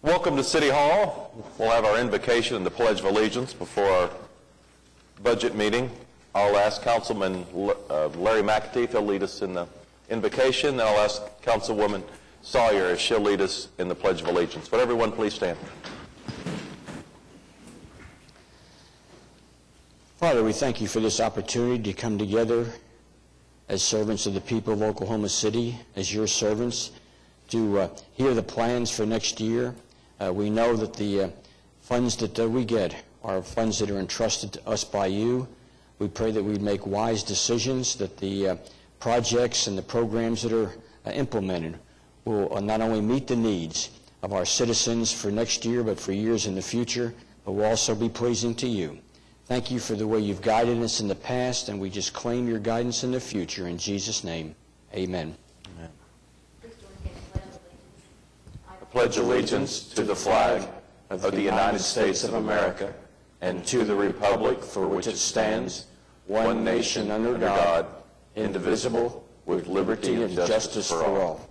Welcome to City Hall. We'll have our invocation and the Pledge of Allegiance before our budget meeting. I'll ask Councilman Larry McAtee if he'll lead us in the invocation, and I'll ask Councilwoman Sawyer if she'll lead us in the Pledge of Allegiance. Would everyone please stand? Father, we thank you for this opportunity to come together as servants of the people of Oklahoma City, as your servants, to hear the plans for next year. We know that the funds that we get are funds that are entrusted to us by you. We pray that we'd make wise decisions, that the projects and the programs that are implemented will not only meet the needs of our citizens for next year, but for years in the future, but will also be pleasing to you. Thank you for the way you've guided us in the past, and we just claim your guidance in the future. In Jesus' name, amen. Amen. I pledge allegiance to the flag of the United States of America and to the republic for which it stands, one nation under God, indivisible, with liberty and justice for all.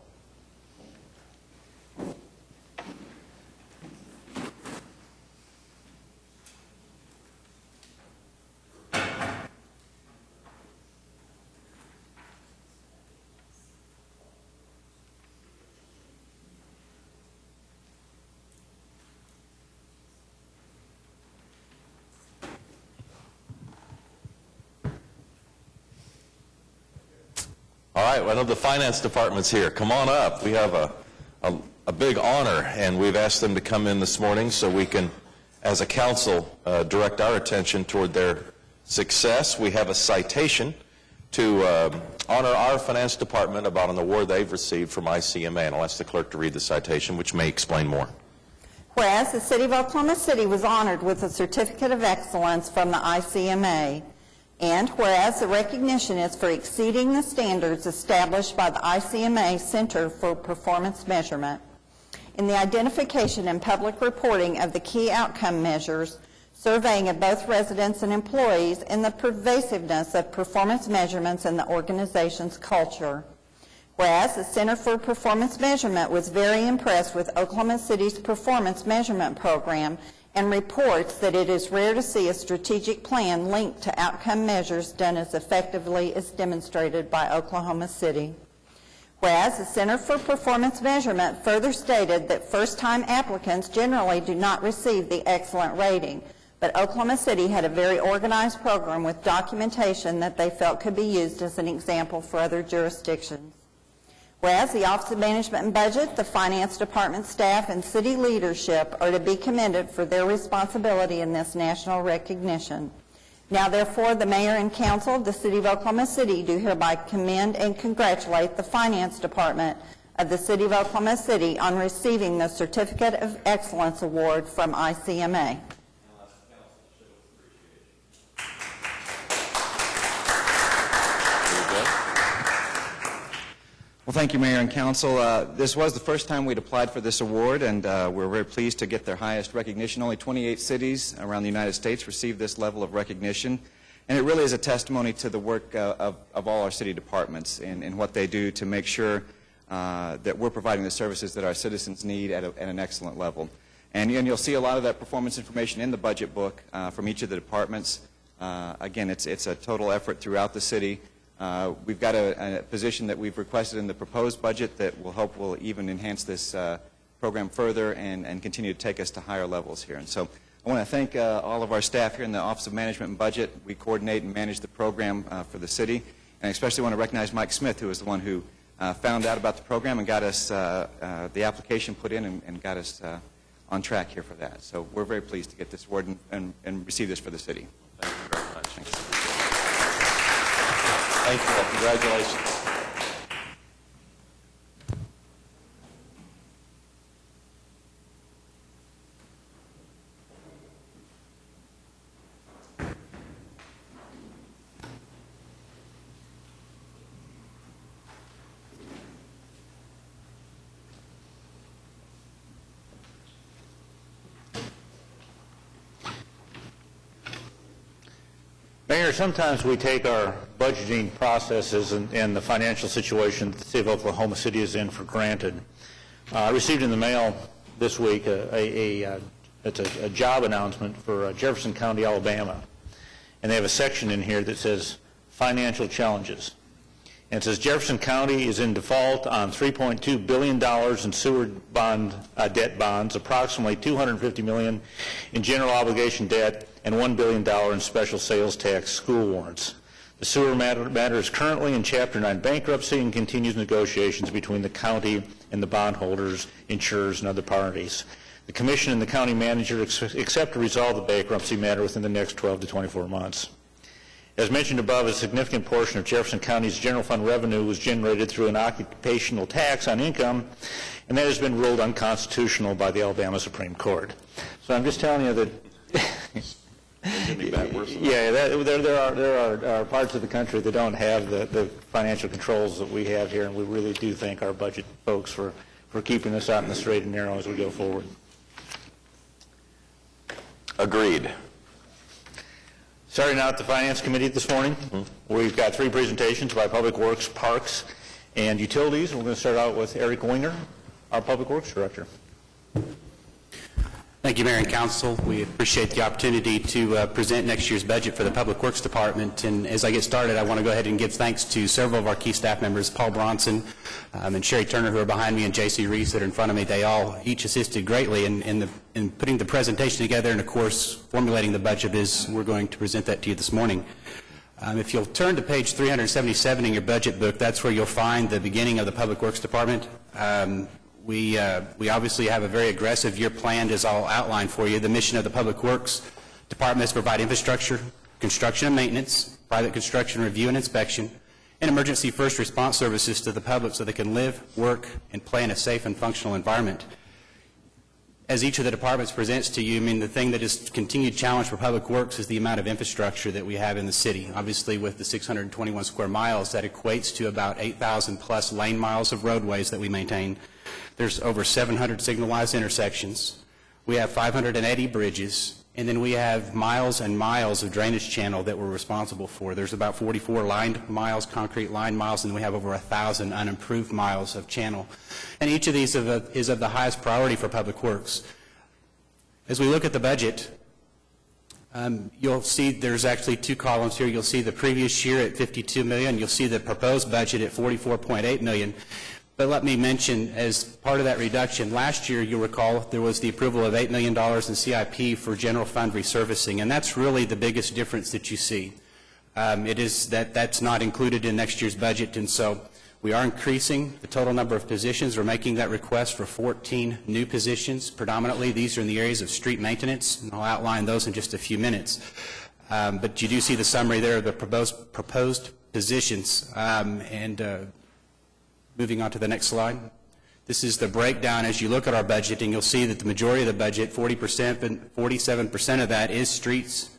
All right, well, I know the finance department's here. Come on up. We have a big honor, and we've asked them to come in this morning so we can, as a council, direct our attention toward their success. We have a citation to honor our finance department about an award they've received from ICMA, and I'll ask the clerk to read the citation, which may explain more. Whereas the City of Oklahoma City was honored with a Certificate of Excellence from the ICMA, and whereas the recognition is for exceeding the standards established by the ICMA Center for Performance Measurement in the identification and public reporting of the key outcome measures, surveying of both residents and employees, and the pervasiveness of performance measurements in the organization's culture. Whereas the Center for Performance Measurement was very impressed with Oklahoma City's performance measurement program and reports that it is rare to see a strategic plan linked to outcome measures done as effectively as demonstrated by Oklahoma City. Whereas the Center for Performance Measurement further stated that first-time applicants generally do not receive the excellent rating, but Oklahoma City had a very organized program with documentation that they felt could be used as an example for other jurisdictions. Whereas the Office of Management and Budget, the Finance Department staff, and city leadership are to be commended for their responsibility in this national recognition. Now, therefore, the Mayor and Council of the City of Oklahoma City do hereby commend and congratulate the Finance Department of the City of Oklahoma City on receiving the Certificate of Excellence Award from ICMA. Well, thank you, Mayor and Council. This was the first time we'd applied for this award, and we're very pleased to get their highest recognition. Only 28 cities around the United States receive this level of recognition, and it really is a testimony to the work of all our city departments and what they do to make sure that we're providing the services that our citizens need at an excellent level. And you'll see a lot of that performance information in the budget book from each of the departments. Again, it's a total effort throughout the city. We've got a position that we've requested in the proposed budget that will even enhance this program further and continue to take us to higher levels here. And so I want to thank all of our staff here in the Office of Management and Budget. We coordinate and manage the program for the city. And I especially want to recognize Mike Smith, who was the one who found out about the program and got us the application put in and got us on track here for that. So we're very pleased to get this award and receive this for the city. Thank you very much. Thanks. Thank you. Congratulations. Mayor, sometimes we take our budgeting processes and the financial situation that the City of Oklahoma City is in for granted. I received in the mail this week it's a job announcement for Jefferson County, Alabama. And they have a section in here that says financial challenges. And it says Jefferson County is in default on $3.2 billion in sewer debt bonds, approximately $250 million in general obligation debt, and $1 billion in special sales tax school warrants. The sewer matter is currently in Chapter 9 bankruptcy and continues negotiations between the county and the bondholders, insurers, and other parties. The Commission and the county manager expect to resolve the bankruptcy matter within the next 12 to 24 months. As mentioned above, a significant portion of Jefferson County's general fund revenue was generated through an occupational tax on income, and that has been ruled unconstitutional by the Alabama Supreme Court. So I'm just telling you that there are parts of the country that don't have the financial controls that we have here, and we really do thank our budget folks for keeping us out in the straight and narrow as we go forward. Agreed. Starting out the Finance Committee this morning, we've got 3 presentations by Public Works, Parks, and Utilities. We're going to start out with Eric Winger, our Public Works Director. Thank you, Mayor and Council. We appreciate the opportunity to present next year's budget for the Public Works Department. And as I get started, I want to go ahead and give thanks to several of our key staff members, Paul Bronson and Sherry Turner, who are behind me, and J.C. Reese, that are in front of me. They all each assisted greatly in putting the presentation together and, of course, formulating the budget as we're going to present that to you this morning. If you'll turn to page 377 in your budget book, that's where you'll find the beginning of the Public Works Department. We obviously have a very aggressive year planned, as I'll outline for you. The mission of the Public Works Department is to provide infrastructure, construction and maintenance, private construction review and inspection, and emergency first response services to the public so they can live, work, and play in a safe and functional environment. As each of the departments presents to you, I mean, the thing that is continued challenge for Public Works is the amount of infrastructure that we have in the city. Obviously, with the 621 square miles, that equates to about 8,000 plus lane miles of roadways that we maintain. There's over 700 signalized intersections. We have 580 bridges, and then we have miles and miles of drainage channel that we're responsible for. There's about 44 lined miles, concrete lined miles, and we have over 1,000 unimproved miles of channel. And each of these is of the highest priority for Public Works. As we look at the budget, you'll see there's actually 2 columns here. You'll see the previous year at $52 million. You'll see the proposed budget at $44.8 million. But let me mention, as part of that reduction, last year, you'll recall, there was the approval of $8 million in CIP for general fund resurfacing, and that's really the biggest difference that you see. It is that's not included in next year's budget, and so we are increasing the total number of positions. We're making that request for 14 new positions. Predominantly, these are in the areas of street maintenance, and I'll outline those in just a few minutes. But you do see the summary there of the proposed positions, moving on to the next slide. This is the breakdown as you look at our budget, and you'll see that the majority of the budget, 40% and 47% of that, is streets,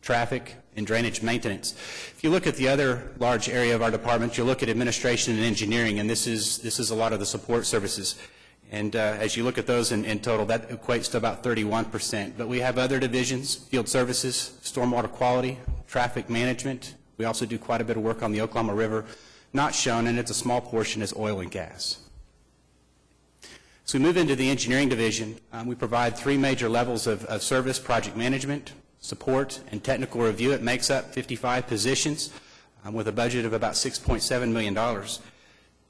traffic, and drainage maintenance. If you look at the other large area of our department, you'll look at administration and engineering, and this is a lot of the support services. And as you look at those in total, that equates to about 31%. But we have other divisions: field services, stormwater quality, traffic management. We also do quite a bit of work on the Oklahoma River. Not shown, and it's a small portion, is oil and gas. So we move into the engineering division. We provide 3 major levels of service: project management, support, and technical review. It makes up 55 positions with a budget of about $6.7 million.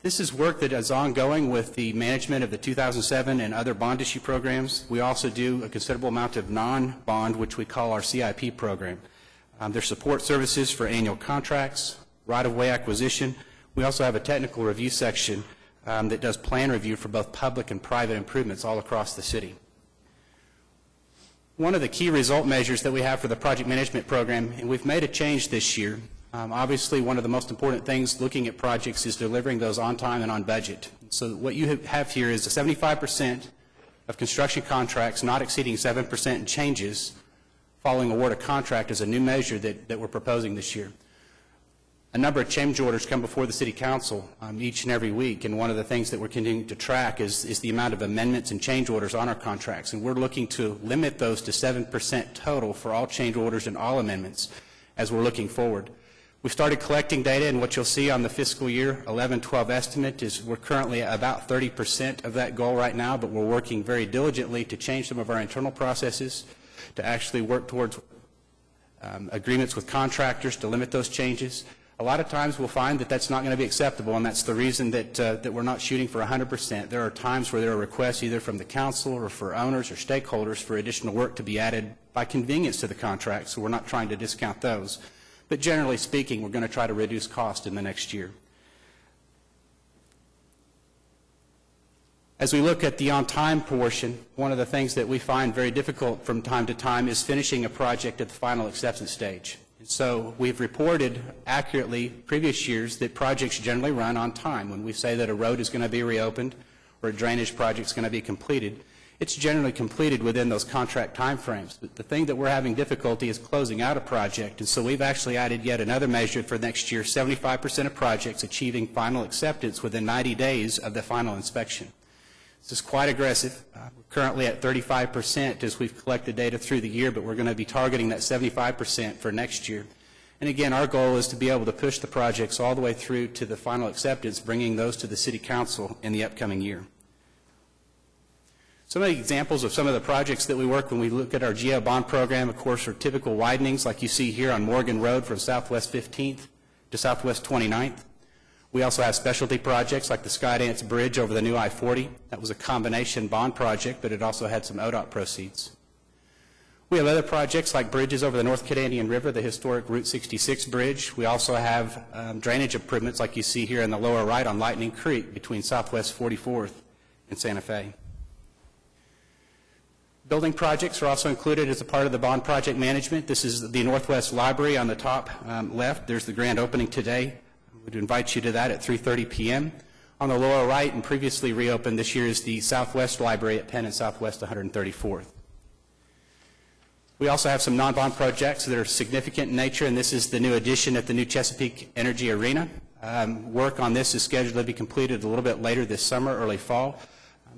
This is work that is ongoing with the management of the 2007 and other bond issue programs. We also do a considerable amount of non-bond, which we call our CIP program. There's support services for annual contracts, right-of-way acquisition. We also have a technical review section that does plan review for both public and private improvements all across the city. One of the key result measures that we have for the project management program, and we've made a change this year. Obviously, one of the most important things looking at projects is delivering those on time and on budget. So what you have here is 75% of construction contracts not exceeding 7% in changes following award of contract is a new measure that we're proposing this year. A number of change orders come before the City Council each and every week, and one of the things that we're continuing to track is the amount of amendments and change orders on our contracts, and we're looking to limit those to 7% total for all change orders and all amendments as we're looking forward. We started collecting data, and what you'll see on the fiscal year 11-12 estimate is we're currently at about 30% of that goal right now, but we're working very diligently to change some of our internal processes, to actually work towards agreements with contractors to limit those changes. A lot of times we'll find that that's not going to be acceptable, and that's the reason that we're not shooting for 100%. There are times where there are requests either from the council or for owners or stakeholders for additional work to be added by convenience to the contract, so we're not trying to discount those. But generally speaking, we're going to try to reduce cost in the next year. As we look at the on-time portion, one of the things that we find very difficult from time to time is finishing a project at the final acceptance stage. And so we've reported accurately previous years that projects generally run on time. When we say that a road is going to be reopened or a drainage project is going to be completed, it's generally completed within those contract timeframes. But the thing that we're having difficulty is closing out a project, and so we've actually added yet another measure for next year, 75% of projects achieving final acceptance within 90 days of the final inspection. This is quite aggressive. We're currently at 35% as we've collected data through the year, but we're going to be targeting that 75% for next year. And again, our goal is to be able to push the projects all the way through to the final acceptance, bringing those to the City Council in the upcoming year. Some of the examples of some of the projects that we work when we look at our GO bond program, of course, are typical widenings like you see here on Morgan Road from Southwest 15th to Southwest 29th. We also have specialty projects like the Skydance Bridge over the new I-40. That was a combination bond project, but it also had some ODOT proceeds. We have other projects like bridges over the North Canadian River, the historic Route 66 bridge. We also have drainage improvements like you see here in the lower right on Lightning Creek between Southwest 44th and Santa Fe. Building projects are also included as a part of the bond project management. This is the Northwest Library on the top left. There's the grand opening today. We'd invite you to that at 3:30 p.m. On the lower right and previously reopened this year is the Southwest Library at Penn and Southwest 134th. We also have some non-bond projects that are significant in nature, and this is the new addition at the new Chesapeake Energy Arena. Work on this is scheduled to be completed a little bit later this summer, early fall.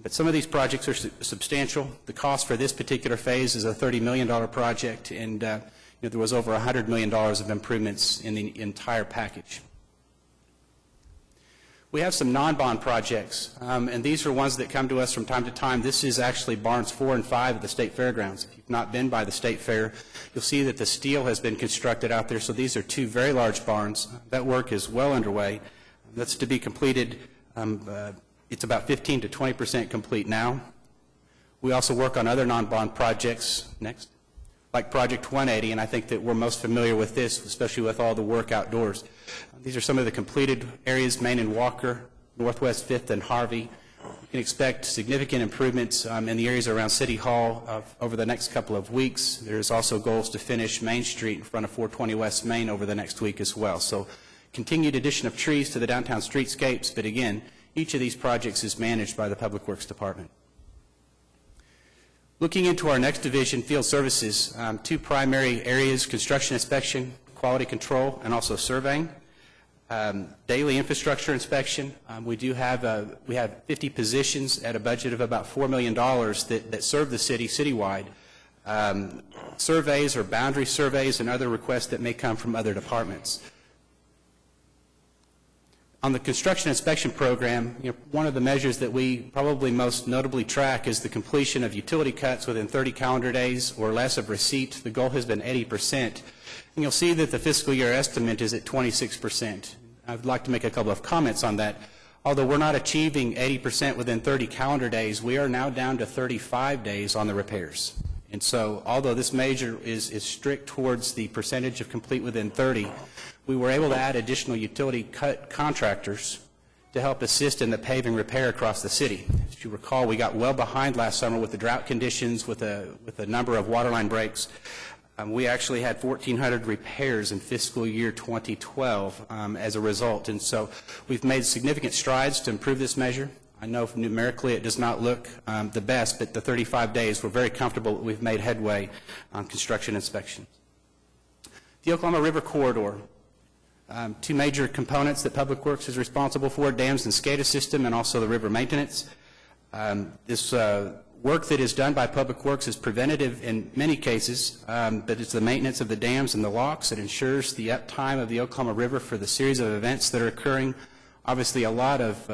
But some of these projects are substantial. The cost for this particular phase is a $30 million project, and there was over $100 million of improvements in the entire package. We have some non-bond projects, and these are ones that come to us from time to time. This is actually barns 4 and 5 at the State Fairgrounds. If you've not been by the State Fair, you'll see that the steel has been constructed out there, so these are two very large barns. That work is well underway. That's to be completed. It's about 15 to 20% complete now. We also work on other non-bond projects, next, like Project 180, and I think that we're most familiar with this, especially with all the work outdoors. These are some of the completed areas, Main and Walker, Northwest 5th and Harvey. You can expect significant improvements in the areas around City Hall over the next couple of weeks. There's also goals to finish Main Street in front of 420 West Main over the next week as well. So continued addition of trees to the downtown streetscapes, but again, each of these projects is managed by the Public Works Department. Looking into our next division, field services, two primary areas, construction inspection, quality control, and also surveying. Daily infrastructure inspection, we have 50 positions at a budget of about $4 million that serve the city citywide. Surveys or boundary surveys and other requests that may come from other departments. On the construction inspection program, one of the measures that we probably most notably track is the completion of utility cuts within 30 calendar days or less of receipt. The goal has been 80%. And you'll see that the fiscal year estimate is at 26%. I'd like to make a couple of comments on that. Although we're not achieving 80% within 30 calendar days, we are now down to 35 days on the repairs. And so although this measure is strict towards the percentage of complete within 30, we were able to add additional utility cut contractors to help assist in the paving repair across the city. As you recall, we got well behind last summer with the drought conditions, with a number of waterline breaks. We actually had 1,400 repairs in fiscal year 2012 as a result. And so we've made significant strides to improve this measure. I know numerically it does not look the best, but the 35 days, we're very comfortable that we've made headway on construction inspections. The Oklahoma River Corridor, two major components that Public Works is responsible for, dams and SCADA system and also the river maintenance. This work that is done by Public Works is preventative in many cases, but it's the maintenance of the dams and the locks that ensures the uptime of the Oklahoma River for the series of events that are occurring. Obviously, a lot of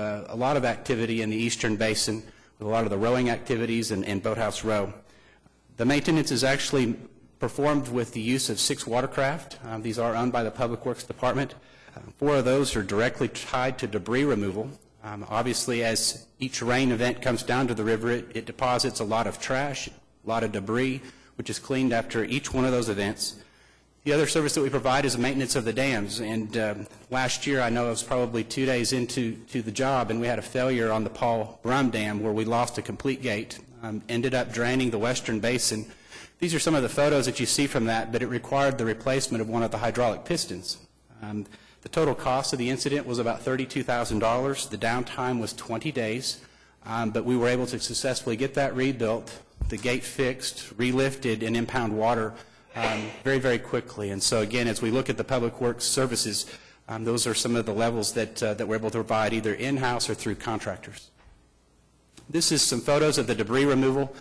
activity in the Eastern Basin with a lot of the rowing activities and Boathouse Row. The maintenance is actually performed with the use of 6 watercraft. These are owned by the Public Works Department. 4 of those are directly tied to debris removal. Obviously, as each rain event comes down to the river, it deposits a lot of trash, a lot of debris, which is cleaned after each one of those events. The other service that we provide is maintenance of the dams. And last year, I know I was probably 2 days into the job, and we had a failure on the Paul Brum Dam where we lost a complete gate, ended up draining the Western Basin. These are some of the photos that you see from that, but it required the replacement of one of the hydraulic pistons. The total cost of the incident was about $32,000. The downtime was 20 days, but we were able to successfully get that rebuilt, the gate fixed, relifted, and impound water very, very quickly. And so again, as we look at the Public Works services, those are some of the levels that we're able to provide either in-house or through contractors. This is some photos of the debris removal.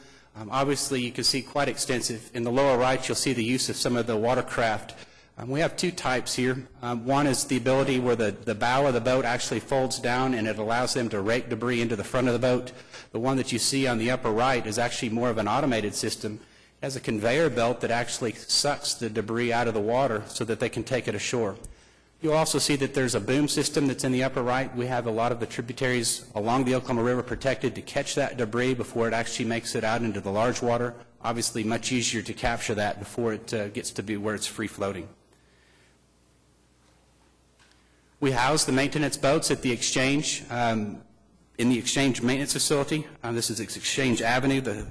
Obviously, you can see quite extensive. In the lower right, you'll see the use of some of the watercraft. We have 2 types here. One is the ability where the bow of the boat actually folds down and it allows them to rake debris into the front of the boat. The one that you see on the upper right is actually more of an automated system. It has a conveyor belt that actually sucks the debris out of the water so that they can take it ashore. You'll also see that there's a boom system that's in the upper right. We have a lot of the tributaries along the Oklahoma River protected to catch that debris before it actually makes it out into the large water. Obviously, much easier to capture that before it gets to be where it's free floating. We house the maintenance boats at the Exchange, in the Exchange Maintenance Facility. This is Exchange Avenue that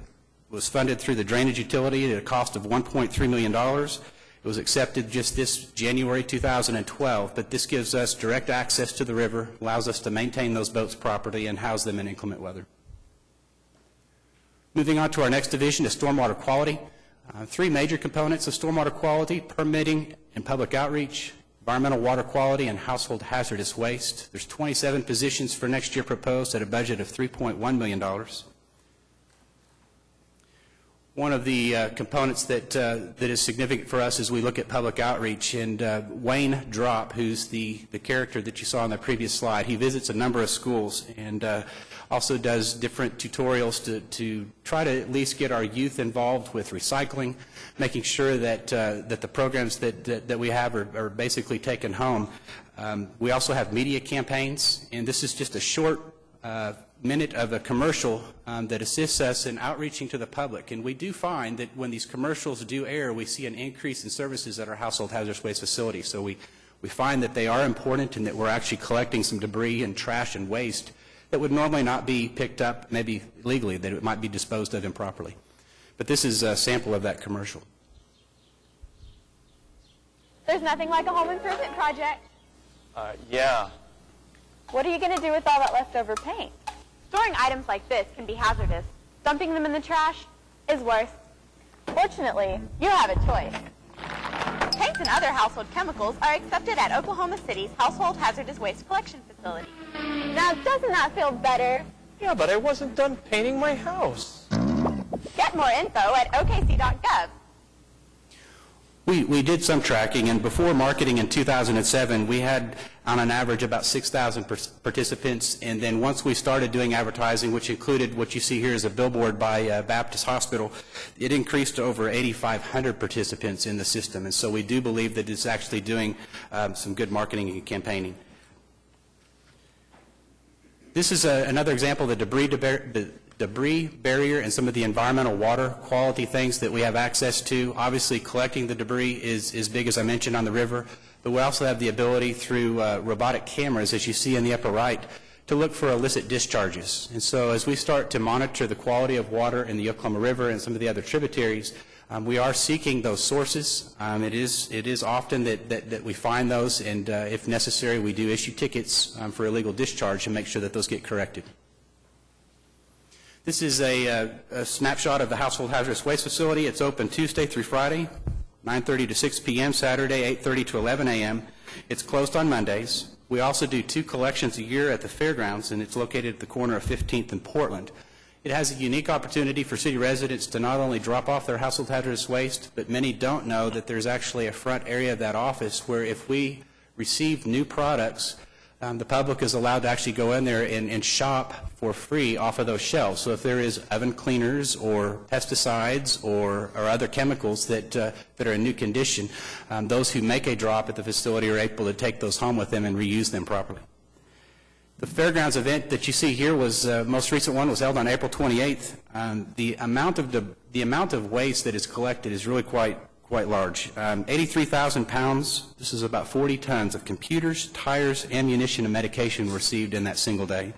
was funded through the drainage utility at a cost of $1.3 million. It was accepted just this January 2012, but this gives us direct access to the river, allows us to maintain those boats properly and house them in inclement weather. Moving on to our next division is stormwater quality. 3 major components of stormwater quality: permitting and public outreach, environmental water quality, and household hazardous waste. There's 27 positions for next year proposed at a budget of $3.1 million. One of the components that is significant for us as we look at public outreach, and Wayne Drop, who's the character that you saw on the previous slide, he visits a number of schools and also does different tutorials to try to at least get our youth involved with recycling, making sure that the programs that we have are basically taken home. We also have media campaigns, and this is just a short minute of a commercial that assists us in outreaching to the public. And we do find that when these commercials do air, we see an increase in services at our household hazardous waste facility. So we find that they are important and that we're actually collecting some debris and trash and waste that would normally not be picked up, maybe legally, that it might be disposed of improperly. But this is a sample of that commercial. There's nothing like a home improvement project. Yeah. What are you going to do with all that leftover paint? Storing items like this can be hazardous. Dumping them in the trash is worse. Fortunately, you have a choice. Paints and other household chemicals are accepted at Oklahoma City's Household Hazardous Waste Collection Facility. Now, doesn't that feel better? Yeah, but I wasn't done painting my house. Get more info at okc.gov. We did some tracking, and before marketing in 2007, we had on an average about 6,000 participants, and then once we started doing advertising, which included what you see here is a billboard by Baptist Hospital, it increased to over 8,500 participants in the system, and so we do believe that it's actually doing some good marketing and campaigning. This is another example of the debris barrier and some of the environmental water quality things that we have access to. Obviously, collecting the debris is big, as I mentioned, on the river, but we also have the ability through robotic cameras, as you see in the upper right, to look for illicit discharges. And so as we start to monitor the quality of water in the Oklahoma River and some of the other tributaries, we are seeking those sources. It is often that we find those, and if necessary, we do issue tickets for illegal discharge and make sure that those get corrected. This is a snapshot of the Household Hazardous Waste Facility. It's open Tuesday through Friday, 9:30 to 6 p.m., Saturday, 8:30 to 11 a.m. It's closed on Mondays. We also do 2 collections a year at the fairgrounds, and it's located at the corner of 15th and Portland. It has a unique opportunity for city residents to not only drop off their household hazardous waste, but many don't know that there's actually a front area of that office where if we receive new products, the public is allowed to actually go in there and shop for free off of those shelves. So if there is oven cleaners or pesticides or other chemicals that are in new condition, those who make a drop at the facility are able to take those home with them and reuse them properly. The fairgrounds event that you see here was most recent one was held on April 28th. The amount of waste that is collected is really quite large. 83,000 pounds. This is about 40 tons of computers, tires, ammunition, and medication received in that single day.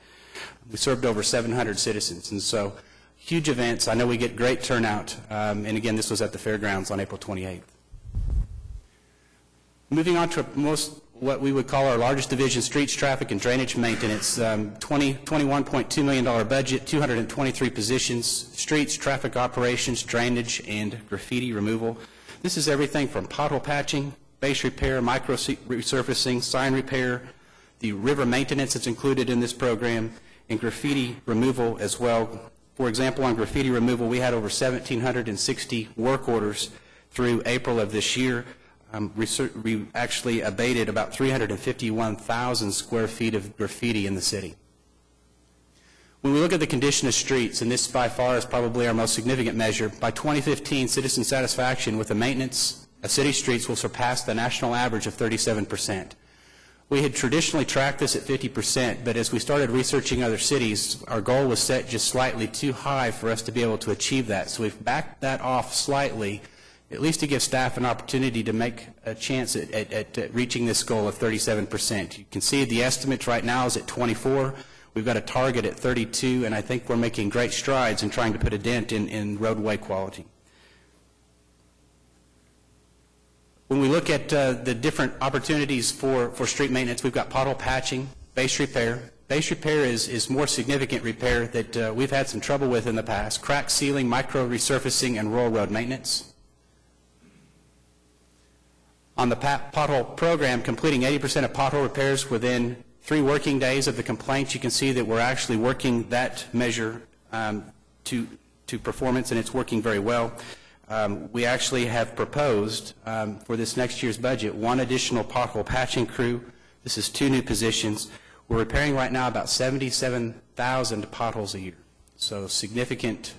We served over 700 citizens, and so huge events. I know we get great turnout, and again, this was at the fairgrounds on April 28th. Moving on to what we would call our largest division, streets, traffic, and drainage maintenance. $21.2 million budget, 223 positions, streets, traffic operations, drainage, and graffiti removal. This is everything from pothole patching, base repair, micro resurfacing, sign repair, the river maintenance that's included in this program, and graffiti removal as well. For example, on graffiti removal, we had over 1,760 work orders through April of this year. We actually abated about 351,000 square feet of graffiti in the city. When we look at the condition of streets, and this by far is probably our most significant measure, by 2015, citizen satisfaction with the maintenance of city streets will surpass the national average of 37%. We had traditionally tracked this at 50%, but as we started researching other cities, our goal was set just slightly too high for us to be able to achieve that. So we've backed that off slightly, at least to give staff an opportunity to make a chance at reaching this goal of 37%. You can see the estimate right now is at 24. We've got a target at 32, and I think we're making great strides in trying to put a dent in roadway quality. When we look at the different opportunities for street maintenance, we've got pothole patching, base repair. Base repair is more significant repair that we've had some trouble with in the past. Crack sealing, micro resurfacing, and rural road maintenance. On the pothole program, completing 80% of pothole repairs within 3 working days of the complaint. You can see that we're actually working that measure to performance, and it's working very well. We actually have proposed for this next year's budget 1 additional pothole patching crew. This is 2 new positions. We're repairing right now about 77,000 potholes a year, so significant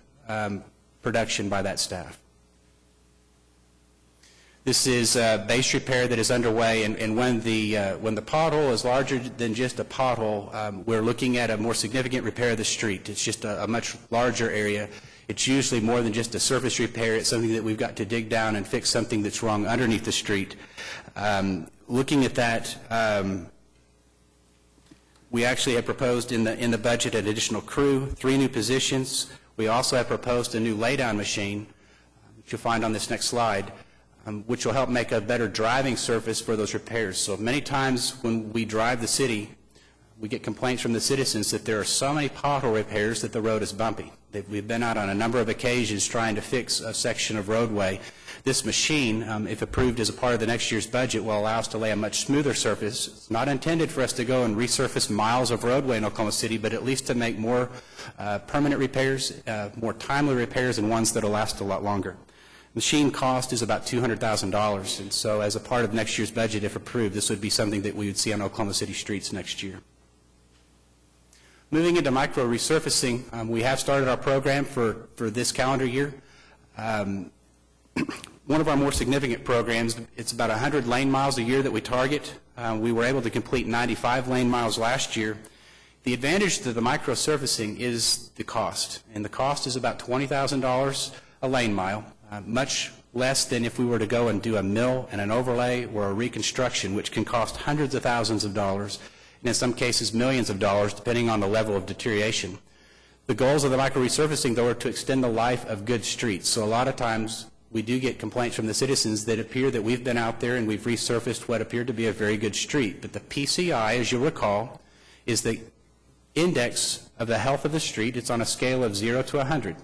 production by that staff. This is base repair that is underway, and when the pothole is larger than just a pothole, we're looking at a more significant repair of the street. It's just a much larger area. It's usually more than just a surface repair. It's something that we've got to dig down and fix something that's wrong underneath the street. Looking at that, we actually have proposed in the budget an additional crew, 3 new positions. We also have proposed a new laydown machine, which you'll find on this next slide, which will help make a better driving surface for those repairs. So many times when we drive the city, we get complaints from the citizens that there are so many pothole repairs that the road is bumpy. We've been out on a number of occasions trying to fix a section of roadway. This machine, if approved as a part of the next year's budget, will allow us to lay a much smoother surface. It's not intended for us to go and resurface miles of roadway in Oklahoma City, but at least to make more permanent repairs, more timely repairs, and ones that will last a lot longer. Machine cost is about $200,000, and so as a part of next year's budget, if approved, this would be something that we would see on Oklahoma City streets next year. Moving into micro resurfacing, we have started our program for this calendar year. One of our more significant programs, it's about 100 lane miles a year that we target. We were able to complete 95 lane miles last year. The advantage to the micro surfacing is the cost, and the cost is about $20,000 a lane mile. Much less than if we were to go and do a mill and an overlay or a reconstruction, which can cost hundreds of thousands of dollars, and in some cases millions of dollars, depending on the level of deterioration. The goals of the micro resurfacing, though, are to extend the life of good streets. So a lot of times we do get complaints from the citizens that appear that we've been out there and we've resurfaced what appeared to be a very good street. But the PCI, as you'll recall, is the index of the health of the street. It's on a scale of 0 to 100.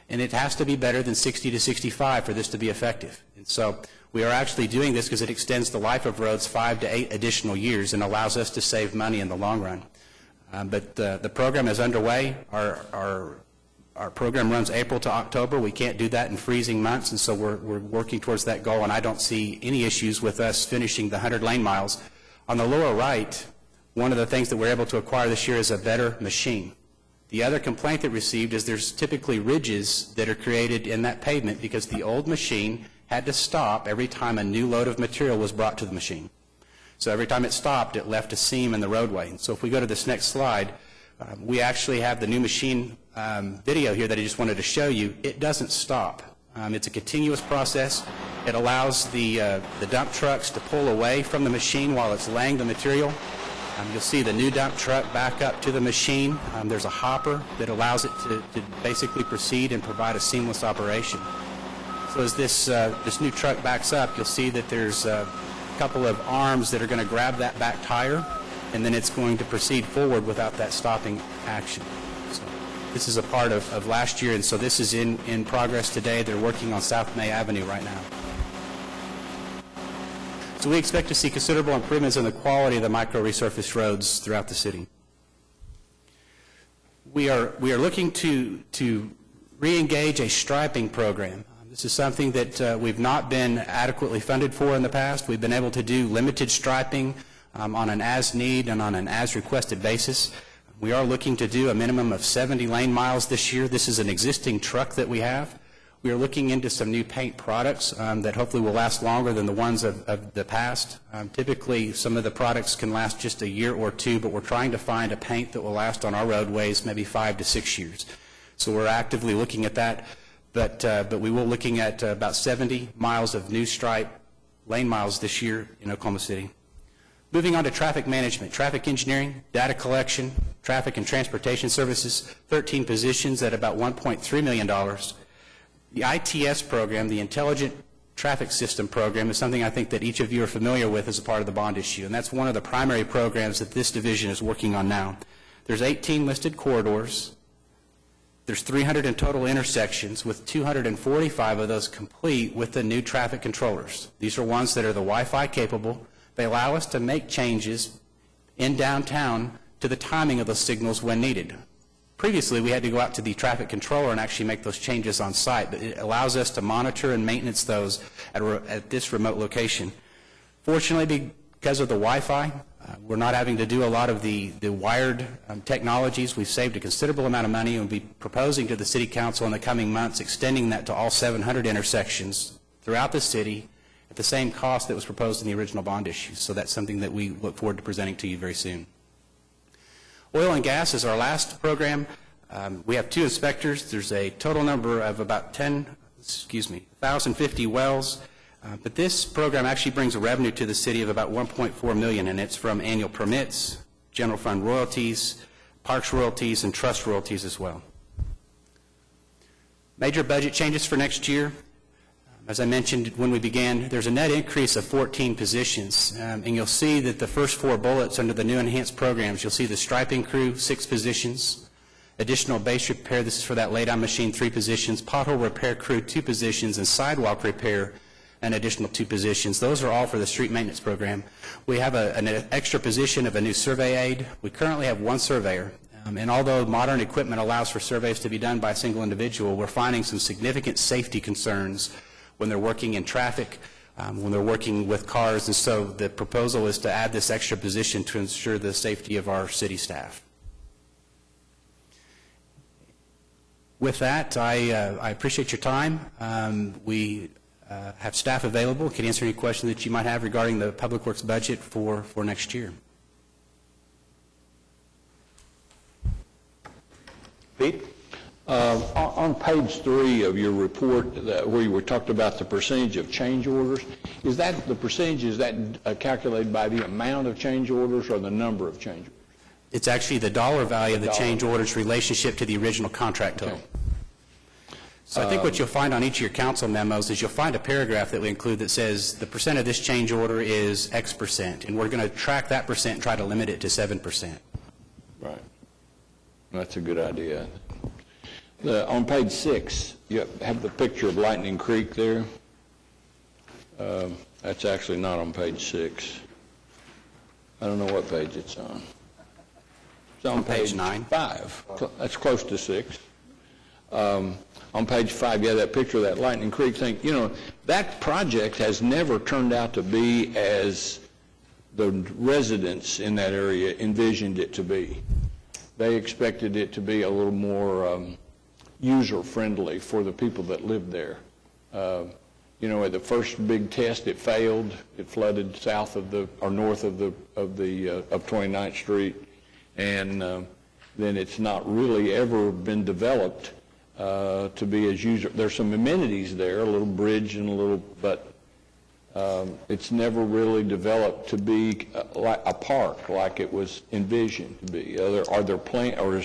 And it has to be better than 60 to 65 for this to be effective. And so we are actually doing this because it extends the life of roads 5 to 8 additional years and allows us to save money in the long run. But the program is underway. Our our program runs April to October. We can't do that in freezing months, and so we're working towards that goal, and I don't see any issues with us finishing the 100 lane miles. On the lower right, one of the things that we're able to acquire this year is a better machine. The other complaint that received is there's typically ridges that are created in that pavement because the old machine had to stop every time a new load of material was brought to the machine. So every time it stopped, it left a seam in the roadway. And so if we go to this next slide, we actually have the new machine video here that I just wanted to show you. It doesn't stop. It's a continuous process. It allows the dump trucks to pull away from the machine while it's laying the material. You'll see the new dump truck back up to the machine. There's a hopper that allows it to basically proceed and provide a seamless operation. So as this new truck backs up, you'll see that there's a couple of arms that are going to grab that back tire, and then it's going to proceed forward without that stopping action. So this is a part of last year, and so this is in progress today. They're working on South May Avenue right now. So we expect to see considerable improvements in the quality of the micro-resurfaced roads throughout the city. We are looking to re-engage a striping program. This is something that we've not been adequately funded for in the past. We've been able to do limited striping on an as-need and on an as-requested basis. We are looking to do a minimum of 70 lane miles this year. This is an existing truck that we have. We are looking into some new paint products that hopefully will last longer than the ones of the past. Typically, some of the products can last just a year or two, but we're trying to find a paint that will last on our roadways maybe 5 to 6 years. So we're actively looking at that, but we will be looking at about 70 miles of new stripe lane miles this year in Oklahoma City. Moving on to traffic management, traffic engineering, data collection, traffic and transportation services, 13 positions at about $1.3 million. The ITS program, the Intelligent Traffic System program, is something I think that each of you are familiar with as a part of the bond issue, and that's one of the primary programs that this division is working on now. There's 18 listed corridors. There's 300 in total intersections, with 245 of those complete with the new traffic controllers. These are ones that are the Wi-Fi capable. They allow us to make changes in downtown to the timing of those signals when needed. Previously, we had to go out to the traffic controller and actually make those changes on site, but it allows us to monitor and maintenance those at this remote location. Fortunately, because of the Wi-Fi, we're not having to do a lot of the wired technologies. We've saved a considerable amount of money, and we'll be proposing to the City Council in the coming months extending that to all 700 intersections throughout the city at the same cost that was proposed in the original bond issue. So that's something that we look forward to presenting to you very soon. Oil and gas is our last program. We have 2 inspectors. There's a total number of about 1,050 wells. But this program actually brings a revenue to the city of about $1.4 million, and it's from annual permits, general fund royalties, parks royalties, and trust royalties as well. Major budget changes for next year. As I mentioned when we began, there's a net increase of 14 positions, and you'll see that the first 4 bullets under the new enhanced programs, you'll see the striping crew, 6 positions, additional base repair, this is for that lay-down machine, 3 positions, pothole repair crew, 2 positions, and sidewalk repair, an additional 2 positions. Those are all for the street maintenance program. We have an extra position of a new survey aide. We currently have 1 surveyor, and although modern equipment allows for surveys to be done by a single individual, we're finding some significant safety concerns when they're working in traffic, when they're working with cars, and so the proposal is to add this extra position to ensure the safety of our city staff. With that, I appreciate your time. We have staff available, can answer any questions that you might have regarding the Public Works budget for next year. Pete? On page 3 of your report, where you were talking about the percentage of change orders, is that the percentage, is that calculated by the amount of change orders or the number of change orders? It's actually the dollar value of the change orders relationship to the original contract total. Okay. So I think what you'll find on each of your council memos is you'll find a paragraph that we include that says the percent of this change order is X percent, and we're going to track that percent and try to limit it to 7%. Right. That's a good idea. On page 6, you have the picture of Lightning Creek there. That's actually not on page 6. I don't know what page it's on. It's on page 9. 5. That's close to 6. On page 5, you have that picture of that Lightning Creek thing. You know, that project has never turned out to be as the residents in that area envisioned it to be. They expected it to be a little more user-friendly for the people that lived there. You know, at the first big test, it failed. It flooded south of or north of 29th Street, and then it's not really ever been developed to be as user. There's some amenities there, a little bridge and a little, but it's never really developed to be like a park like it was envisioned to be. Are there plans, or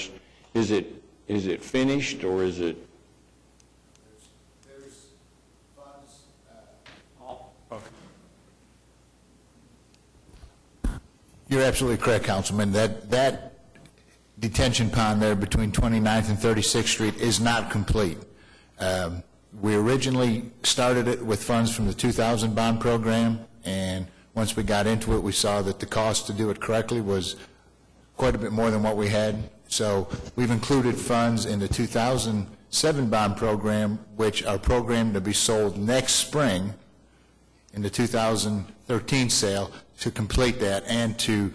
is it finished, or is it? There's funds. You're absolutely correct, Councilman. That detention pond there between 29th and 36th Street is not complete. We originally started it with funds from the 2000 bond program, and once we got into it, we saw that the cost to do it correctly was quite a bit more than what we had. So we've included funds in the 2007 bond program, which are programmed to be sold next spring in the 2013 sale, to complete that and to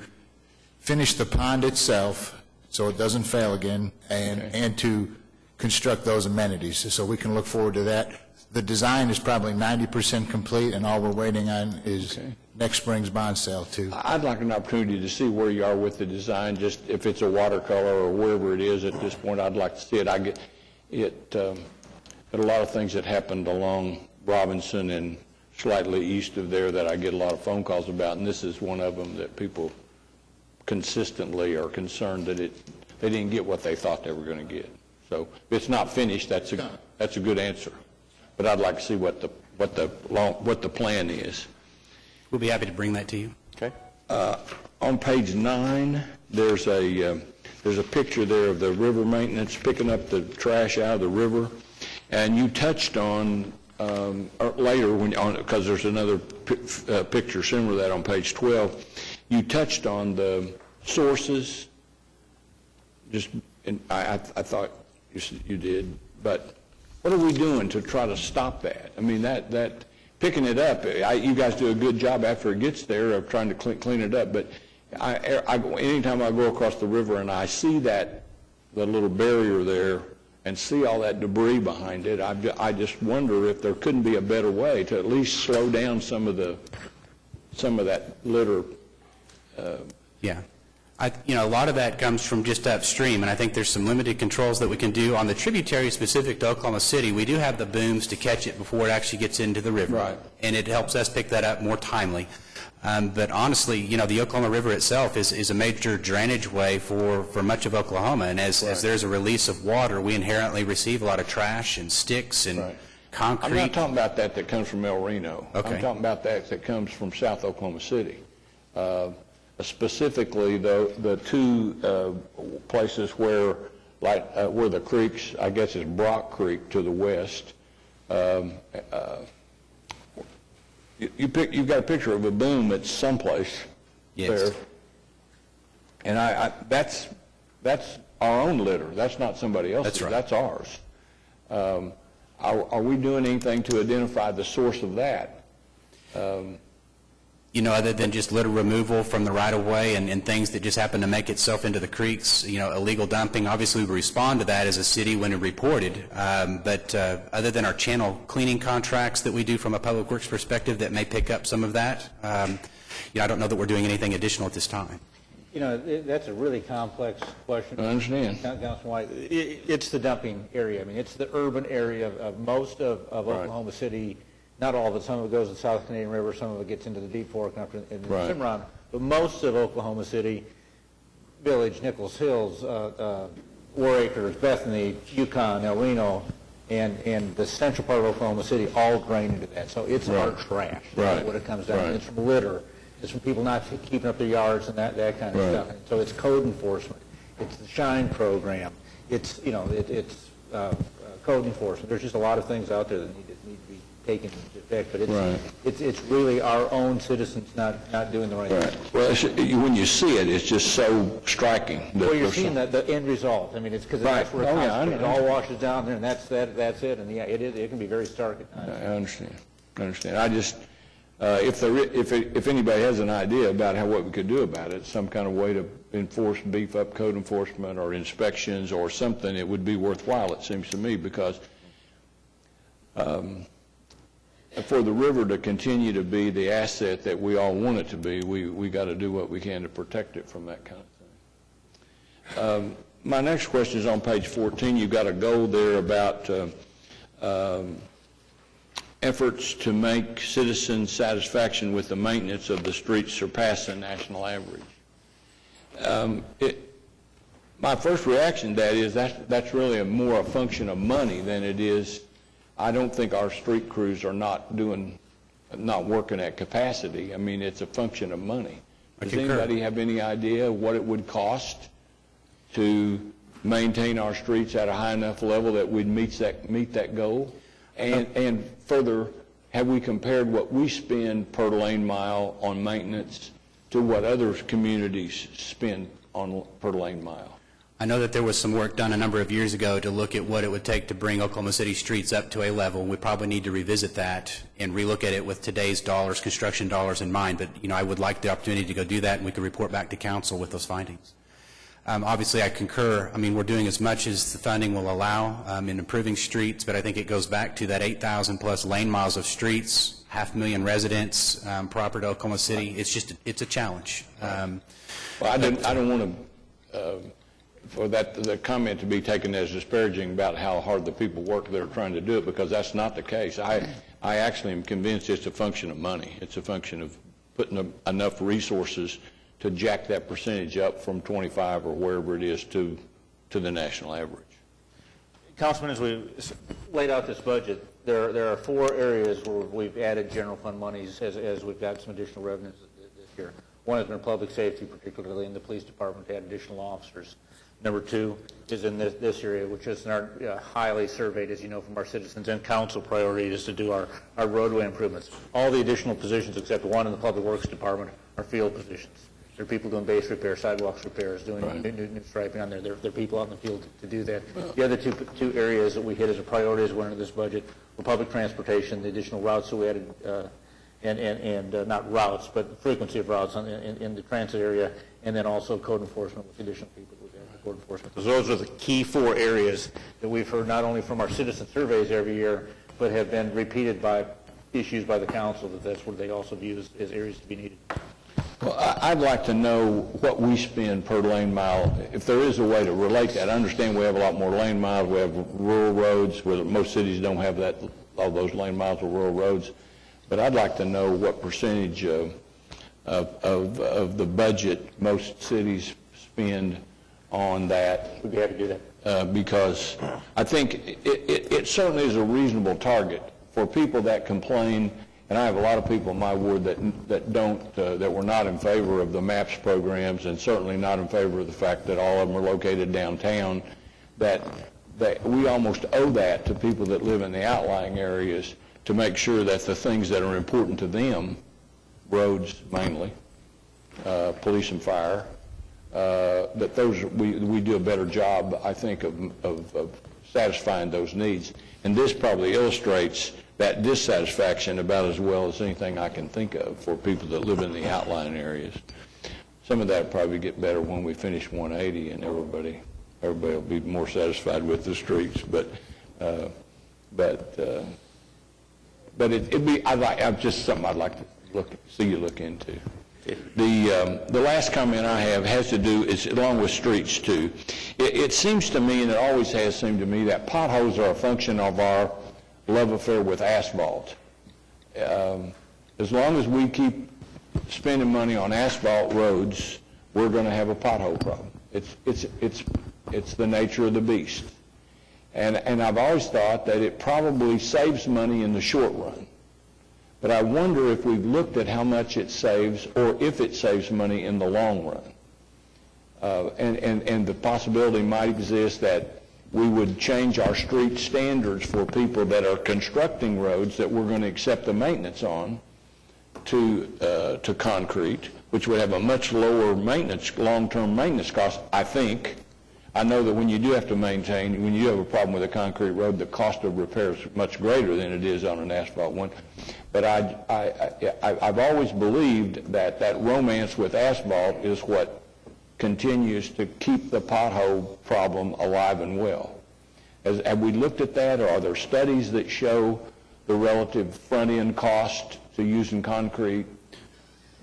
finish the pond itself so it doesn't fail again, and to construct those amenities. So we can look forward to that. The design is probably 90% complete, and all we're waiting on is next spring's bond sale too. I'd like an opportunity to see where you are with the design, just if it's a watercolor or wherever it is at this point. I'd like to see it. I get it. But a lot of things that happened along Robinson and slightly east of there that I get a lot of phone calls about, and this is one of them that people consistently are concerned that they didn't get what they thought they were going to get. So if it's not finished, that's a good answer. But I'd like to see what the plan is. We'll be happy to bring that to you. Okay. On page 9, there's a picture there of the river maintenance picking up the trash out of the river, and you touched on later because there's another picture similar to that on page 12. You touched on the sources. And I thought you did, but what are we doing to try to stop that? I mean, that picking it up, you guys do a good job after it gets there of trying to clean it up, but anytime I go across the river and I see the little barrier there and see all that debris behind it, I just wonder if there couldn't be a better way to at least slow down some of that litter. Yeah. A lot of that comes from just upstream, and I think there's some limited controls that we can do. On the tributary specific to Oklahoma City, we do have the booms to catch it before it actually gets into the river. Right. And it helps us pick that up more timely. But honestly, the Oklahoma River itself is a major drainage way for much of Oklahoma, and as there's a release of water, we inherently receive a lot of trash and sticks and concrete. I'm not talking about that comes from El Reno. Okay. I'm talking about that comes from South Oklahoma City. Specifically, the two places where the creeks, I guess it's Brock Creek to the west. You've got a picture of a boom that's someplace there, and that's our own litter. That's not somebody else's. That's right. That's ours. Are we doing anything to identify the source of that? Other than just litter removal from the right-of-way and things that just happen to make itself into the creeks, illegal dumping, obviously we respond to that as a city when it reported. But other than our channel cleaning contracts that we do from a public works perspective that may pick up some of that, I don't know that we're doing anything additional at this time. That's a really complex question. I understand. Councilman White, it's the dumping area. I mean, it's the urban area of most of Oklahoma City. Not all of it. Some of it goes to the South Canadian River. Some of it gets into the Deep Fork and up in the Cimarron. But most of Oklahoma City, Village, Nichols Hills, War Acres, Bethany, Yukon, El Reno, and the central part of Oklahoma City all drain into that. So it's our trash. That's what it comes down to. It's from litter. It's from people not keeping up their yards and that kind of stuff. And so it's code enforcement. It's the SHINE program. It's code enforcement. There's just a lot of things out there that need to be taken into effect, but Right. it's really our own citizens not doing the right thing. Right. Well, when you see it, it's just so striking. Well, you're seeing the end result. I mean, it's because that's where it Oh, yeah, I concentrates. It know. all washes down there, and that's it. And yeah, it can be very stark at times. I understand. I just, if anybody has an idea about what we could do about it, some kind of way to beef up code enforcement or inspections or something, it would be worthwhile, it seems to me, because for the river to continue to be the asset that we all want it to be, we got to do what we can to protect it from that kind of thing. My next question is on page 14. You've got a goal there about efforts to make citizen satisfaction with the maintenance of the streets surpass the national average. My first reaction to that is that's really more a function of money than it is. I don't think our street crews are not working at capacity. I mean, it's a function of money. Does anybody have any idea what it would cost to maintain our streets at a high enough level that we'd meet that goal? And further, have we compared what we spend per lane mile on maintenance to what other communities spend on per lane mile? I know that there was some work done a number of years ago to look at what it would take to bring Oklahoma City streets up to a level. We probably need to revisit that and relook at it with today's dollars, construction dollars in mind. But, I would like the opportunity to go do that, and we could report back to council with those findings. Obviously, I concur. I mean, we're doing as much as the funding will allow in improving streets, but I think it goes back to that 8,000 plus lane miles of streets, 500,000 residents proper to Oklahoma City. It's a challenge. Well, I don't want to, for the comment to be taken as disparaging about how hard the people work that are trying to do it, because that's not the case. I actually am convinced it's a function of money. It's a function of putting enough resources to jack that percentage up from 25 or wherever it is to the national average. Councilman, as we laid out this budget, there are 4 areas where we've added general fund monies as we've got some additional revenues this year. One has been public safety, particularly in the police department, to add additional officers. Number 2 is in this area, which is in our highly surveyed, as you know, from our citizens and council priority, is to do our roadway improvements. All the additional positions except one in the public works department are field positions. There are people doing base repair, sidewalks repairs, doing new striping on there. There are people out in the field to do that. The other two areas that we hit as a priority as went into this budget were public transportation, the additional routes that we added, and not routes, but frequency of routes in the transit area, and then also code enforcement with additional people that we've added to code enforcement. So those are the key 4 areas that we've heard not only from our citizen surveys every year, but have been repeated by issues by the council that's what they also view as areas to be needed. Well, I'd like to know what we spend per lane mile, if there is a way to relate that. I understand we have a lot more lane miles. We have rural roads where most cities don't have all those lane miles of rural roads. But I'd like to know what percentage of the budget most cities spend on that. We'd be happy to do that. Because I think it certainly is a reasonable target for people that complain. And I have a lot of people in my ward that were not in favor of the MAPS programs, and certainly not in favor of the fact that all of them are located downtown, that we almost owe that to people that live in the outlying areas to make sure that the things that are important to them, roads mainly, police and fire, that those we do a better job, I think, of satisfying those needs. And this probably illustrates that dissatisfaction about as well as anything I can think of for people that live in the outlying areas. Some of that will probably get better when we finish 180 and everybody will be more satisfied with the streets. But it'd be just something I'd like to see you look into. The last comment I have has to do is along with streets too. It seems to me, and it always has seemed to me, that potholes are a function of our love affair with asphalt. As long as we keep spending money on asphalt roads, we're going to have a pothole problem. It's the nature of the beast. And I've always thought that it probably saves money in the short run. But I wonder if we've looked at how much it saves, or if it saves money in the long run. And the possibility might exist that we would change our street standards for people that are constructing roads that we're going to accept the maintenance on to concrete, which would have a much lower maintenance, long-term maintenance cost, I think. I know that when you do have to maintain, when you have a problem with a concrete road, the cost of repair is much greater than it is on an asphalt one. But I've always believed that that romance with asphalt is what continues to keep the pothole problem alive and well. Have we looked at that, or are there studies that show the relative front-end cost to using concrete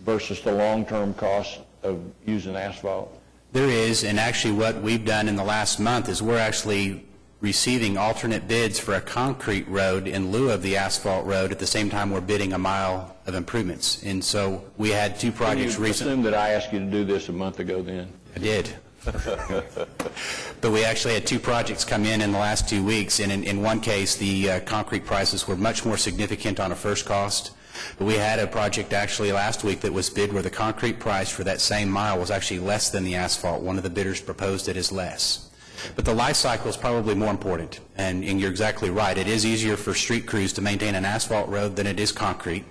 versus the long-term cost of using asphalt? There is, and actually what we've done in the last month is we're actually receiving alternate bids for a concrete road in lieu of the asphalt road at the same time we're bidding a mile of improvements. And so we had two projects recently. Assume that I asked you to do this a month ago then? I did. But we actually had two projects come in the last 2 weeks, and in one case, the concrete prices were much more significant on a first cost. But we had a project actually last week that was bid where the concrete price for that same mile was actually less than the asphalt. One of the bidders proposed it as less. But the life cycle is probably more important, and you're exactly right. It is easier for street crews to maintain an asphalt road than it is concrete.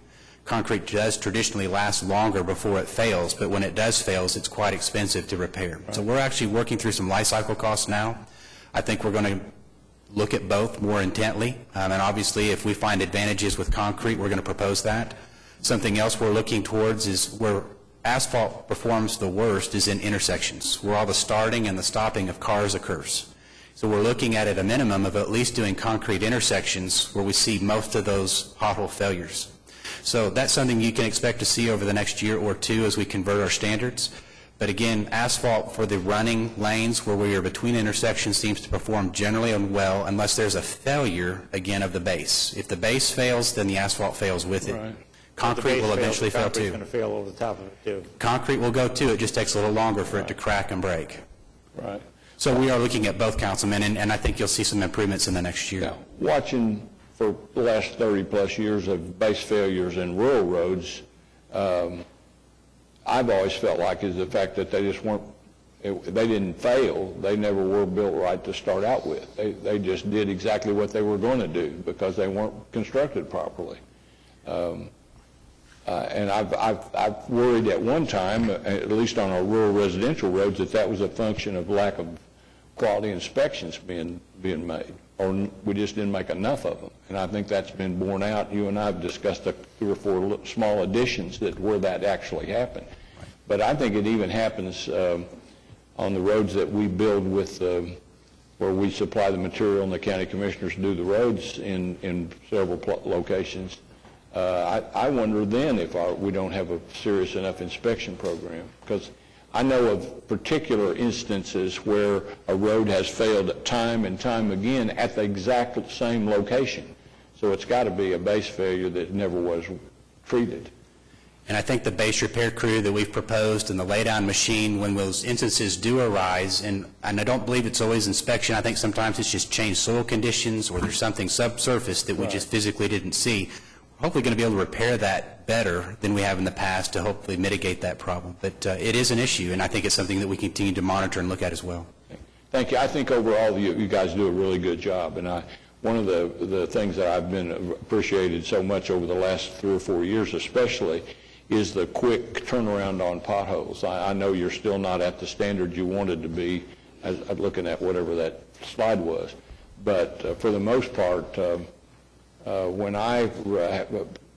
Concrete does traditionally last longer before it fails, but when it does fail, it's quite expensive to repair. Right. So we're actually working through some life cycle costs now. I think we're going to look at both more intently, and obviously if we find advantages with concrete, we're going to propose that. Something else we're looking towards is where asphalt performs the worst is in intersections, where all the starting and the stopping of cars occurs. So we're looking at a minimum of at least doing concrete intersections where we see most of those pothole failures. So that's something you can expect to see over the next year or two as we convert our standards. But again, asphalt for the running lanes where we are between intersections seems to perform generally well unless there's a failure, again, of the base. If the base fails, then the asphalt fails with it. Right. Concrete will eventually fail too. Concrete's going to fail over the top of it too. Concrete will go too. It just takes a little longer for it to crack and break. Right. So we are looking at both, Councilman, and I think you'll see some improvements in the next year. Now, watching for the last 30-plus years of base failures in rural roads, I've always felt like is the fact that they just weren't, they didn't fail. They never were built right to start out with. They just did exactly what they were going to do because they weren't constructed properly. And I've worried at one time, at least on our rural residential roads, that was a function of lack of quality inspections being made, or we just didn't make enough of them. And I think that's been borne out. You and I have discussed 3 or 4 small additions where that actually happened. But I think it even happens on the roads that we build with, where we supply the material and the county commissioners do the roads in several locations. I wonder then if we don't have a serious enough inspection program, because I know of particular instances where a road has failed time and time again at the exact same location. So it's got to be a base failure that never was treated. And I think the base repair crew that we've proposed and the laydown machine, when those instances do arise, and I don't believe it's always inspection, I think sometimes it's just changed soil conditions or there's something subsurface that we just physically didn't see. We're hopefully going to be able to repair that better than we have in the past to hopefully mitigate that problem. But it is an issue, and I think it's something that we continue to monitor and look at as well. Thank you. I think overall you guys do a really good job, and one of the things that I've been appreciated so much over the last 3 or 4 years especially is the quick turnaround on potholes. I know you're still not at the standard you wanted to be, as looking at whatever that slide was, but for the most part, when I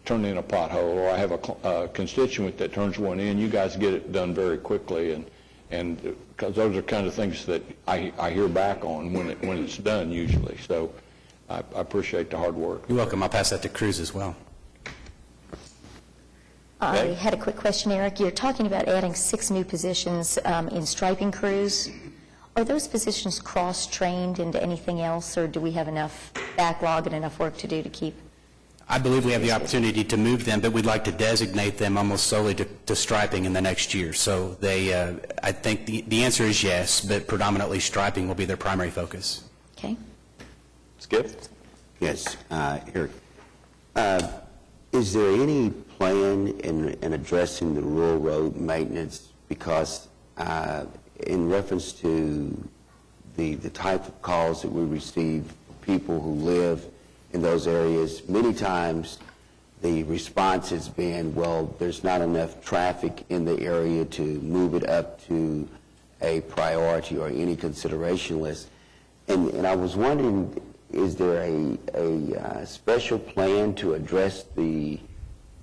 turn in a pothole or I have a constituent that turns one in, you guys get it done very quickly, and because those are kind of things that I hear back on when it's done usually. So I appreciate the hard work. You're welcome. I'll pass that to Cruz as well. I had a quick question, Eric. You're talking about adding 6 new positions in striping crews. Are those positions cross-trained into anything else, or do we have enough backlog and enough work to do to keep? I believe we have the opportunity to move them, but we'd like to designate them almost solely to striping in the next year. So I think the answer is yes, but predominantly striping will be their primary focus. Okay. Skip? Yes, Eric. Is there any plan in addressing the rural road maintenance? Because in reference to the type of calls that we receive, people who live in those areas, many times the response has been, well, there's not enough traffic in the area to move it up to a priority or any consideration list. And I was wondering, is there a special plan to address the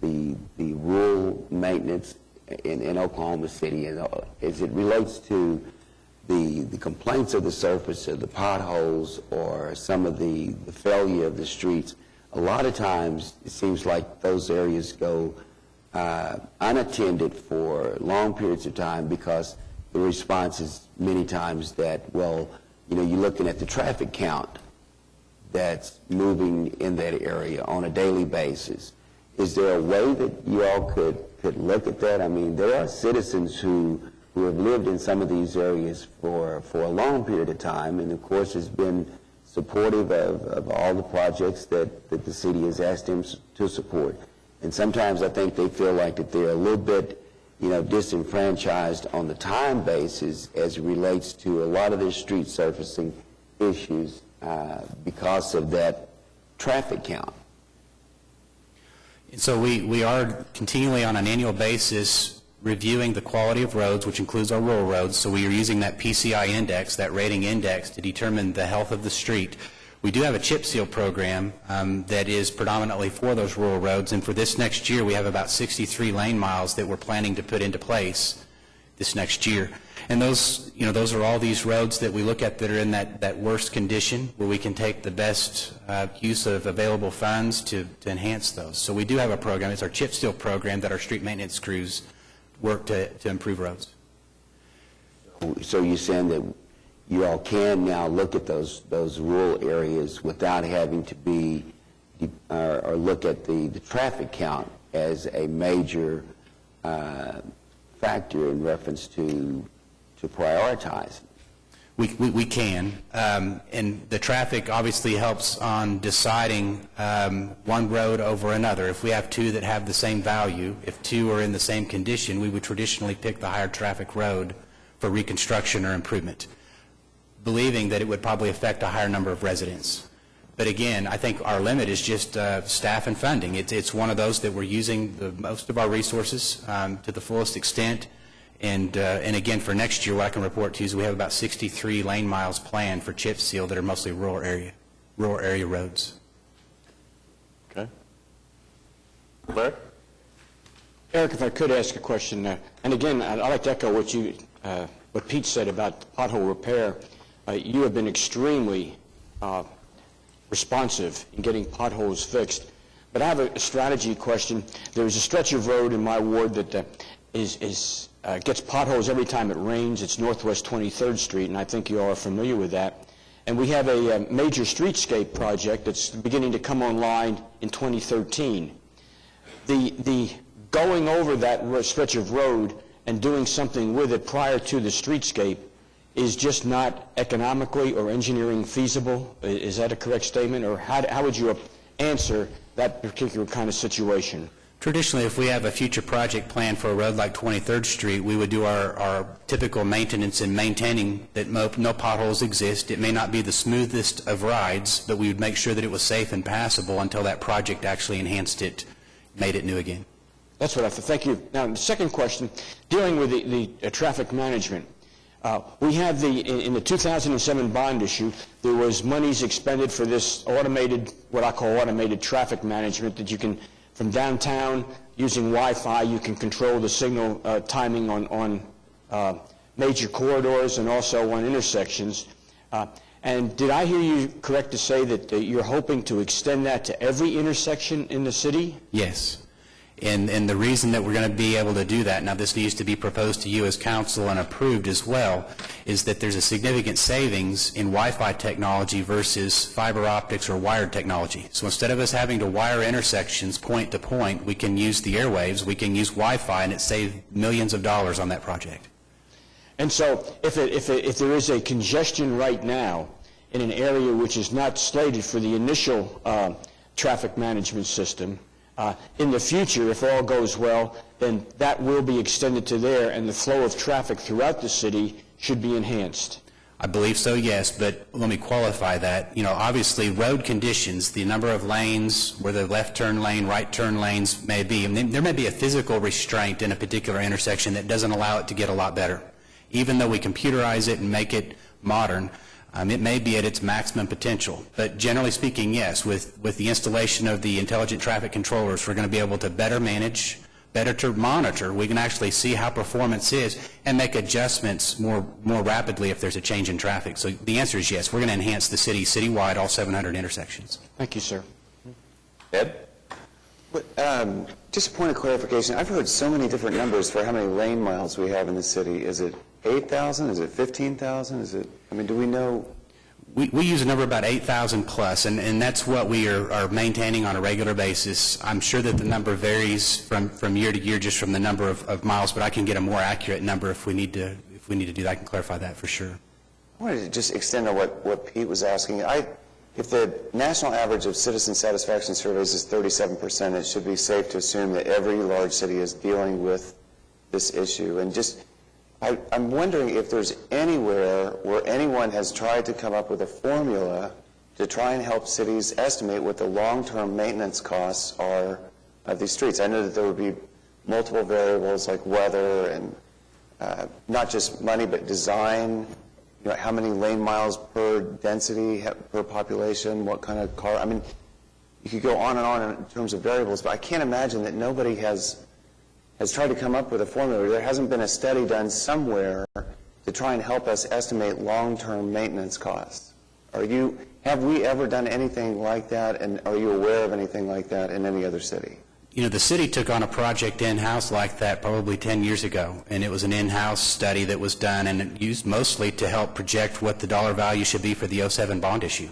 rural maintenance in Oklahoma City as it relates to the complaints of the surface, of the potholes, or some of the failure of the streets? A lot of times it seems like those areas go unattended for long periods of time because the response is many times that, well, you know, you're looking at the traffic count that's moving in that area on a daily basis. Is there a way that you all could look at that? I mean, there are citizens who have lived in some of these areas for a long period of time, and of course has been supportive of all the projects that the city has asked them to support. And sometimes I think they feel like that they're a little bit, you know, disenfranchised on the time basis as it relates to a lot of their street surfacing issues because of that traffic count. So we are continually on an annual basis reviewing the quality of roads, which includes our rural roads. So we are using that PCI index, that rating index, to determine the health of the street. We do have a chip seal program that is predominantly for those rural roads, and for this next year we have about 63 lane miles that we're planning to put into place this next year. And those, you know, those are all these roads that we look at that are in that worst condition, where we can take the best use of available funds to enhance those. So we do have a program. It's our chip seal program that our street maintenance crews work to improve roads. So you're saying that you all can now look at those rural areas without having to be or look at the traffic count as a major factor in reference to prioritizing? We can, and the traffic obviously helps on deciding one road over another. If we have two that have the same value, if two are in the same condition, we would traditionally pick the higher traffic road for reconstruction or improvement, believing that it would probably affect a higher number of residents. But again, I think our limit is just staff and funding. It's one of those that we're using most of our resources to the fullest extent. And again, for next year, what I can report to you is we have about 63 lane miles planned for chip seal that are mostly rural area roads. Okay. Larry? Eric, if I could ask a question, and again, I'd like to echo what Pete said about pothole repair. You have been extremely responsive in getting potholes fixed. But I have a strategy question. There's a stretch of road in my ward that gets potholes every time it rains. It's Northwest 23rd Street, and I think you all are familiar with that. And we have a major streetscape project that's beginning to come online in 2013. The going over that stretch of road and doing something with it prior to the streetscape is just not economically or engineering feasible. Is that a correct statement? Or how would you answer that particular kind of situation? Traditionally, if we have a future project plan for a road like 23rd Street, we would do our typical maintenance and maintaining that no potholes exist. It may not be the smoothest of rides, but we would make sure that it was safe and passable until that project actually enhanced it, made it new again. That's what I thought. Thank you. Now, the second question, dealing with the traffic management. We have in the 2007 bond issue, there was monies expended for this automated, what I call automated traffic management, that you can, from downtown, using Wi-Fi, you can control the signal timing on major corridors and also on intersections. And did I hear you correct to say that you're hoping to extend that to every intersection in the city? Yes. And the reason that we're going to be able to do that, now this needs to be proposed to you as council and approved as well, is that there's a significant savings in Wi-Fi technology versus fiber optics or wired technology. So instead of us having to wire intersections point to point, we can use the airwaves, we can use Wi-Fi, and it saved millions of dollars on that project. And so if there is a congestion right now in an area which is not slated for the initial traffic management system, in the future, if all goes well, then that will be extended to there, and the flow of traffic throughout the city should be enhanced. I believe so, yes, but let me qualify that. You know, obviously, road conditions, the number of lanes, where the left turn lane, right turn lanes may be, and there may be a physical restraint in a particular intersection that doesn't allow it to get a lot better. Even though we computerize it and make it modern, it may be at its maximum potential. But generally speaking, yes, with the installation of the intelligent traffic controllers, we're going to be able to better manage, better to monitor. We can actually see how performance is and make adjustments more rapidly if there's a change in traffic. So the answer is yes. We're going to enhance the city citywide, all 700 intersections. Thank you, sir. Ed? Just a point of clarification. I've heard so many different numbers for how many lane miles we have in the city. Is it 8,000? Is it 15,000? Is it, I mean, do we know? We use a number about 8,000 plus, and that's what we are maintaining on a regular basis. I'm sure that the number varies from year to year just from the number of miles, but I can get a more accurate number if we need to do that. I can clarify that for sure. I wanted to just extend on what Pete was asking. If the national average of citizen satisfaction surveys is 37%, it should be safe to assume that every large city is dealing with this issue. And just, I'm wondering if there's anywhere where anyone has tried to come up with a formula to try and help cities estimate what the long-term maintenance costs are of these streets. I know that there would be multiple variables like weather and not just money, but design. You know, how many lane miles per density, per population, what kind of car. I mean, you could go on and on in terms of variables, but I can't imagine that nobody has tried to come up with a formula. There hasn't been a study done somewhere to try and help us estimate long-term maintenance costs. Have we ever done anything like that, and are you aware of anything like that in any other city? You know, the city took on a project in-house like that probably 10 years ago, and it was an in-house study that was done, and it used mostly to help project what the dollar value should be for the 07 bond issue.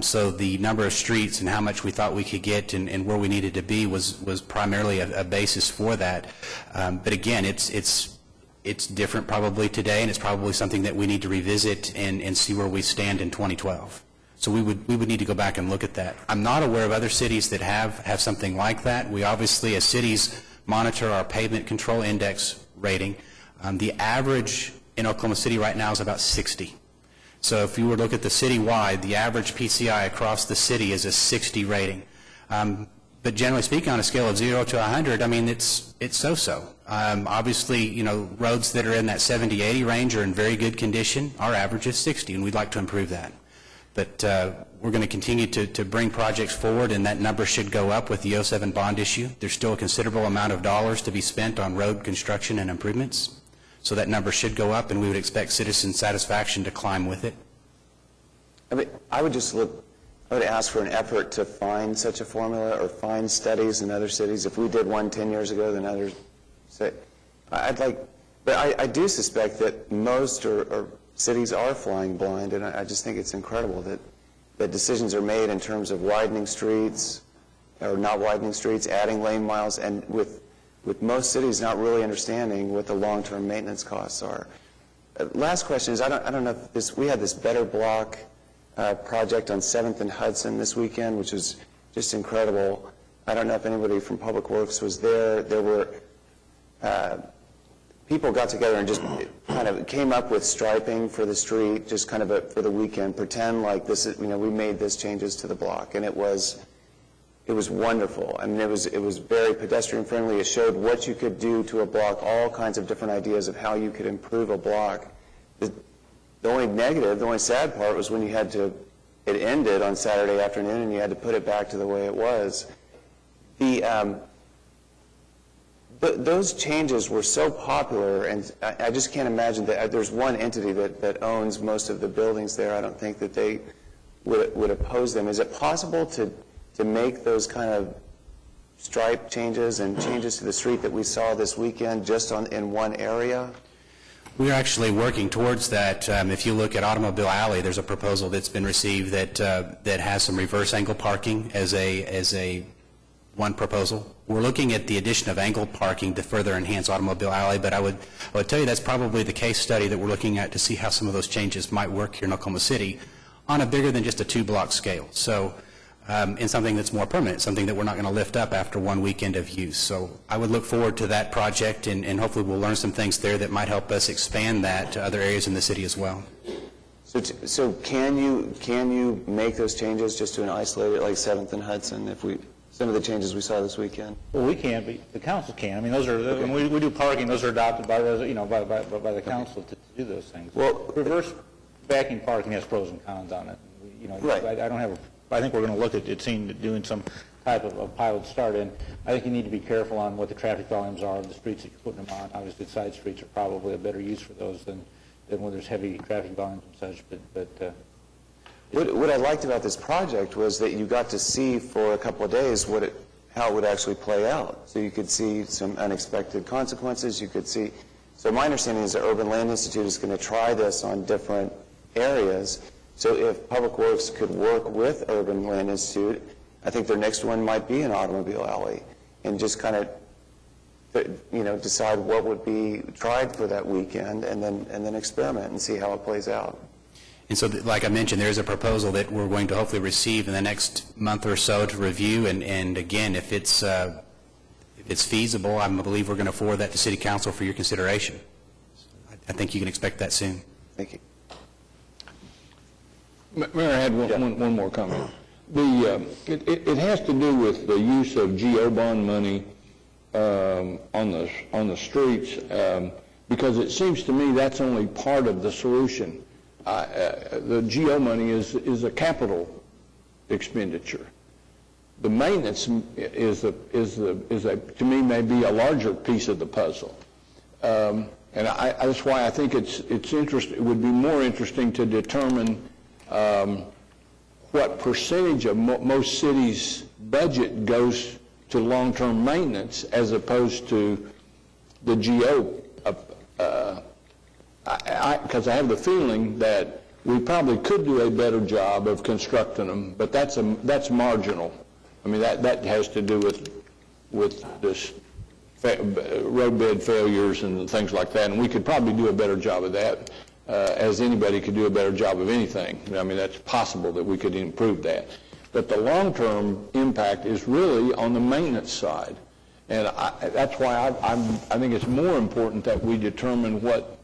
So the number of streets and how much we thought we could get and where we needed to be was primarily a basis for that. But again, it's different probably today, and it's probably something that we need to revisit and see where we stand in 2012. So we would need to go back and look at that. I'm not aware of other cities that have something like that. We obviously, as cities, monitor our pavement control index rating. The average in Oklahoma City right now is about 60. So if you were to look at the citywide, the average PCI across the city is a 60 rating. But generally speaking, on a scale of 0 to 100, I mean, it's so-so. Obviously, you know, roads that are in that 70, 80 range are in very good condition. Our average is 60, and we'd like to improve that. But we're going to continue to bring projects forward, and that number should go up with the 07 bond issue. There's still a considerable amount of dollars to be spent on road construction and improvements. So that number should go up, and we would expect citizen satisfaction to climb with it. I mean, I would ask for an effort to find such a formula or find studies in other cities. If we did one 10 years ago, then others say, but I do suspect that most or cities are flying blind, and I just think it's incredible that decisions are made in terms of widening streets or not widening streets, adding lane miles, and with most cities not really understanding what the long-term maintenance costs are. Last question is, I don't know if we had this Better Block project on 7th and Hudson this weekend, which was just incredible. I don't know if anybody from Public Works was there. There were people got together and just kind of came up with striping for the street, just kind of for the weekend, pretend like this is, you know, we made this changes to the block, and it was wonderful. I mean, it was very pedestrian friendly. It showed what you could do to a block, all kinds of different ideas of how you could improve a block. The only negative, the only sad part was when it ended on Saturday afternoon and you had to put it back to the way it was. Those changes were so popular, and I just can't imagine that there's one entity that owns most of the buildings there. I don't think that they would oppose them. Is it possible to make those kind of stripe changes and changes to the street that we saw this weekend just in one area? We're actually working towards that. If you look at Automobile Alley, there's a proposal that's been received that has some reverse angle parking as a one proposal. We're looking at the addition of angled parking to further enhance Automobile Alley, but I would tell you that's probably the case study that we're looking at to see how some of those changes might work here in Oklahoma City on a bigger than just a 2-block scale. So in something that's more permanent, something that we're not going to lift up after one weekend of use. So I would look forward to that project, and hopefully we'll learn some things there that might help us expand that to other areas in the city as well. So can you make those changes just to an isolated, like 7th and Hudson, if some of the changes we saw this weekend? Well, we can't, but the council can. I mean, those are, when we do parking, those are adopted by, by the council to do those things. Well, reverse backing parking has pros and cons on it. Right. I think we're going to look at doing some type of a pilot start, and I think you need to be careful on what the traffic volumes are of the streets that you're putting them on. Obviously, side streets are probably a better use for those than when there's heavy traffic volumes and such, but What I liked about this project was that you got to see for a couple of days how it would actually play out. So you could see some unexpected consequences. You could see. So my understanding is the Urban Land Institute is going to try this on different areas. So if Public Works could work with Urban Land Institute, I think their next one might be an automobile alley, and just kind of decide what would be tried for that weekend, and then experiment and see how it plays out. And so, like I mentioned, there's a proposal that we're going to hopefully receive in the next month or so to review, and again, if it's feasible, I believe we're going to forward that to City Council for your consideration. I think you can expect that soon. Thank you. Mayor, I had one more comment. It has to do with the use of GO bond money on the streets, because it seems to me that's only part of the solution. The GO money is a capital expenditure. The maintenance is to me may be a larger piece of the puzzle, and that's why I think it's interesting. It would be more interesting to determine what percentage of most cities' budget goes to long-term maintenance as opposed to the GO. Because I have the feeling that we probably could do a better job of constructing them, but that's marginal. I mean, that has to do with this roadbed failures and things like that, and we could probably do a better job of that, as anybody could do a better job of anything. I mean, that's possible that we could improve that. But the long-term impact is really on the maintenance side, and that's why I think it's more important that we determine what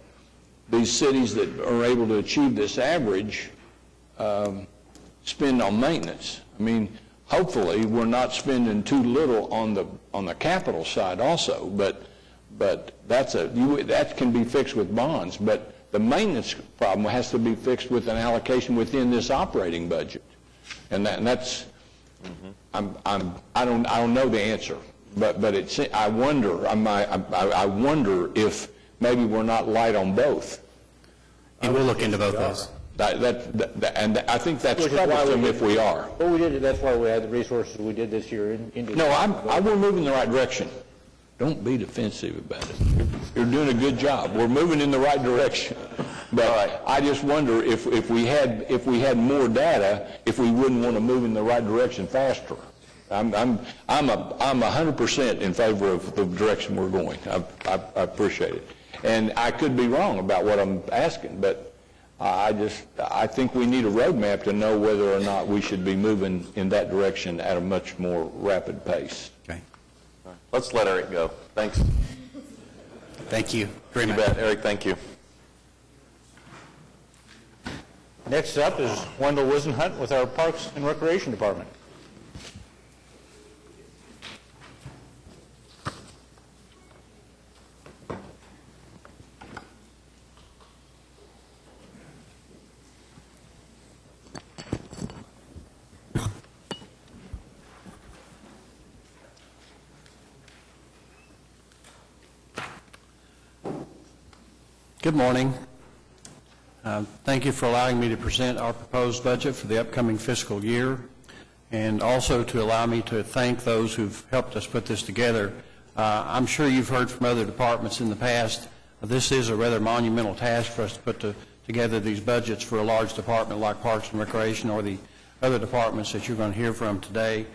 these cities that are able to achieve this average spend on maintenance. I mean, hopefully we're not spending too little on the capital side also, but that can be fixed with bonds. But the maintenance problem has to be fixed with an allocation within this operating budget, and that's I don't know the answer, but I wonder if maybe we're not light on both. And we'll look into both those. And I think that's probably if we are. Well, we did. That's why we had the resources we did this year. We're moving in the right direction. Don't be defensive about it. You're doing a good job. We're moving in the right direction. But I just wonder if we had more data, if we wouldn't want to move in the right direction faster. I'm 100% in favor of the direction we're going. I appreciate it. And I could be wrong about what I'm asking, but I think we need a roadmap to know whether or not we should be moving in that direction at a much more rapid pace. Okay. Let's let Eric go. Thanks. Thank you very much. You bet, Eric. Thank you. Next up is Wendell Wisenhunt with our Parks and Recreation Department. Good morning. Thank you for allowing me to present our proposed budget for the upcoming fiscal year, and also to allow me to thank those who've helped us put this together. I'm sure you've heard from other departments in the past. This is a rather monumental task for us to put together these budgets for a large department like Parks and Recreation or the other departments that you're going to hear from today.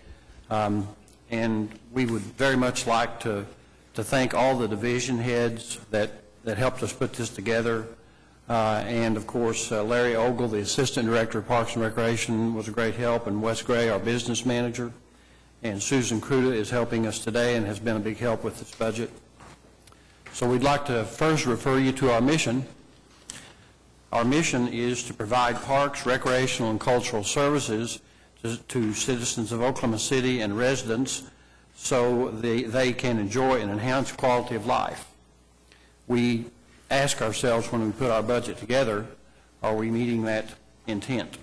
And we would very much like to thank all the division heads that helped us put this together. And, of course, Larry Ogle, the Assistant Director of Parks and Recreation, was a great help, and Wes Gray, our business manager. And Susan Kruta is helping us today and has been a big help with this budget. So we'd like to first refer you to our mission. Our mission is to provide parks, recreational, and cultural services to citizens of Oklahoma City and residents so they can enjoy an enhanced quality of life. We ask ourselves when we put our budget together, are we meeting that intent?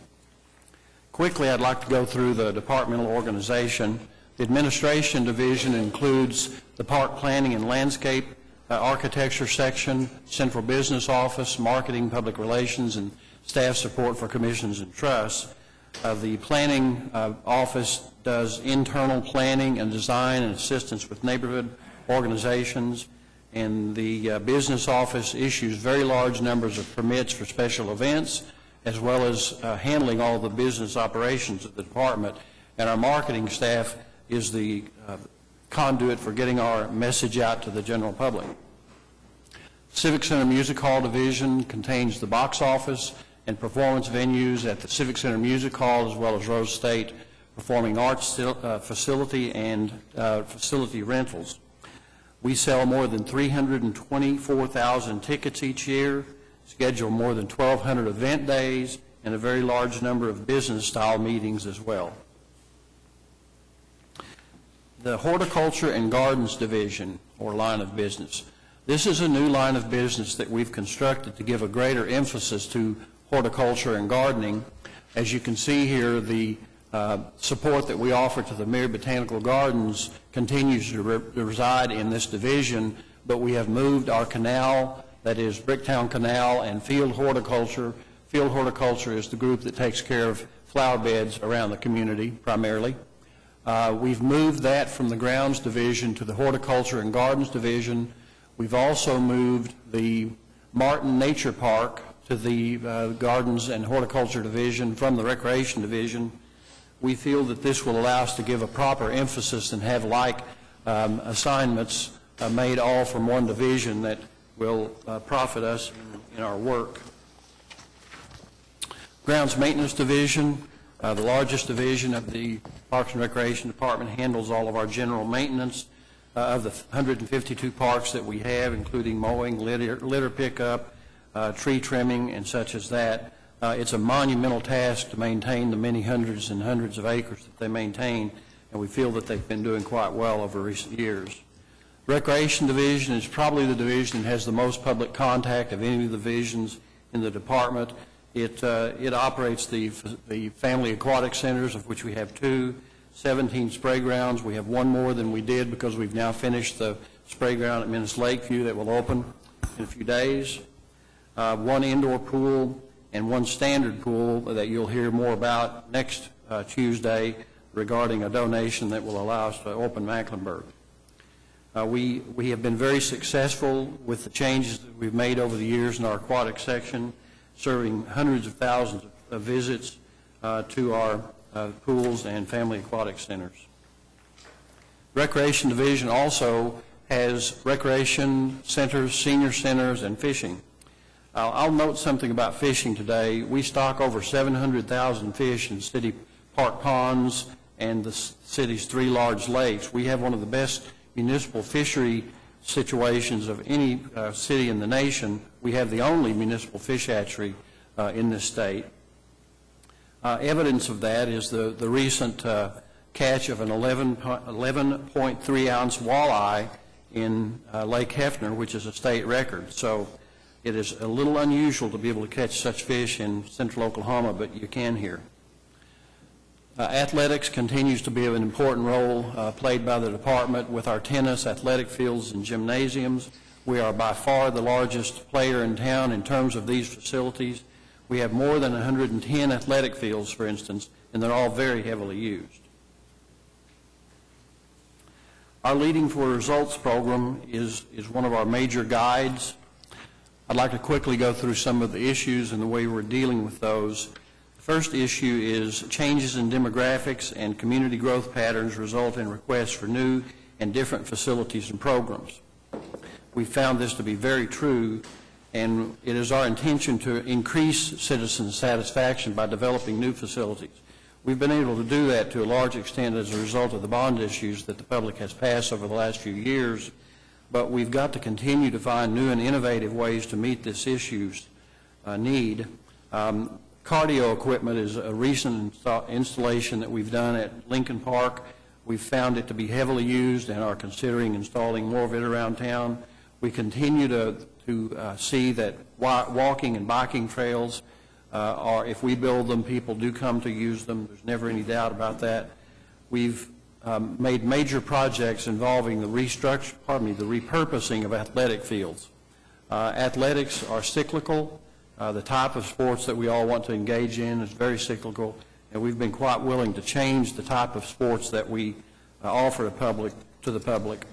Quickly, I'd like to go through the departmental organization. The administration division includes the park planning and landscape, architecture section, central business office, marketing, public relations, and staff support for commissions and trusts. The planning office does internal planning and design and assistance with neighborhood organizations, and the business office issues very large numbers of permits for special events, as well as handling all the business operations of the department. And our marketing staff is the conduit for getting our message out to the general public. Civic Center Music Hall Division contains the box office and performance venues at the Civic Center Music Hall, as well as Rose State Performing Arts Facility and facility rentals. We sell more than 324,000 tickets each year, schedule more than 1,200 event days, and a very large number of business-style meetings as well. The Horticulture and Gardens Division, or line of business. This is a new line of business that we've constructed to give a greater emphasis to horticulture and gardening. As you can see here, the support that we offer to the Myriad Botanical Gardens continues to reside in this division, but we have moved our canal, that is Bricktown Canal, and field horticulture. Field horticulture is the group that takes care of flower beds around the community primarily. We've moved that from the grounds division to the horticulture and gardens division. We've also moved the Martin Nature Park to the gardens and horticulture division from the recreation division. We feel that this will allow us to give a proper emphasis and have like assignments made all from one division that will profit us in our work. Grounds Maintenance Division, the largest division of the Parks and Recreation Department, handles all of our general maintenance of the 152 parks that we have, including mowing, litter pickup, tree trimming, and such as that. It's a monumental task to maintain the many hundreds and hundreds of acres that they maintain, and we feel that they've been doing quite well over recent years. Recreation Division is probably the division that has the most public contact of any of the divisions in the department. It operates the family aquatic centers, of which we have 2, 17 spray grounds. We have one more than we did because we've now finished the spray ground at Menace Lakeview that will open in a few days. One indoor pool and one standard pool that you'll hear more about next Tuesday regarding a donation that will allow us to open Mecklenburg. We have been very successful with the changes that we've made over the years in our aquatic section, serving hundreds of thousands of visits to our pools and family aquatic centers. Recreation Division also has recreation centers, senior centers, and fishing. I'll note something about fishing today. We stock over 700,000 fish in city park ponds and the city's 3 large lakes. We have one of the best municipal fishery situations of any city in the nation. We have the only municipal fish hatchery in this state. Evidence of that is the recent catch of an 11.3-ounce walleye in Lake Hefner, which is a state record. So it is a little unusual to be able to catch such fish in central Oklahoma, but you can here. Athletics continues to be an important role played by the department with our tennis, athletic fields, and gymnasiums. We are by far the largest player in town in terms of these facilities. We have more than 110 athletic fields, for instance, and they're all very heavily used. Our Leading for Results program is one of our major guides. I'd like to quickly go through some of the issues and the way we're dealing with those. The first issue is changes in demographics and community growth patterns result in requests for new and different facilities and programs. We found this to be very true, and it is our intention to increase citizen satisfaction by developing new facilities. We've been able to do that to a large extent as a result of the bond issues that the public has passed over the last few years, but we've got to continue to find new and innovative ways to meet these issues. need. Cardio equipment is a recent installation that we've done at Lincoln Park. We've found it to be heavily used and are considering installing more of it around town. We continue to see that walking and biking trails are, if we build them, people do come to use them. There's never any doubt about that. We've made major projects involving the repurposing of athletic fields. Athletics are cyclical. The type of sports that we all want to engage in is very cyclical, and we've been quite willing to change the type of sports that we offer to the public.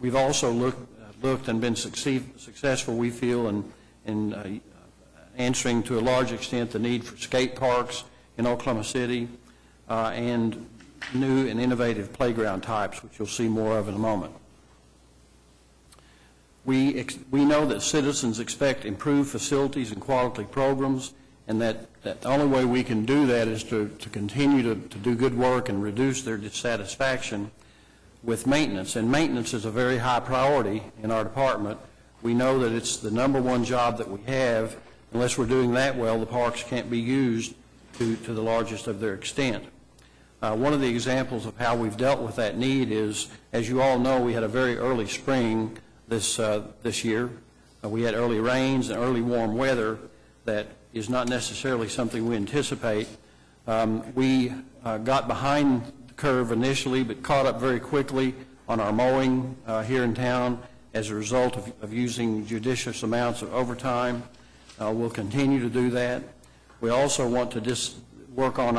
We've also looked and been successful, we feel, in answering to a large extent the need for skate parks in Oklahoma City and new and innovative playground types, which you'll see more of in a moment. We know that citizens expect improved facilities and quality programs, and that the only way we can do that is to continue to do good work and reduce their dissatisfaction with maintenance. And maintenance is a very high priority in our department. We know that it's the number one job that we have. Unless we're doing that well, the parks can't be used to the largest of their extent. One of the examples of how we've dealt with that need is, as you all know, we had a very early spring this year. We had early rains and early warm weather that is not necessarily something we anticipate. We got behind the curve initially, but caught up very quickly on our mowing here in town as a result of using judicious amounts of overtime. We'll continue to do that. We also want to work on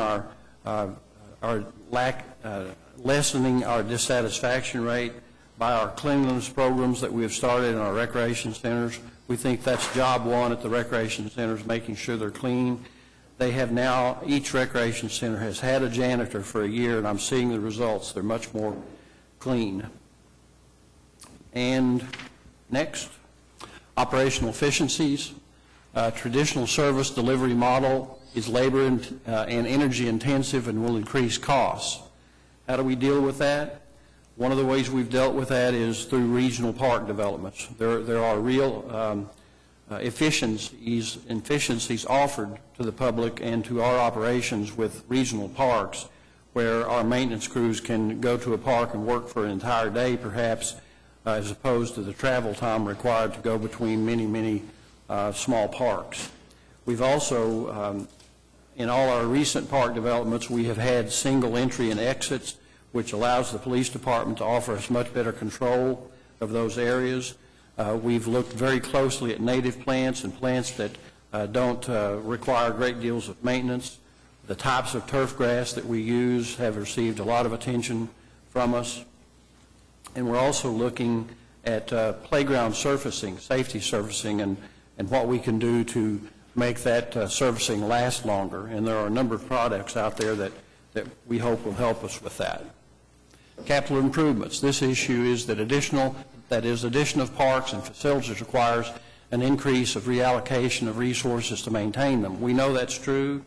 lessening our dissatisfaction rate by our cleanliness programs that we have started in our recreation centers. We think that's job one at the recreation centers, making sure they're clean. They have now, each recreation center has had a janitor for a year, and I'm seeing the results. They're much more clean. And next, operational efficiencies. Traditional service delivery model is labor and energy intensive and will increase costs. How do we deal with that? One of the ways we've dealt with that is through regional park developments. There are real efficiencies offered to the public and to our operations with regional parks, where our maintenance crews can go to a park and work for an entire day perhaps, as opposed to the travel time required to go between many small parks. We've also, in all our recent park developments, we have had single entry and exits, which allows the police department to offer us much better control of those areas. We've looked very closely at native plants and plants that don't require great deals of maintenance. The types of turf grass that we use have received a lot of attention from us. And we're also looking at playground surfacing, safety surfacing, and what we can do to make that surfacing last longer. And there are a number of products out there that we hope will help us with that. Capital improvements. This issue is that addition of parks and facilities requires an increase of reallocation of resources to maintain them. We know that's true.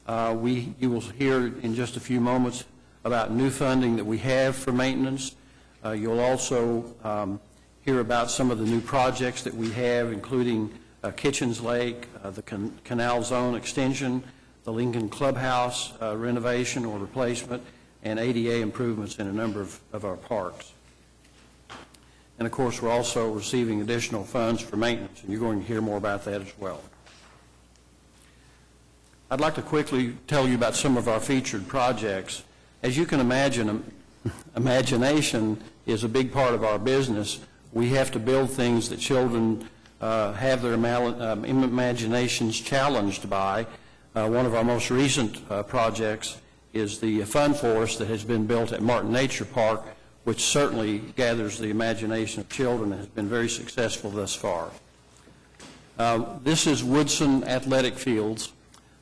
You will hear in just a few moments about new funding that we have for maintenance. You'll also hear about some of the new projects that we have, including Kitchens Lake, the Canal Zone extension, the Lincoln Clubhouse renovation or replacement, and ADA improvements in a number of our parks. And of course, we're also receiving additional funds for maintenance, and you're going to hear more about that as well. I'd like to quickly tell you about some of our featured projects. As you can imagine, imagination is a big part of our business. We have to build things that children have their imaginations challenged by. One of our most recent projects is the Fun Forest that has been built at Martin Nature Park, which certainly gathers the imagination of children and has been very successful thus far. This is Woodson Athletic Fields.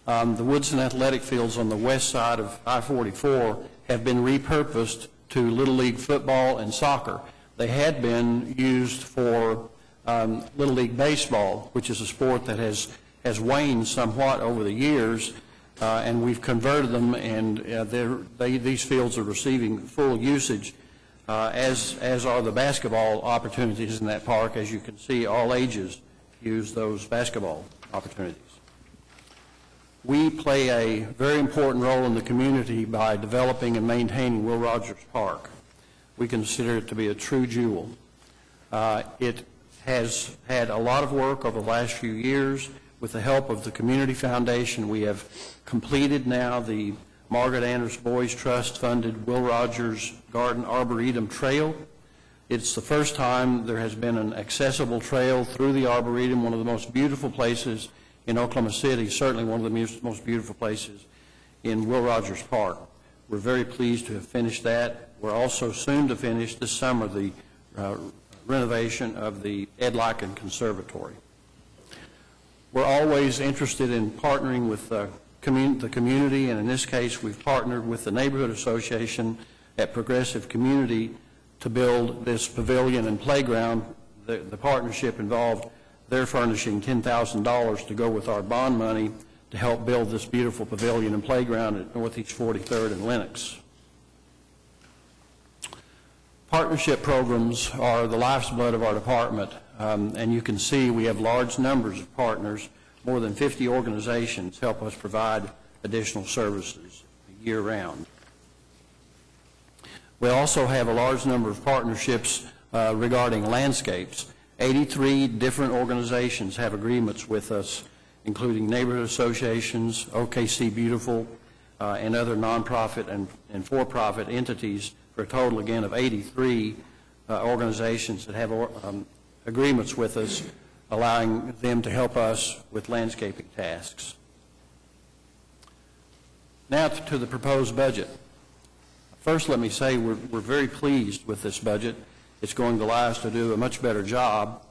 The Woodson Athletic Fields on the west side of I-44 have been repurposed to Little League football and soccer. They had been used for Little League baseball, which is a sport that has waned somewhat over the years, and we've converted them, and these fields are receiving full usage. as are the basketball opportunities in that park. As you can see, all ages use those basketball opportunities. We play a very important role in the community by developing and maintaining Will Rogers Park. We consider it to be a true jewel. It has had a lot of work over the last few years. With the help of the Community Foundation, we have completed now the Margaret Anders Boys Trust funded Will Rogers Garden Arboretum Trail. It's the first time there has been an accessible trail through the Arboretum, one of the most beautiful places in Oklahoma City, certainly one of the most beautiful places in Will Rogers Park. We're very pleased to have finished that. We're also soon to finish this summer the renovation of the Ed Lykin Conservatory. We're always interested in partnering with the community, and in this case, we've partnered with the Neighborhood Association at Progressive Community to build this pavilion and playground. The partnership involved their furnishing $10,000 to go with our bond money to help build this beautiful pavilion and playground at Northeast 43rd and Lenox. Partnership programs are the life's blood of our department, and you can see we have large numbers of partners. More than 50 organizations help us provide additional services year-round. We also have a large number of partnerships regarding landscapes. 83 different organizations have agreements with us, including neighborhood associations, OKC Beautiful, and other nonprofit and for-profit entities, for a total, again, of 83 organizations that have agreements with us, allowing them to help us with landscaping tasks. Now to the proposed budget. First, let me say we're very pleased with this budget. It's going to allow us to do a much better job.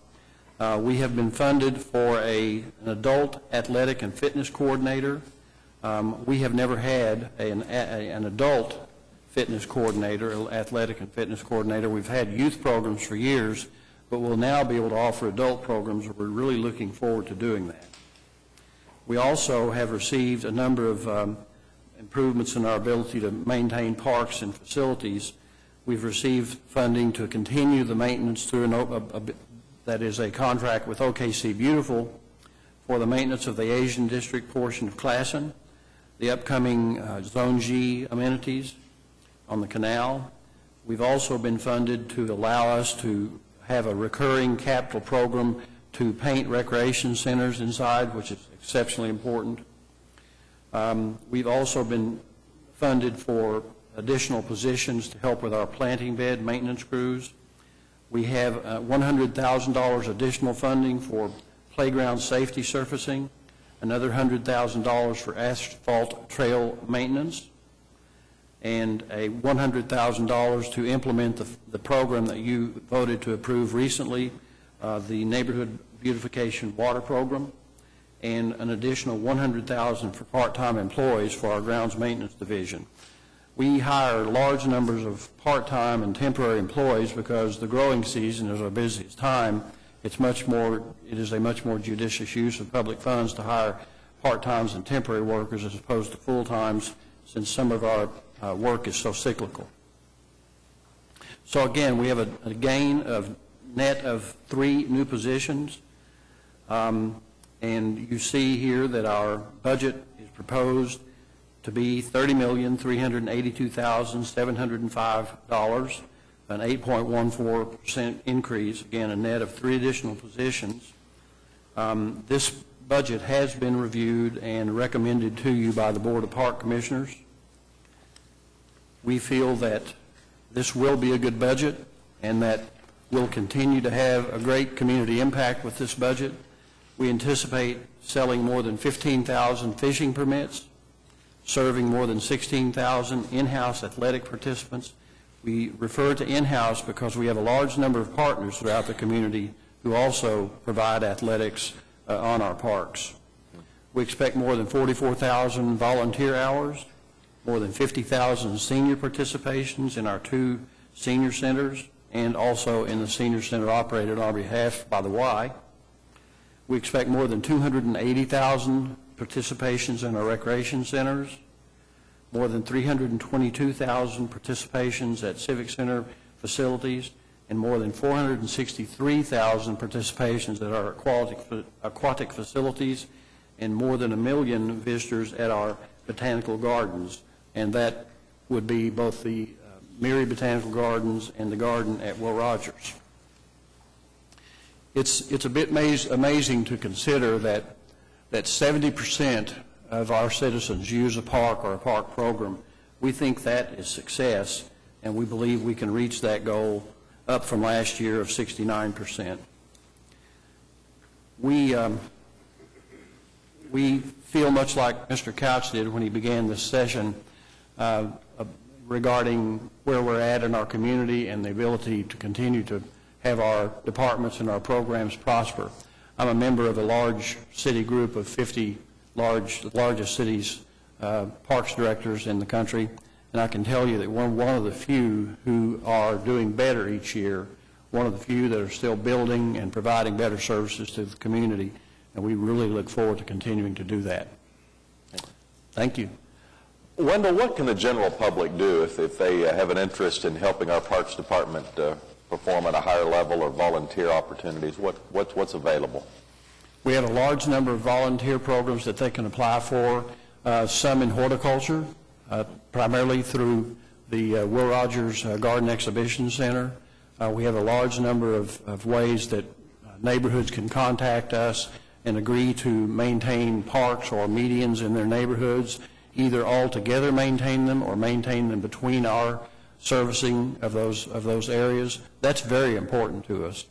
We have been funded for an adult athletic and fitness coordinator. We have never had an adult fitness coordinator, athletic and fitness coordinator. We've had youth programs for years, but we'll now be able to offer adult programs. We're really looking forward to doing that. We also have received a number of improvements in our ability to maintain parks and facilities. We've received funding to continue the maintenance through that is a contract with OKC Beautiful for the maintenance of the Asian District portion of Classen, the upcoming Zone G amenities on the canal. We've also been funded to allow us to have a recurring capital program to paint recreation centers inside, which is exceptionally important. We've also been funded for additional positions to help with our planting bed maintenance crews. We have $100,000 additional funding for playground safety surfacing, another $100,000 for asphalt trail maintenance, and a $100,000 to implement the program that you voted to approve recently, the Neighborhood Beautification Water Program, and an additional $100,000 for part-time employees for our grounds maintenance division. We hire large numbers of part-time and temporary employees because the growing season is our busiest time. It is a much more judicious use of public funds to hire part-times and temporary workers as opposed to full-times, since some of our work is so cyclical. So again, we have a gain of net of 3 new positions. And you see here that our budget is proposed to be $30,382,705, an 8.14% increase, again, a net of 3 additional positions. This budget has been reviewed and recommended to you by the Board of Park Commissioners. We feel that this will be a good budget and that we'll continue to have a great community impact with this budget. We anticipate selling more than 15,000 fishing permits, serving more than 16,000 in-house athletic participants. We refer to in-house because we have a large number of partners throughout the community who also provide athletics on our parks. We expect more than 44,000 volunteer hours, more than 50,000 senior participations in our 2 senior centers, and also in the senior center operated on our behalf by the Y. We expect more than 280,000 participations in our recreation centers, more than 322,000 participations at Civic Center facilities, and more than 463,000 participations at our aquatic facilities, and more than 1 million visitors at our botanical gardens. And that would be both the Mary Botanical Gardens and the garden at Will Rogers. It's a bit amazing to consider that 70% of our citizens use a park or a park program. We think that is success, and we believe we can reach that goal, up from last year of 69%. We feel much like Mr. Couch did when he began this session regarding where we're at in our community and the ability to continue to have our departments and our programs prosper. I'm a member of a large city group of 50 largest cities, parks directors in the country, and I can tell you that we're one of the few who are doing better each year, one of the few that are still building and providing better services to the community, and we really look forward to continuing to do that. Thank you. Wendell, what can the general public do if they have an interest in helping our Parks Department perform at a higher level, or volunteer opportunities? What's available? We have a large number of volunteer programs that they can apply for, some in horticulture, primarily through the Will Rogers Garden Exhibition Center. We have a large number of ways that neighborhoods can contact us and agree to maintain parks or medians in their neighborhoods, either all together maintain them or maintain them between our servicing of those areas. That's very important to us.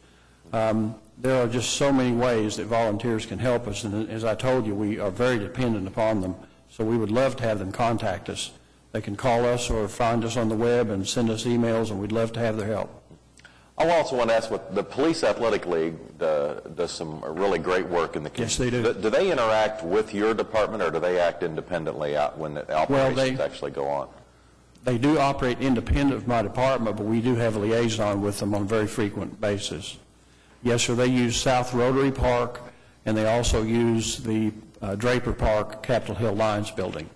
There are just so many ways that volunteers can help us, and as I told you, we are very dependent upon them, so we would love to have them contact us. They can call us or find us on the web and send us emails, and we'd love to have their help. I also want to ask, what the Police Athletic League does some really great work in the community. Yes, they do. Do they interact with your department, or do they act independently out when the operations actually go on? They do operate independent of my department, but we do have a liaison with them on a very frequent basis. Yes, sir, they use South Rotary Park, and they also use the Draper Park Capitol Hill Lions building.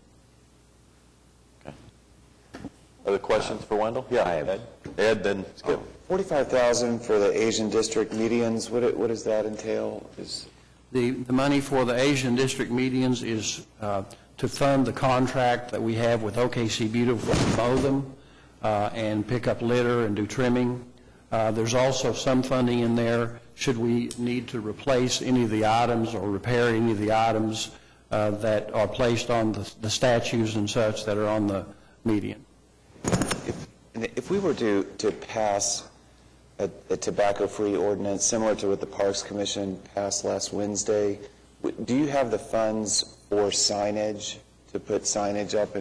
Okay. Other questions for Wendell? Yeah, I have. Ed, then Skip. $45,000 for the Asian district medians. What does that entail? The money for the Asian district medians is to fund the contract that we have with OKC Beautiful to mow them and pick up litter and do trimming. There's also some funding in there should we need to replace any of the items or repair any of the items that are placed on the statues and such that are on the median. If we were to pass a tobacco-free ordinance similar to what the Parks Commission passed last Wednesday, do you have the funds for signage, to put signage up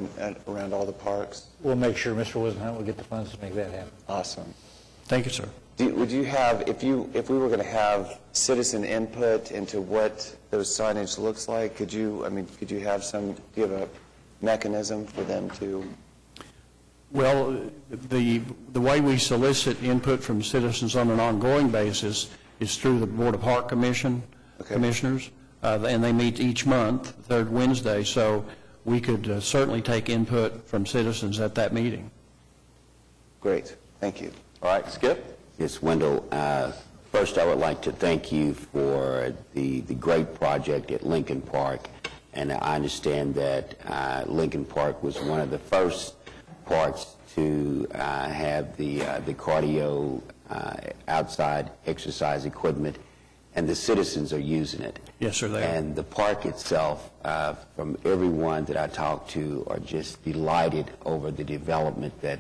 around all the parks? We'll make sure Mr. Wisenhunt will get the funds to make that happen. Awesome. Thank you, sir. Would you have, if we were going to have citizen input into what those signage looks like, could you have do you have a mechanism for them to? Well, the way we solicit input from citizens on an ongoing basis is through the Board of Park Commissioners, and they meet each month, the third Wednesday, so we could certainly take input from citizens at that meeting. Great. Thank you. All right, Skip? Yes, Wendell. First, I would like to thank you for the great project at Lincoln Park, and I understand that Lincoln Park was one of the first parks to have the cardio outside exercise equipment, and the citizens are using it. Yes, sir, they are. And the park itself, from everyone that I talked to, are just delighted over the development that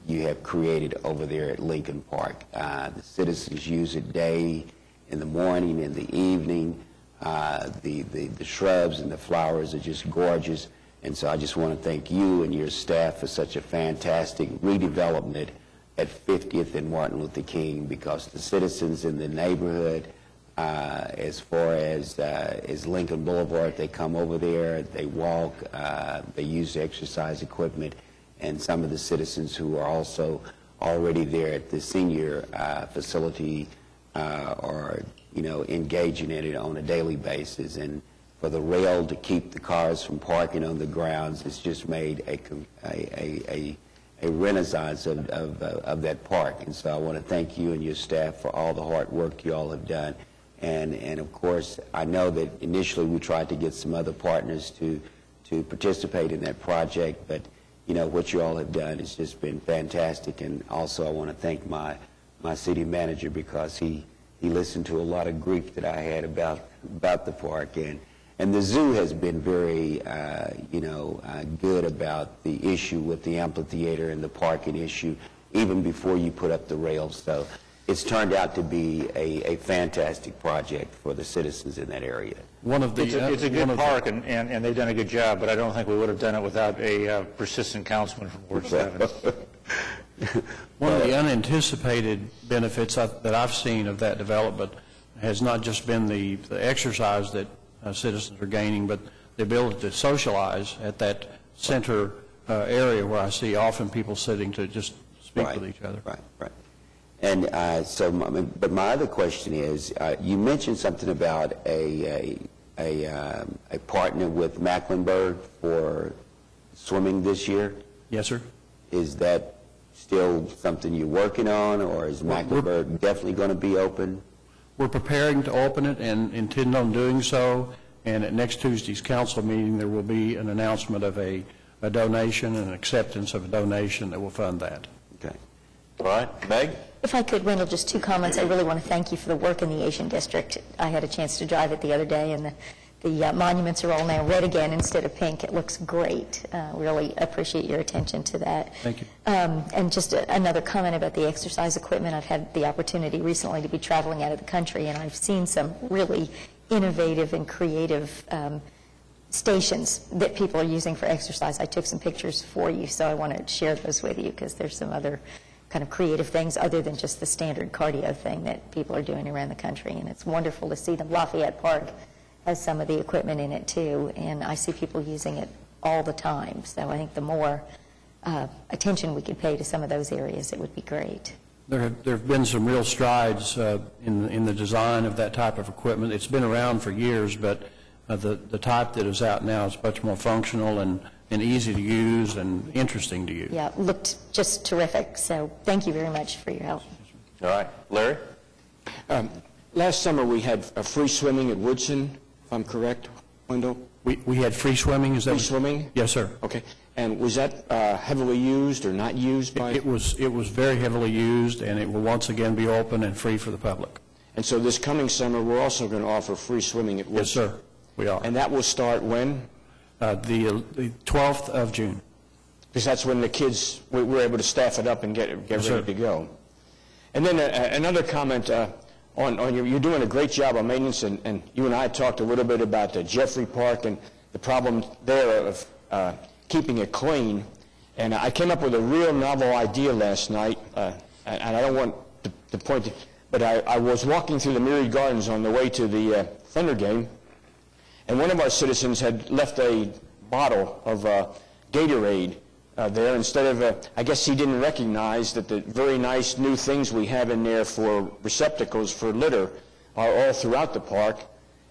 you have created over there at Lincoln Park. The citizens use it day, in the morning, in the evening. The shrubs and the flowers are just gorgeous. And so I just want to thank you and your staff for such a fantastic redevelopment at 50th and Martin Luther King, because the citizens in the neighborhood, as far as Lincoln Boulevard, they come over there, they walk, they use the exercise equipment, and some of the citizens who are also already there at the senior facility are, engaging in it on a daily basis. And for the rail to keep the cars from parking on the grounds, it's just made renaissance of that park. And so I want to thank you and your staff for all the hard work you all have done. And of course, I know that initially we tried to get some other partners to participate in that project, but you know, what you all have done has just been fantastic. And also I want to thank my city manager, because he listened to a lot of grief that I had about the park. And the zoo has been very, good about the issue with the amphitheater and the parking issue, even before you put up the rails. So it's turned out to be a fantastic project for the citizens in that area. It's a good park, and they've done a good job, but I don't think we would have done it without a persistent councilman from Ward 7. One of the unanticipated benefits that I've seen of that development has not just been the exercise that citizens are gaining, but the ability to socialize at that center area where I see often people sitting to just speak with each other. Right. And but my other question is, you mentioned something about a partner with Mecklenburg for swimming this year. Yes, sir. Is that still something you're working on, or is Mecklenburg definitely going to be open? We're preparing to open it and intend on doing so, and at next Tuesday's council meeting there will be an announcement of a donation and an acceptance of a donation that will fund that. Okay. All right. Meg? If I could, Wendell, just 2 comments. I really want to thank you for the work in the Asian District. I had a chance to drive it the other day, and the monuments are all now red again instead of pink. It looks great. Really appreciate your attention to that. Thank you. And just another comment about the exercise equipment. I've had the opportunity recently to be traveling out of the country, and I've seen some really innovative and creative stations that people are using for exercise. I took some pictures for you, so I want to share those with you, because there's some other kind of creative things other than just the standard cardio thing that people are doing around the country, and it's wonderful to see them. Lafayette Park has some of the equipment in it too, and I see people using it all the time. So I think the more attention we could pay to some of those areas, it would be great. There have been some real strides in the design of that type of equipment. It's been around for years, but the type that is out now is much more functional and easy to use and interesting to use. Yeah, looked just terrific. So thank you very much for your help. All right. Larry? Last summer we had free swimming at Woodson, if I'm correct, Wendell? We had free swimming? Is that free swimming? Yes, sir. Okay. And was that heavily used or not used by? It was very heavily used, and it will once again be open and free for the public. And so this coming summer, we're also going to offer free swimming at Woodson? Yes, sir. We are. And that will start when? The 12th of June. Because that's when the kids, we're able to staff it up and get ready to go. And then another comment on you're doing a great job on maintenance, and you and I talked a little bit about Jeffrey Park and the problem there of keeping it clean. And I came up with a real novel idea last night, and I don't want to point to, but I was walking through the Myriad Gardens on the way to the Thunder game, and one of our citizens had left a bottle of Gatorade there instead of, I guess he didn't recognize that the very nice new things we have in there for receptacles for litter are all throughout the park.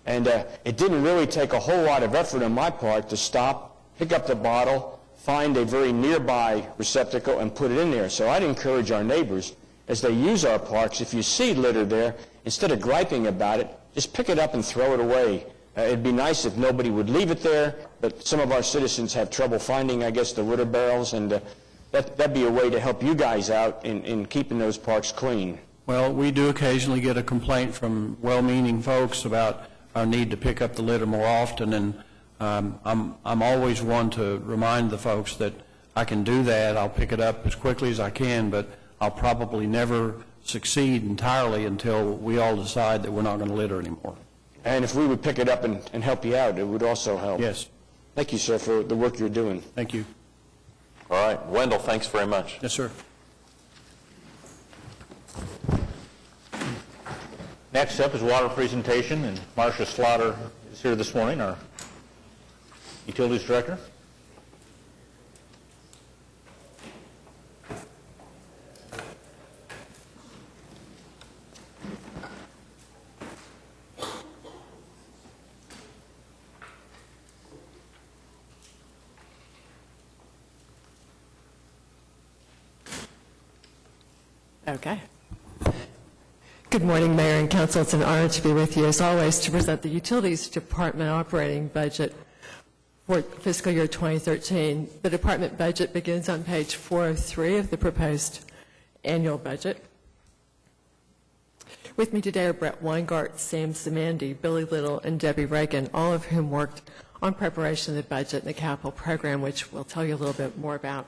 And it didn't really take a whole lot of effort on my part to stop, pick up the bottle, find a very nearby receptacle, and put it in there. So I'd encourage our neighbors, as they use our parks, if you see litter there, instead of griping about it, just pick it up and throw it away. It'd be nice if nobody would leave it there, but some of our citizens have trouble finding, I guess, the litter barrels, and that'd be a way to help you guys out in keeping those parks clean. Well, we do occasionally get a complaint from well-meaning folks about our need to pick up the litter more often, and I'm always one to remind the folks that I can do that. I'll pick it up as quickly as I can, but I'll probably never succeed entirely until we all decide that we're not going to litter anymore. And if we would pick it up and help you out, it would also help. Yes. Thank you, sir, for the work you're doing. Thank you. All right. Wendell, thanks very much. Yes, sir. Next up is water presentation, and Marcia Slaughter is here this morning, our Utilities Director. Okay. Good morning, Mayor and Council. It's an honor to be with you, as always, to present the Utilities Department operating budget for fiscal year 2013. The department budget begins on page 403 of the proposed annual budget. With me today are Brett Weingart, Sam Simandi, Billy Little, and Debbie Reagan, all of whom worked on preparation of the budget and the capital program, which we'll tell you a little bit more about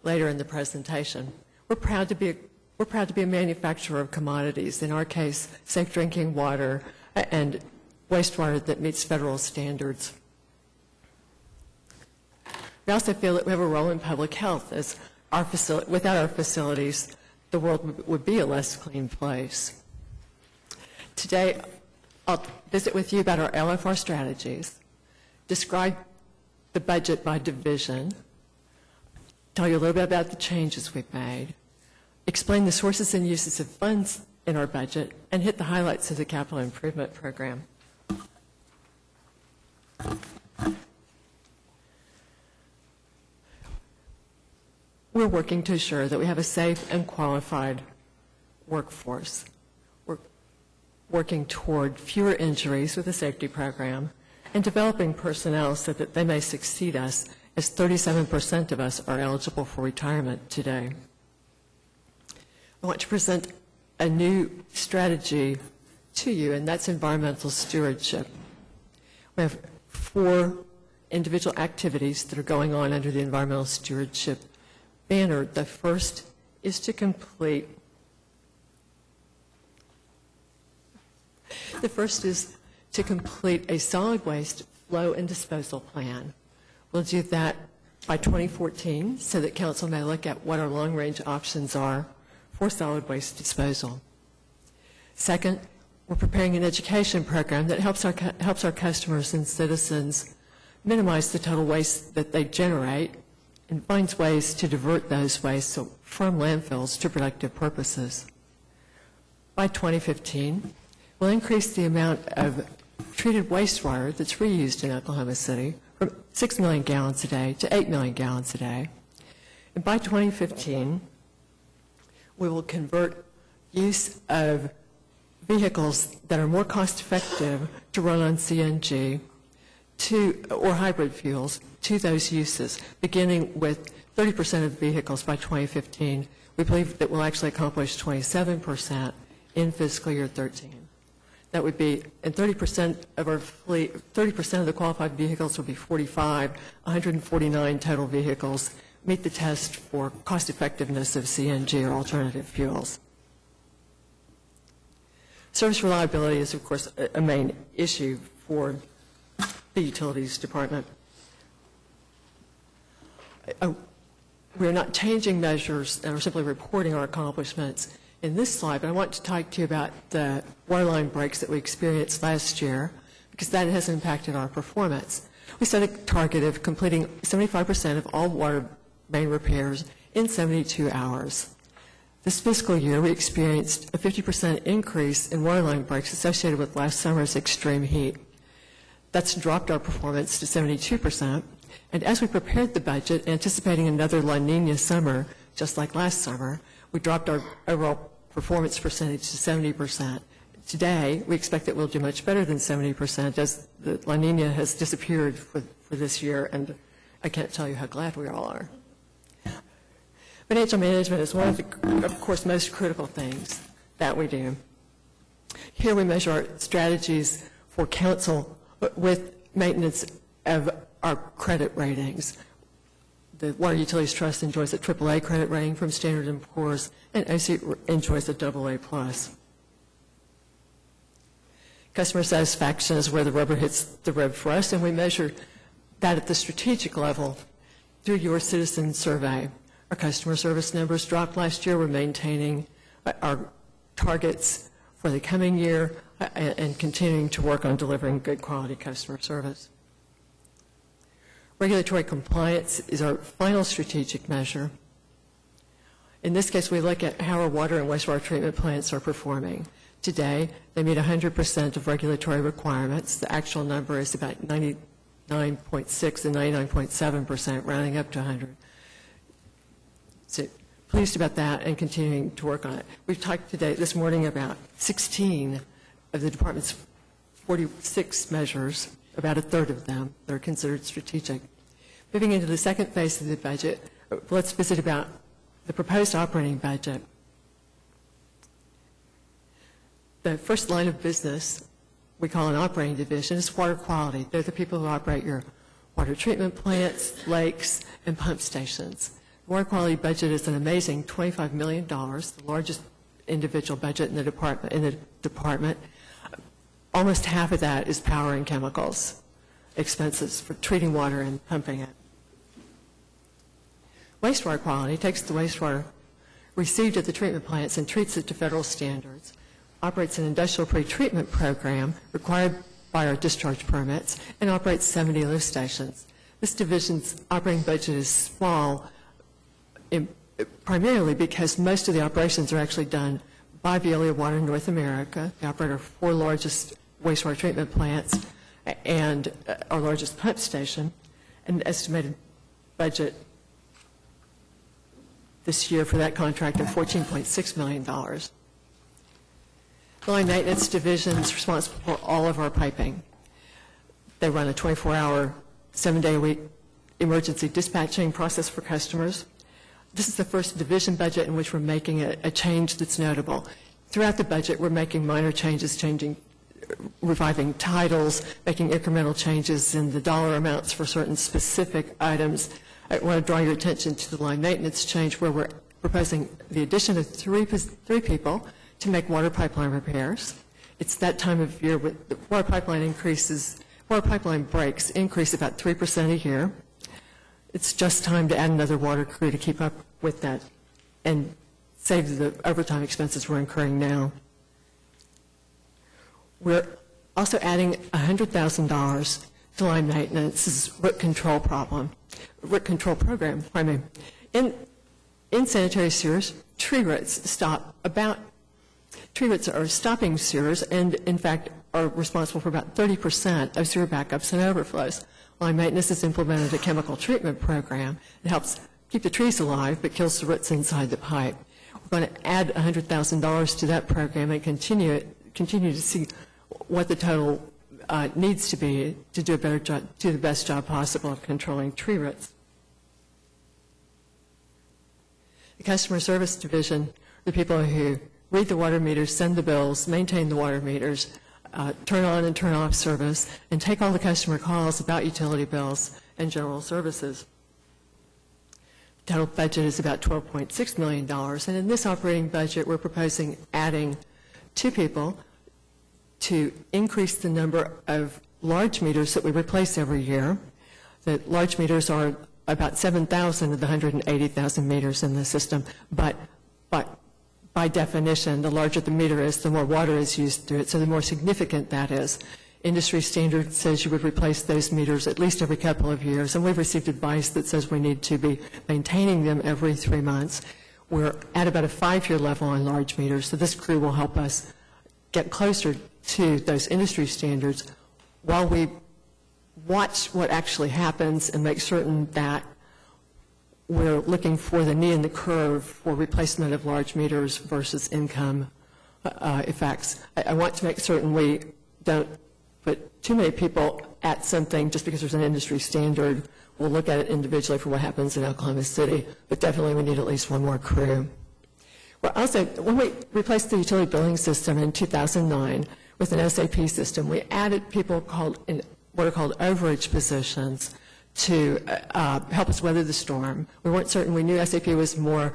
later in the presentation. We're proud to be a manufacturer of commodities, in our case, safe drinking water and wastewater that meets federal standards. We also feel that we have a role in public health, as without our facilities, the world would be a less clean place. Today, I'll visit with you about our LFR strategies, describe the budget by division, tell you a little bit about the changes we've made, explain the sources and uses of funds in our budget, and hit the highlights of the capital improvement program. We're working to ensure that we have a safe and qualified workforce. We're working toward fewer injuries with the safety program and developing personnel so that they may succeed us, as 37% of us are eligible for retirement today. I want to present a new strategy to you, and that's environmental stewardship. We have 4 individual activities that are going on under the environmental stewardship banner. The first is to complete a solid waste flow and disposal plan. We'll do that by 2014 so that Council may look at what our long-range options are for solid waste disposal. Second, we're preparing an education program that helps our customers and citizens minimize the total waste that they generate and finds ways to divert those wastes from landfills to productive purposes. By 2015, we'll increase the amount of treated wastewater that's reused in Oklahoma City from 6 million gallons a day to 8 million gallons a day. And by 2015, we will convert use of vehicles that are more cost-effective to run on CNG or hybrid fuels to those uses, beginning with 30% of vehicles by 2015. We believe that we'll actually accomplish 27% in fiscal year 13. That would be, and 30% of our fleet, 30% of the qualified vehicles will be 45, 149 total vehicles meet the test for cost effectiveness of CNG or alternative fuels. Service reliability is, of course, a main issue for the Utilities Department. We're not changing measures, and we're simply reporting our accomplishments in this slide, but I want to talk to you about the waterline breaks that we experienced last year, because that has impacted our performance. We set a target of completing 75% of all water main repairs in 72 hours. This fiscal year, we experienced a 50% increase in waterline breaks associated with last summer's extreme heat. That's dropped our performance to 72%. And as we prepared the budget, anticipating another La Nina summer, just like last summer, we dropped our overall performance percentage to 70%. Today, we expect that we'll do much better than 70%, as the La Nina has disappeared for this year, and I can't tell you how glad we all are. Financial management is one of the, of course, most critical things that we do. Here we measure our strategies for council with maintenance of our credit ratings. The Water Utilities Trust enjoys a AAA credit rating from Standard & Poor's, and OC enjoys a AA+. Customer satisfaction is where the rubber hits the road for us, and we measure that at the strategic level through your citizen survey. Our customer service numbers dropped last year. We're maintaining our targets for the coming year and continuing to work on delivering good quality customer service. Regulatory compliance is our final strategic measure. In this case, we look at how our water and wastewater treatment plants are performing. Today, they meet 100% of regulatory requirements. The actual number is about 99.6 and 99.7%, rounding up to 100. So pleased about that and continuing to work on it. We've talked today, this morning, about 16 of the department's 46 measures, about a third of them that are considered strategic. Moving into the second phase of the budget, let's visit about the proposed operating budget. The first line of business we call an operating division is water quality. They're the people who operate your water treatment plants, lakes, and pump stations. The water quality budget is an amazing $25 million, the largest individual budget in the department. Almost half of that is power and chemicals expenses for treating water and pumping it. Wastewater quality takes the wastewater received at the treatment plants and treats it to federal standards, operates an industrial pretreatment program required by our discharge permits, and operates 70 lift stations. This division's operating budget is small, primarily because most of the operations are actually done by Veolia Water North America, the operator of 4 largest wastewater treatment plants and our largest pump station. An estimated budget this year for that contract of $14.6 million. The line maintenance division is responsible for all of our piping. They run a 24-hour, 7-day-a-week emergency dispatching process for customers. This is the first division budget in which we're making a change that's notable. Throughout the budget, we're making minor changes, reviving titles, making incremental changes in the dollar amounts for certain specific items. I want to draw your attention to the line maintenance change where we're proposing the addition of three people to make water pipeline repairs. It's that time of year where the water pipeline breaks increase about 3% a year. It's just time to add another water crew to keep up with that and save the overtime expenses we're incurring now. We're also adding $100,000 to line maintenance. This is root control program. In sanitary sewers, tree roots are stopping sewers and, in fact, are responsible for about 30% of sewer backups and overflows. Line maintenance has implemented a chemical treatment program that helps keep the trees alive but kills the roots inside the pipe. We're going to add $100,000 to that program and continue to see what the total needs to be to do a better job, do the best job possible of controlling tree roots. The customer service division, the people who read the water meters, send the bills, maintain the water meters, turn on and turn off service, and take all the customer calls about utility bills and general services. The total budget is about $12.6 million, and in this operating budget, we're proposing adding 2 people to increase the number of large meters that we replace every year. The large meters are about 7,000 of the 180,000 meters in the system, but by definition, the larger the meter is, the more water is used through it, so the more significant that is. Industry standard says you would replace those meters at least every couple of years, and we've received advice that says we need to be maintaining them every 3 months. We're at about a 5-year level on large meters, so this crew will help us get closer to those industry standards while we watch what actually happens and make certain that we're looking for the knee in the curve for replacement of large meters versus income effects. I want to make certain we don't put too many people at something just because there's an industry standard. We'll look at it individually for what happens in Oklahoma City, but definitely we need at least 1 more crew. We're also, when we replaced the utility billing system in 2009 with an SAP system, we added people in what are called overage positions to help us weather the storm. We weren't certain. We knew SAP was more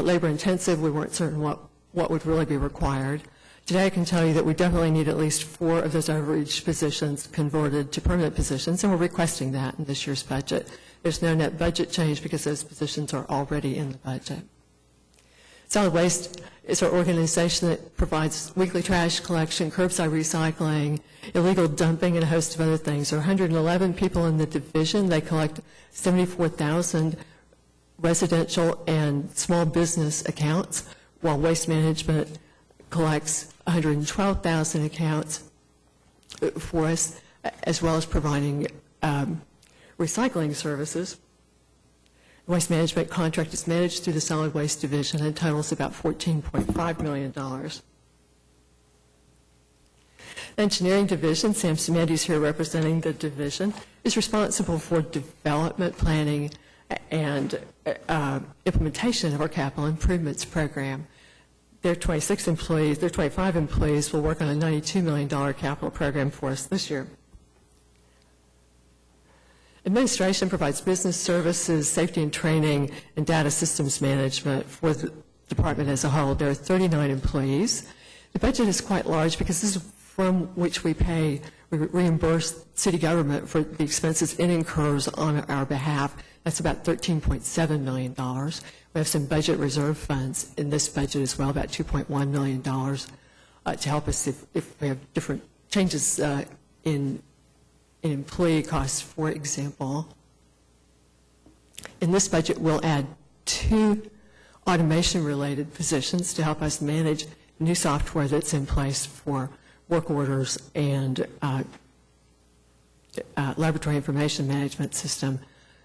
labor intensive. We weren't certain what would really be required. Today I can tell you that we definitely need at least 4 of those overage positions converted to permanent positions, and we're requesting that in this year's budget. There's no net budget change because those positions are already in the budget. Solid Waste is our organization that provides weekly trash collection, curbside recycling, illegal dumping, and a host of other things. There are 111 people in the division. They collect 74,000 residential and small business accounts, while Waste Management collects 112,000 accounts for us, as well as providing recycling services. The waste management contract is managed through the Solid Waste Division and totals about $14.5 million. The Engineering Division, Sam Simandi's here representing the division, is responsible for development, planning, and implementation of our capital improvements program. Their 25 employees will work on a $92 million capital program for us this year. Administration provides business services, safety and training, and data systems management for the department as a whole. There are 39 employees. The budget is quite large because this is from which we reimburse city government for the expenses it incurs on our behalf. That's about $13.7 million. We have some budget reserve funds in this budget as well, about $2.1 million, to help us if we have different changes in employee costs, for example. In this budget, we'll add 2 automation-related positions to help us manage new software that's in place for work orders and laboratory information management system,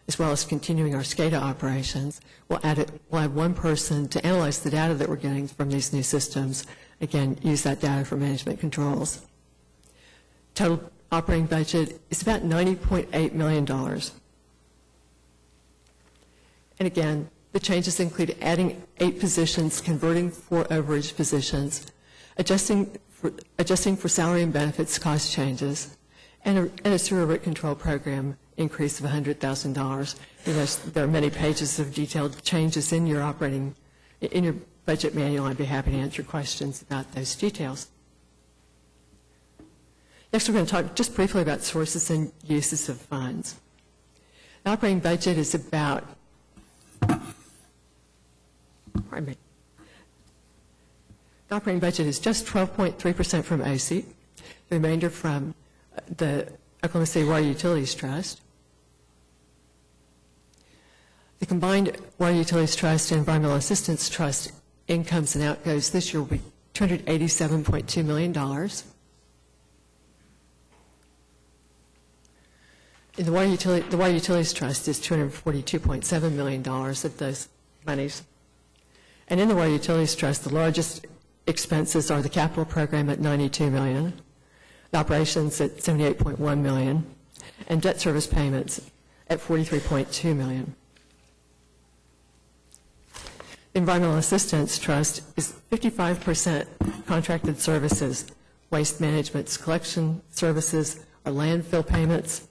as well as continuing our SCADA operations. We'll add 1 person to analyze the data that we're getting from these new systems. Again, use that data for management controls. Total operating budget is about $90.8 million. And again, the changes include adding 8 positions, converting 4 overage positions, adjusting for salary and benefits cost changes, and a sewer rate control program increase of $100,000. There are many pages of detailed changes in your budget manual. I'd be happy to answer questions about those details. Next, we're going to talk just briefly about sources and uses of funds. The operating budget is about, pardon me. The operating budget is just 12.3% from OSEP, the remainder from the Oklahoma City Water Utilities Trust. The combined Water Utilities Trust and Environmental Assistance Trust incomes and outgoes this year will be $287.2 million. In the Water Utilities Trust is $242.7 million of those monies. And in the Water Utilities Trust, the largest expenses are the capital program at $92 million, the operations at $78.1 million, and debt service payments at $43.2 million. The Environmental Assistance Trust is 55% contracted services, waste management's collection services, or landfill payments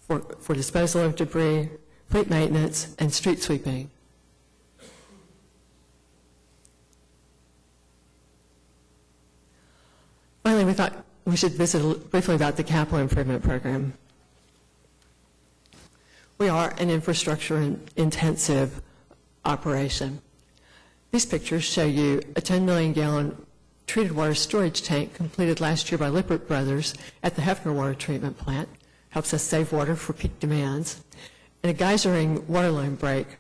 for disposal of debris, fleet maintenance, and street sweeping. Finally, we thought we should visit briefly about the capital improvement program. We are an infrastructure-intensive operation. These pictures show you a 10 million gallon treated water storage tank completed last year by Lippert Brothers at the Hefner Water Treatment Plant. Helps us save water for peak demands. And a geysering water line break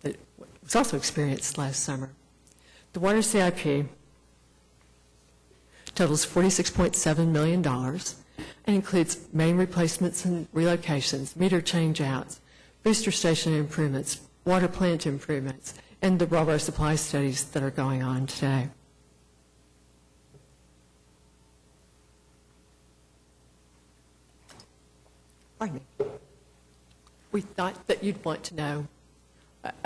that was also experienced last summer. The water CIP totals $46.7 million and includes main replacements and relocations, meter change-outs, booster station improvements, water plant improvements, and the raw water supply studies that are going on today. Pardon me. We thought that you'd want to know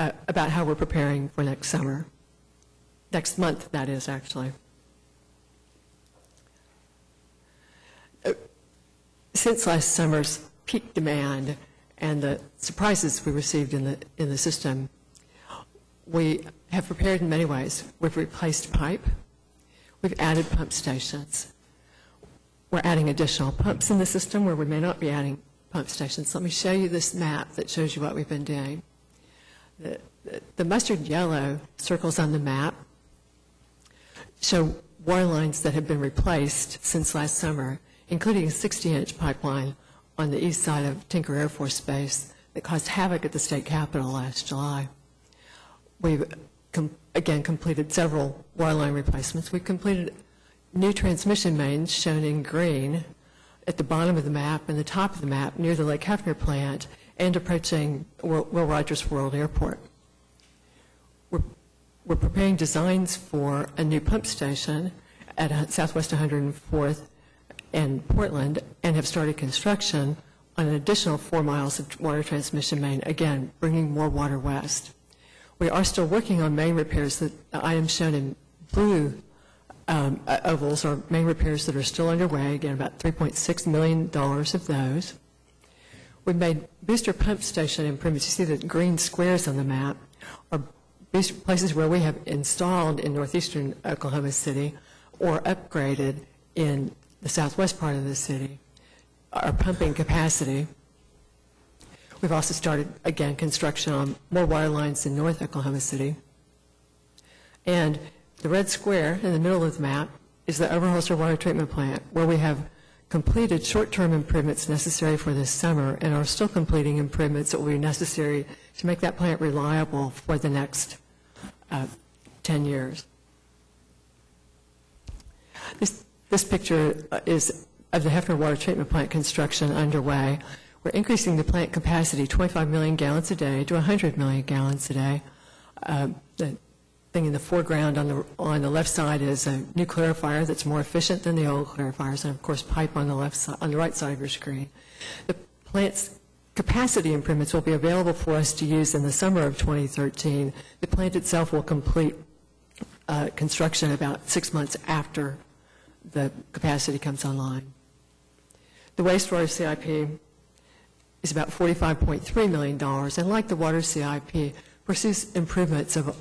about how we're preparing for next summer. Next month, that is, actually. Since last summer's peak demand and the surprises we received in the system, we have prepared in many ways. We've replaced pipe. We've added pump stations. We're adding additional pumps in the system where we may not be adding pump stations. Let me show you this map that shows you what we've been doing. The mustard yellow circles on the map show water lines that have been replaced since last summer, including a 60-inch pipeline on the east side of Tinker Air Force Base that caused havoc at the state capitol last July. We've, again, completed several water line replacements. We've completed new transmission mains shown in green at the bottom of the map and the top of the map near the Lake Hefner plant and approaching Will Rogers World Airport. We're preparing designs for a new pump station at Southwest 104th and Portland, and have started construction on an additional 4 miles of water transmission main, again, bringing more water west. We are still working on main repairs. The items shown in blue ovals are main repairs that are still underway, again, about $3.6 million of those. We've made booster pump station improvements. You see the green squares on the map are places where we have installed in northeastern Oklahoma City or upgraded in the southwest part of the city our pumping capacity. We've also started, again, construction on more water lines in North Oklahoma City. And the red square in the middle of the map is the Overholser Water Treatment Plant, where we have completed short-term improvements necessary for this summer and are still completing improvements that will be necessary to make that plant reliable for the next 10 years. This picture is of the Hefner Water Treatment Plant construction underway. We're increasing the plant capacity 25 million gallons a day to 100 million gallons a day. The thing in the foreground on the left side is a new clarifier that's more efficient than the old clarifiers, and of course pipe on the right side of your screen. The plant's capacity improvements will be available for us to use in the summer of 2013. The plant itself will complete construction about 6 months after the capacity comes online. The wastewater CIP is about $45.3 million, and like the water CIP, pursues improvements of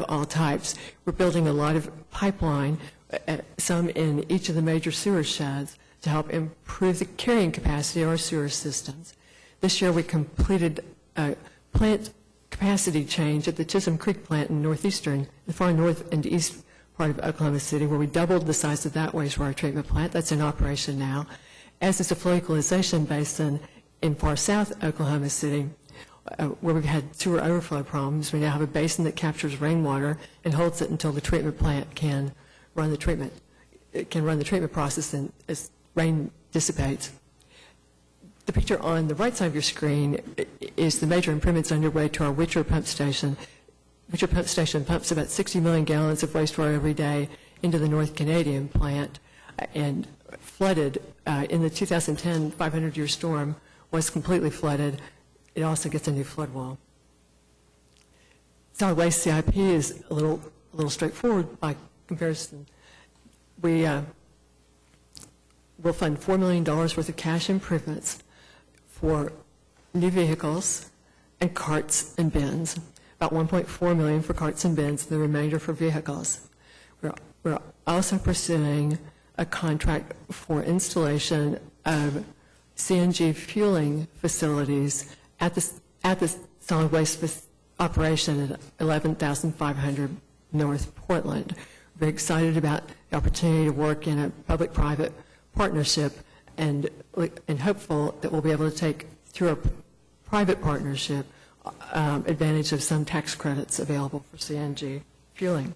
all types. We're building a lot of pipeline, some in each of the major sewer sheds, to help improve the carrying capacity of our sewer systems. This year we completed a plant capacity change at the Chisholm Creek plant in the far north and east part of Oklahoma City, where we doubled the size of that wastewater treatment plant. That's in operation now. As is a flow equalization basin in far south Oklahoma City, where we've had sewer overflow problems. We now have a basin that captures rainwater and holds it until the treatment plant can run the treatment. It can run the treatment process as rain dissipates. The picture on the right side of your screen is the major improvements underway to our Witcher pump station. Witcher pump station pumps about 60 million gallons of wastewater every day into the North Canadian plant, and flooded in the 2010 500-year storm, was completely flooded. It also gets a new flood wall. Solid waste CIP is a little straightforward by comparison. We will fund $4 million worth of cash improvements for new vehicles and carts and bins, about $1.4 million for carts and bins, and the remainder for vehicles. We're also pursuing a contract for installation of CNG fueling facilities at the solid waste operation at 11,500 North Portland. We're very excited about the opportunity to work in a public-private partnership, and hopeful that we'll be able to take, through a private partnership, advantage of some tax credits available for CNG fueling.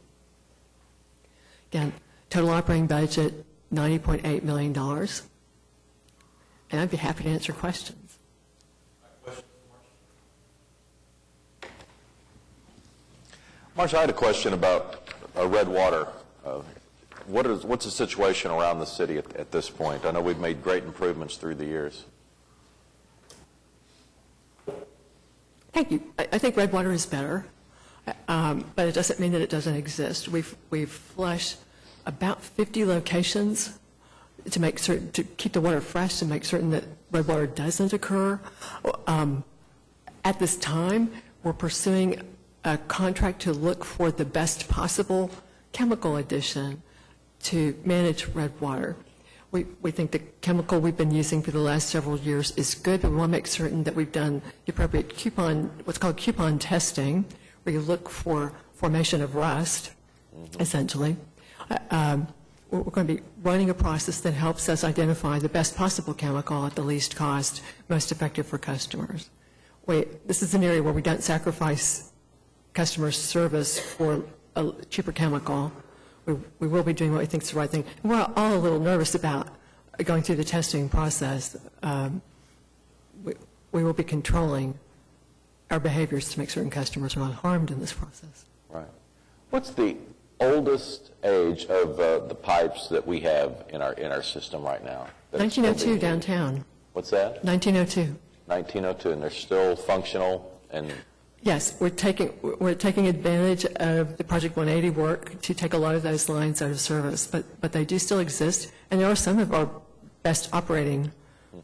Again, total operating budget, $90.8 million. And I'd be happy to answer questions. Marsha, I had a question about red water. What's the situation around the city at this point? I know we've made great improvements through the years. Thank you. I think red water is better, but it doesn't mean that it doesn't exist. We've flushed about 50 locations to make certain, to keep the water fresh, to make certain that red water doesn't occur. At this time, we're pursuing a contract to look for the best possible chemical addition to manage red water. We think the chemical we've been using for the last several years is good, but we want to make certain that we've done the appropriate what's called coupon testing, where you look for formation of rust, essentially. We're going to be running a process that helps us identify the best possible chemical at the least cost, most effective for customers. This is an area where we don't sacrifice customer service for a cheaper chemical. We will be doing what we think is the right thing. And we're all a little nervous about going through the testing process. we will be controlling our behaviors to make certain customers are not harmed in this process. Right. What's the oldest age of the pipes that we have in our system right now? that it's still 1902 being used? downtown. What's that? 1902. 1902, and they're still functional and... Yes, we're taking advantage of the Project 180 work to take a lot of those lines out of service, but they do still exist, and there are some of our best operating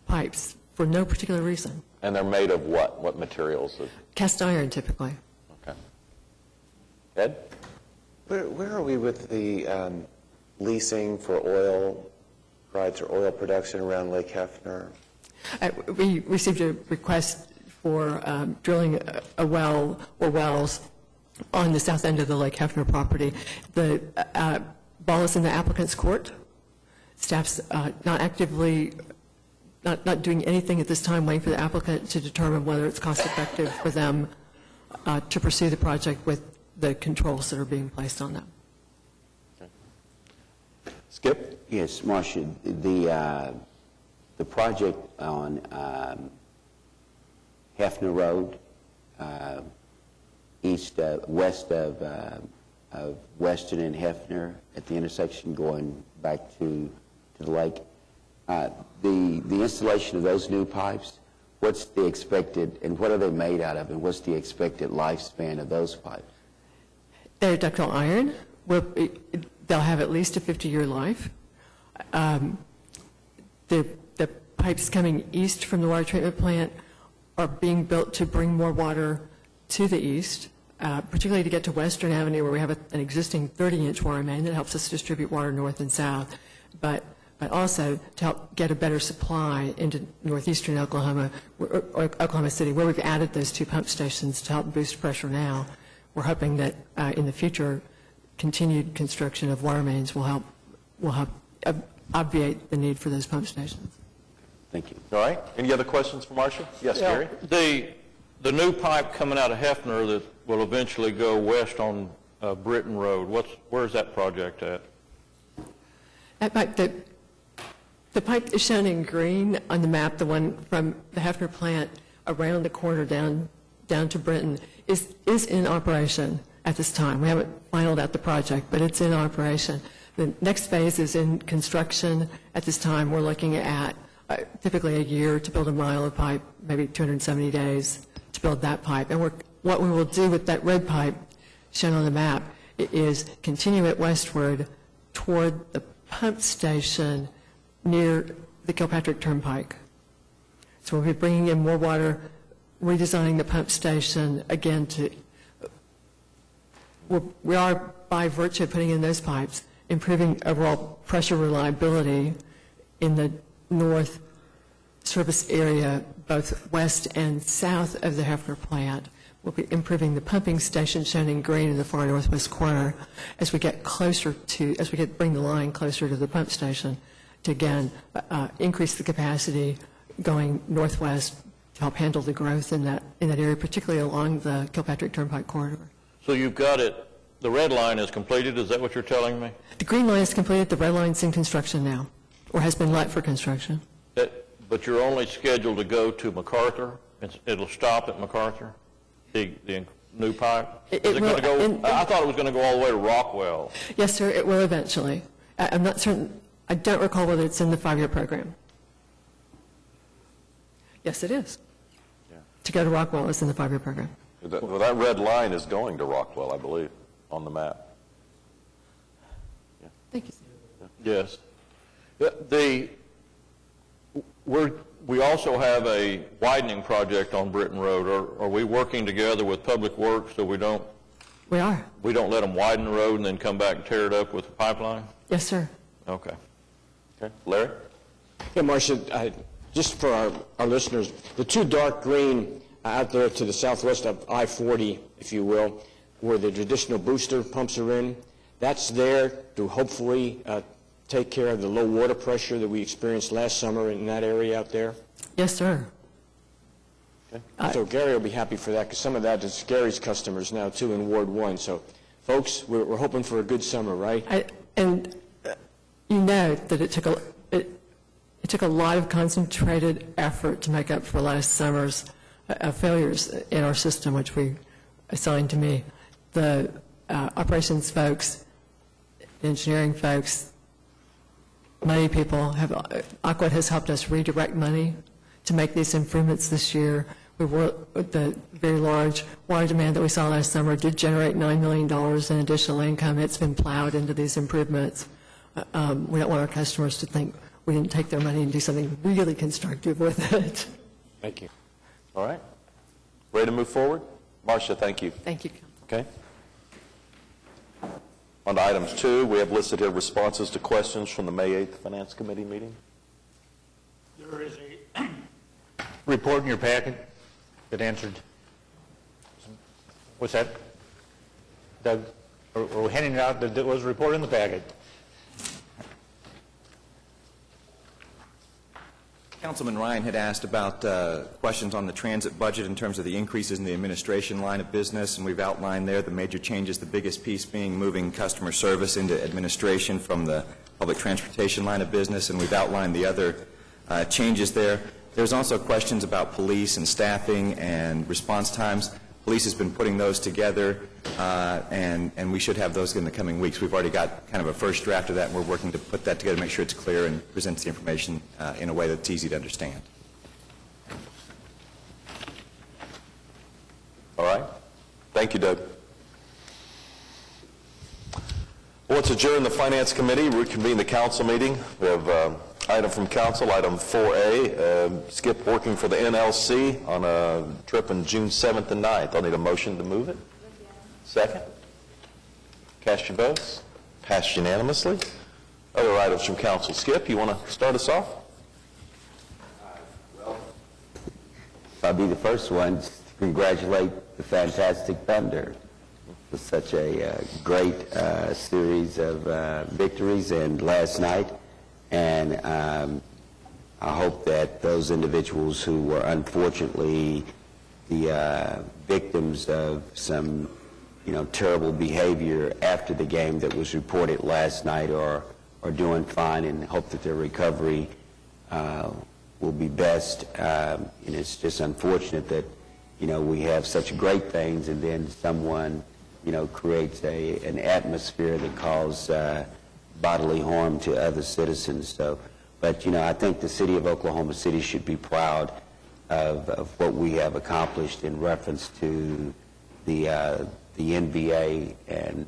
pipes for no particular reason. And they're made of what? What materials? Cast iron, typically. Okay. Ed? Where are we with the leasing for oil rights or oil production around Lake Hefner? We received a request for drilling a well or wells on the south end of the Lake Hefner property. The ball is in the applicant's court. Staff's not doing anything at this time, waiting for the applicant to determine whether it's cost effective for them to pursue the project with the controls that are being placed on them. Skip? Yes, Marcia, the project on Hefner Road, west of Western and Hefner, at the intersection going back to the lake, the installation of those new pipes, what's the expected, and what are they made out of, and what's the expected lifespan of those pipes? They're ductile iron. They'll have at least a 50-year life. The pipes coming east from the water treatment plant are being built to bring more water to the east, particularly to get to Western Avenue, where we have an existing 30-inch water main that helps us distribute water north and south, but also to help get a better supply into northeastern Oklahoma, or Oklahoma City, where we've added those 2 pump stations to help boost pressure now. We're hoping that in the future, continued construction of water mains will help obviate the need for those pump stations. Thank you. All right. Any other questions for Marcia? Yes, Yeah, Gary? the new pipe coming out of Hefner that will eventually go west on Britton Road, where's that project at? That pipe, the pipe is shown in green on the map, the one from the Hefner plant around the corner down to Britton, is in operation at this time. We haven't finalized out the project, but it's in operation. The next phase is in construction. At this time, we're looking at typically a year to build a mile of pipe, maybe 270 days to build that pipe. And what we will do with that red pipe shown on the map is continue it westward toward the pump station near the Kilpatrick Turnpike. So we'll be bringing in more water, redesigning the pump station again we are, by virtue of putting in those pipes, improving overall pressure reliability in the north service area, both west and south of the Hefner plant. We'll be improving the pumping station shown in green in the far northwest corner as we bring the line closer to the pump station to again increase the capacity going northwest to help handle the growth in that area, particularly along the Kilpatrick Turnpike corridor. So you've got it, the red line is completed, is that what you're telling me? The green line is completed, the red line's in construction now, or has been let for construction. But you're only scheduled to go to MacArthur? It'll stop at MacArthur, the new pipe? I thought it was going to go all the way to Rockwell. Yes, sir, it will eventually. I'm not certain, I don't recall whether it's in the 5-year program. Yes, it is. Yeah. To go to Rockwell is in the 5-year program. Well, that red line is going to Rockwell, I believe, on the map. Yeah. Thank you, Yes. sir. We also have a widening project on Britton Road. Are we working together with Public Works so we don't let them widen the road and then come back and tear it up with the pipeline? Yes, sir. Okay. Larry? Yeah, Marcia, just for our listeners, the 2 dark green out there to the southwest of I-40, if you will, where the traditional booster pumps are in, that's there to hopefully take care of the low water pressure that we experienced last summer in that area out there. Yes, sir. So Gary will be happy for that, because some of that is Gary's customers now, too, in Ward 1. So, folks, we're hoping for a good summer, right? You know that it It took a lot of concentrated effort to make up for last summer's failures in our system, which we assigned to me. The operations folks, engineering folks, money people, Aqua has helped us redirect money to make these improvements this year. The very large water demand that we saw last summer did generate $9 million in additional income. It's been plowed into these improvements. We don't want our customers to think we didn't take their money and do something really constructive with it. Thank you. All right. Ready to move forward? Marcia, thank you. Thank you. Okay. On to items 2, we have listed here responses to questions from the May 8th Finance Committee meeting. There is a report in your packet that answered. What's that? Doug, we're handing it out. There was a report in the packet. Councilman Ryan had asked about questions on the transit budget in terms of the increases in the administration line of business, and we've outlined there the major changes, the biggest piece being moving customer service into administration from the public transportation line of business, and we've outlined the other changes there. There's also questions about police and staffing and response times. Police has been putting those together, and we should have those in the coming weeks. We've already got kind of a first draft of that, and we're working to put that together, make sure it's clear and presents the information in a way that's easy to understand. All right. Thank you, Doug. Well, let's adjourn the Finance Committee, reconvene the council meeting. We have item from council, item 4A, Skip working for the NLC on a trip on June 7th and 9th. I'll need a motion to move it. Second. Cast your votes. Passed unanimously. Other items from council. Skip, you want to start us off? I'll be the first one to congratulate the fantastic Thunder for such a great series of victories and last night. And I hope that those individuals who were unfortunately the victims of some, terrible behavior after the game that was reported last night are doing fine, and hope that their recovery will be best. And it's just unfortunate that, we have such great things and then someone, creates an atmosphere that causes bodily harm to other citizens. So, but I think the city of Oklahoma City should be proud of what we have accomplished in reference to the NBA and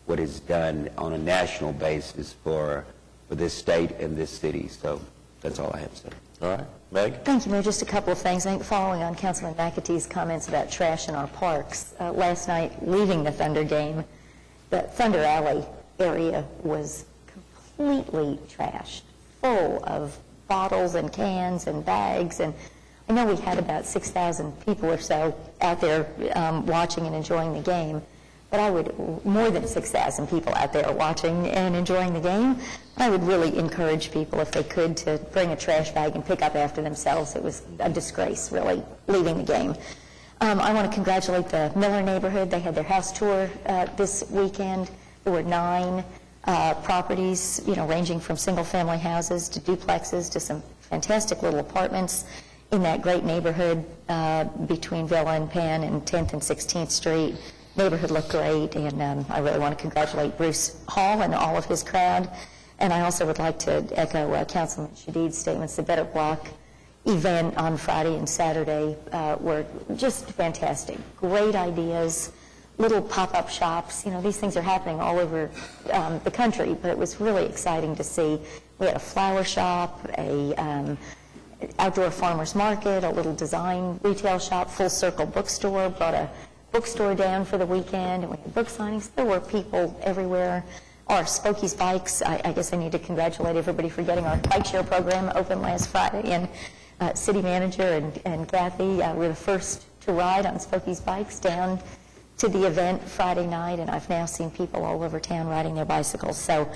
what it's done on a national basis for this state and this city. So that's all I have to say. All right. Meg? Thank you, Mayor. Just a couple of things. I think following on Councilman McAtee's comments about trash in our parks, last night leaving the Thunder game, the Thunder Alley area was completely trashed, full of bottles and cans and bags. And I know we had about 6,000 people or so out there watching and enjoying the game, but more than 6,000 people out there watching and enjoying the game. I would really encourage people, if they could, to bring a trash bag and pick up after themselves. It was a disgrace, really, leaving the game. I want to congratulate the Miller neighborhood. They had their house tour this weekend. There were 9 properties, ranging from single-family houses to duplexes to some fantastic little apartments in that great neighborhood between Villa and Penn and 10th and 16th Street. Neighborhood looked great, and I really want to congratulate Bruce Hall and all of his crowd. And I also would like to echo Councilman Shadid's statements. The Better Block event on Friday and Saturday were just fantastic. Great ideas, little pop-up shops. These things are happening all over the country, but it was really exciting to see. We had a flower shop, a outdoor farmer's market, a little design retail shop, Full Circle bookstore, brought a bookstore down for the weekend, and we had book signings. There were people everywhere. Our Spokey's Bikes, I guess I need to congratulate everybody for getting our bike share program open last Friday, and city manager and Kathy were the first to ride on Spokey's Bikes down to the event Friday night, and I've now seen people all over town riding their bicycles. So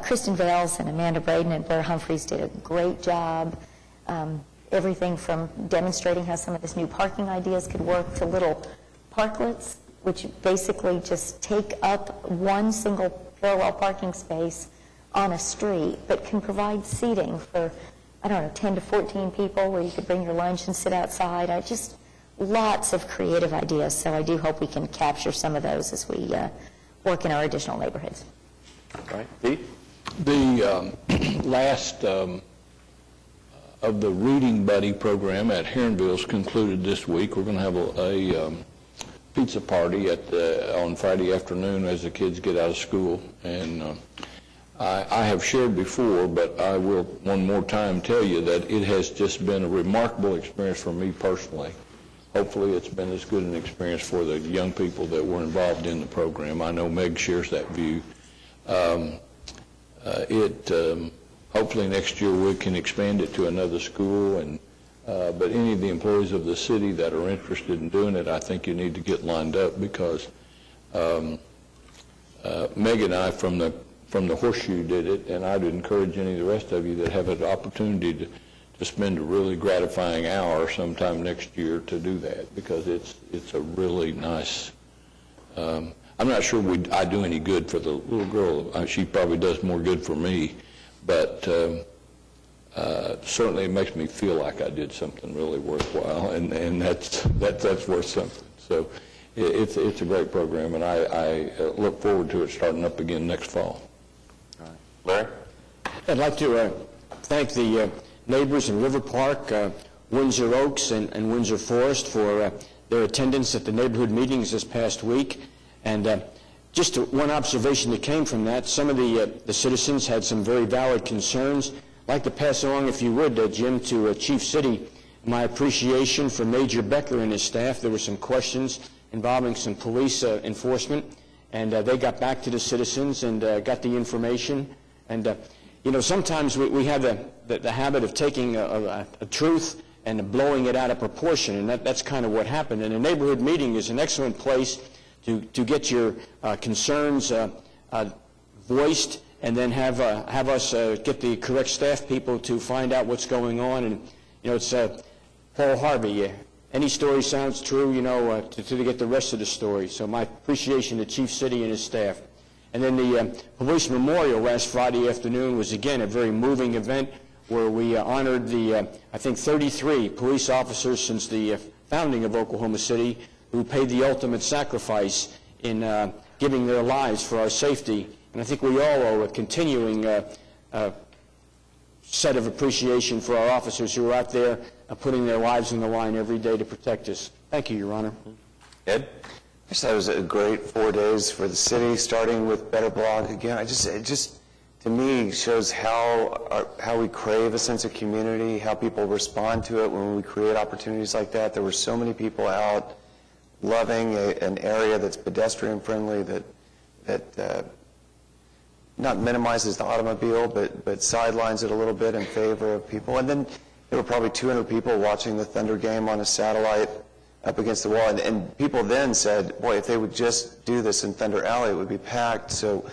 Kristen Vales and Amanda Braden and Blair Humphreys did a great job. Everything from demonstrating how some of this new parking ideas could work to little parklets, which basically just take up one single parallel parking space on a street, but can provide seating for I don't know, 10 to 14 people where you could bring your lunch and sit outside. Just lots of creative ideas, so I do hope we can capture some of those as we work in our additional neighborhoods. All right, Pete? The last of the Reading Buddy program at Heronville's concluded this week. We're going to have a pizza party on Friday afternoon as the kids get out of school. And I have shared before, but I will one more time tell you that it has just been a remarkable experience for me personally. Hopefully it's been as good an experience for the young people that were involved in the program. I know Meg shares that view. Hopefully next year we can expand it to another school, but any of the employees of the city that are interested in doing it, I think you need to get lined up, because Meg and I from the Horseshoe did it, and I'd encourage any of the rest of you that have an opportunity to spend a really gratifying hour sometime next year to do that, because it's a really nice. I'm not sure I do any good for the little girl. She probably does more good for me, but certainly it makes me feel like I did something really worthwhile, and that's worth something. So it's a great program, and I look forward to it starting up again next fall. All right. Larry? I'd like to thank the neighbors in River Park, Windsor Oaks, and Windsor Forest for their attendance at the neighborhood meetings this past week. And just one observation that came from that, some of the citizens had some very valid concerns. I'd like to pass along, if you would, Jim, to Chief City, my appreciation for Major Becker and his staff. There were some questions involving some police enforcement, and they got back to the citizens and got the information. And, sometimes we have the habit of taking a truth and blowing it out of proportion, and that's kind of what happened. And a neighborhood meeting is an excellent place to get your concerns voiced, and then have us get the correct staff people to find out what's going on. And it's Paul Harvey. Any story sounds true, to get the rest of the story. So my appreciation to Chief City and his staff. And then the police memorial last Friday afternoon was again a very moving event where we honored the 33 police officers since the founding of Oklahoma City, who paid the ultimate sacrifice in giving their lives for our safety. And I think we all owe a continuing set of appreciation for our officers who are out there putting their lives on the line every day to protect us. Thank you, Your Honor. Ed? I just thought it was a great 4 days for the city, starting with Better Blog again. It just to me shows how we crave a sense of community, how people respond to it when we create opportunities like that. There were so many people out loving an area that's pedestrian friendly, that not minimizes the automobile, but sidelines it a little bit in favor of people. And then there were probably 200 people watching the Thunder game on a satellite up against the wall. And people then said, boy, if they would just do this in Thunder Alley, it would be packed. So,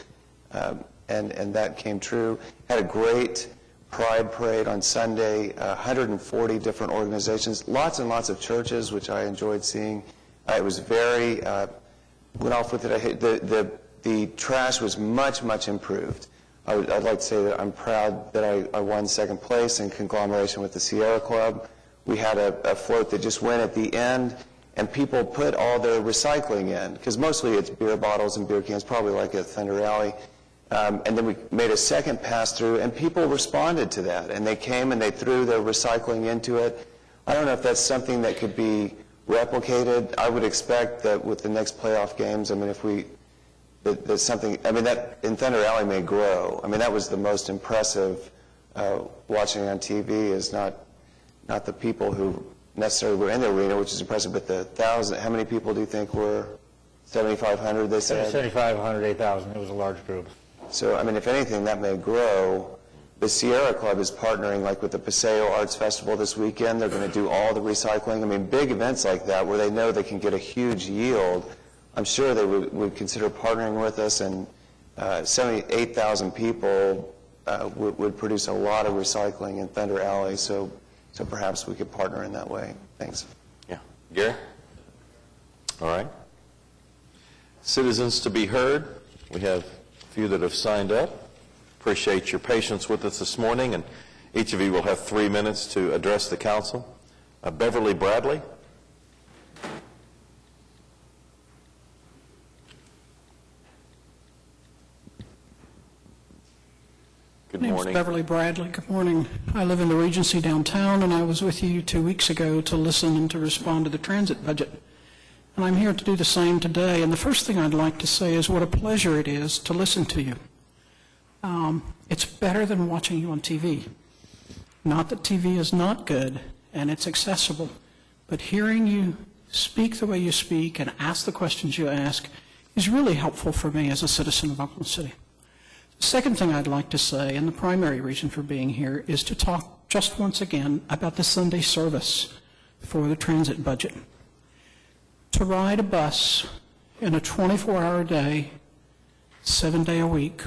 and that came true. Had a great Pride Parade on Sunday, 140 different organizations, lots and lots of churches, which I enjoyed seeing. It was very, went off with it. The trash was much, much improved. I'd like to say that I'm proud that I won second place in conglomeration with the Sierra Club. We had a float that just went at the end, and people put all their recycling in, because mostly it's beer bottles and beer cans, probably like at Thunder Alley. And then we made a second pass-through, and people responded to that, and they came and they threw their recycling into it. I don't know if that's something that could be replicated. I would expect that with the next playoff games, I mean, if there's something, I mean, that in Thunder Alley may grow. I mean, that was the most impressive, watching on TV is not the people who necessarily were in the arena, which is impressive, but the 1,000, how many people do you think were? 7,500, they said? 7,500, 8,000. It was a large group. So, I mean, if anything, that may grow. The Sierra Club is partnering, like with the Paseo Arts Festival this weekend. They're going to do all the recycling. I mean, big events like that where they know they can get a huge yield. I'm sure they would consider partnering with us, and 78,000 people would produce a lot of recycling in Thunder Alley. So perhaps we could partner in that way. Thanks. Yeah. Gary? All right. Citizens to be heard. We have a few that have signed up. Appreciate your patience with us this morning. And Each of you will have 3 minutes to address the council. Beverly Bradley. Good My name's morning. Beverly Bradley. Good morning. I live in the Regency downtown, and I was with you 2 weeks ago to listen and to respond to the transit budget. And I'm here to do the same today. And the first thing I'd like to say is what a pleasure it is to listen to you. It's better than watching you on TV. Not that TV is not good, and it's accessible, but hearing you speak the way you speak and ask the questions you ask is really helpful for me as a citizen of Oklahoma City. The second thing I'd like to say, and the primary reason for being here, is to talk just once again about the Sunday service for the transit budget. To ride a bus in a 24-hour day, 7-day-a-week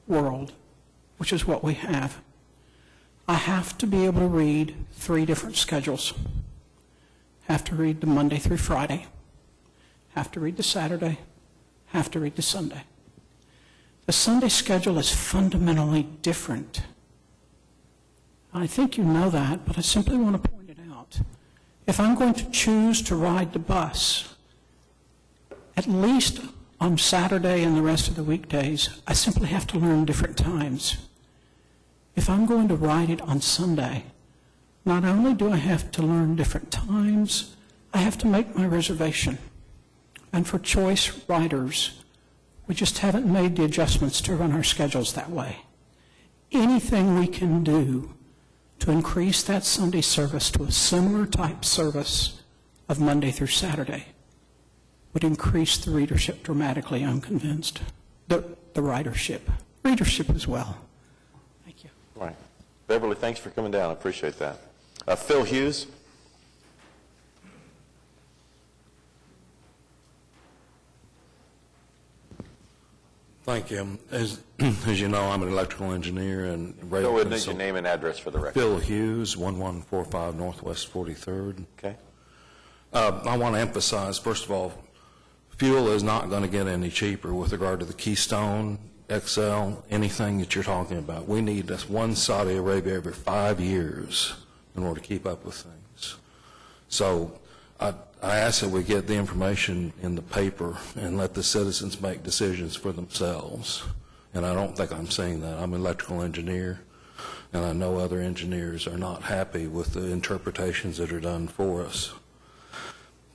world, which is what we have, I have to be able to read 3 different schedules. Have to read the Monday through Friday, have to read the Saturday, have to read the Sunday. The Sunday schedule is fundamentally different. I think you know that, but I simply want to point it out. If I'm going to choose to ride the bus, at least on Saturday and the rest of the weekdays, I simply have to learn different times. If I'm going to ride it on Sunday, not only do I have to learn different times, I have to make my reservation. And for choice riders, we just haven't made the adjustments to run our schedules that way. Anything we can do to increase that Sunday service to a similar type service of Monday through Saturday would increase the readership dramatically, I'm convinced. The ridership. Readership as well. Thank you. Right. Beverly, thanks for coming down. I appreciate that. Phil Hughes. Thank you. As you know, I'm an electrical engineer and rail Go ahead and consultant. your name and address for the record. Phil Hughes, 1145 Northwest 43rd. Okay. I want to emphasize, first of all, fuel is not going to get any cheaper with regard to the Keystone, XL, anything that you're talking about. We need this one Saudi Arabia every 5 years in order to keep up with things. So I ask that we get the information in the paper and let the citizens make decisions for themselves. And I don't think I'm saying that. I'm an electrical engineer, and I know other engineers are not happy with the interpretations that are done for us.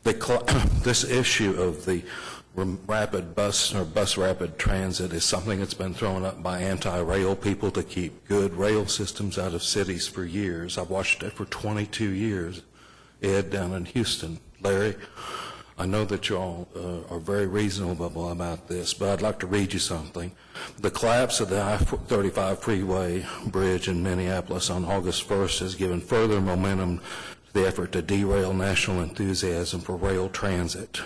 This issue of the rapid bus or bus rapid transit is something that's been thrown up by anti-rail people to keep good rail systems out of cities for years. I've watched it for 22 years. Ed down in Houston. Larry, I know that you all are very reasonable about this, but I'd like to read you something. The collapse of the I-35 freeway bridge in Minneapolis on August 1st has given further momentum to the effort to derail national enthusiasm for rail transit.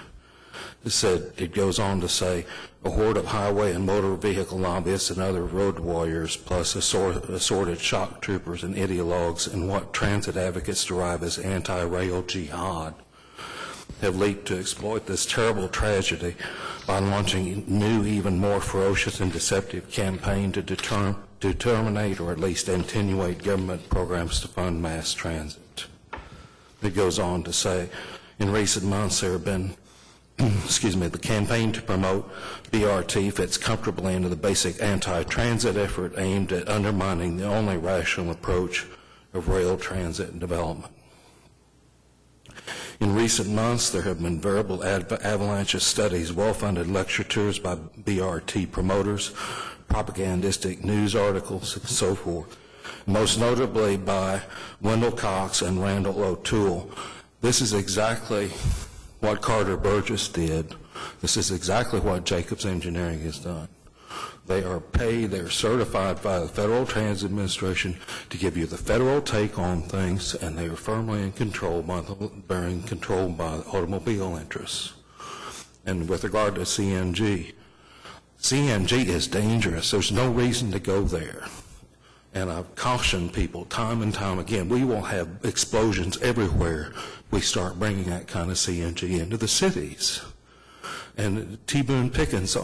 It goes on to say, a horde of highway and motor vehicle lobbyists and other road warriors, plus assorted shock troopers and ideologues and what transit advocates derive as anti-rail jihad, have leaped to exploit this terrible tragedy by launching a new, even more ferocious and deceptive campaign to terminate or at least attenuate government programs to fund mass transit. It goes on to say, in recent months there have been the campaign to promote BRT fits comfortably into the basic anti-transit effort aimed at undermining the only rational approach of rail transit development. In recent months, there have been veritable avalanche of studies, well-funded lecture tours by BRT promoters, propagandistic news articles, and so forth, most notably by Wendell Cox and Randall O'Toole. This is exactly what Carter Burgess did. This is exactly what Jacobs Engineering has done. They are paid, they're certified by the Federal Transit Administration to give you the federal take on things, and they are firmly controlled by the automobile interests. And with regard to CNG is dangerous. There's no reason to go there. And I've cautioned people time and time again, we will have explosions everywhere we start bringing that kind of CNG into the cities. And T. Boone Pickens'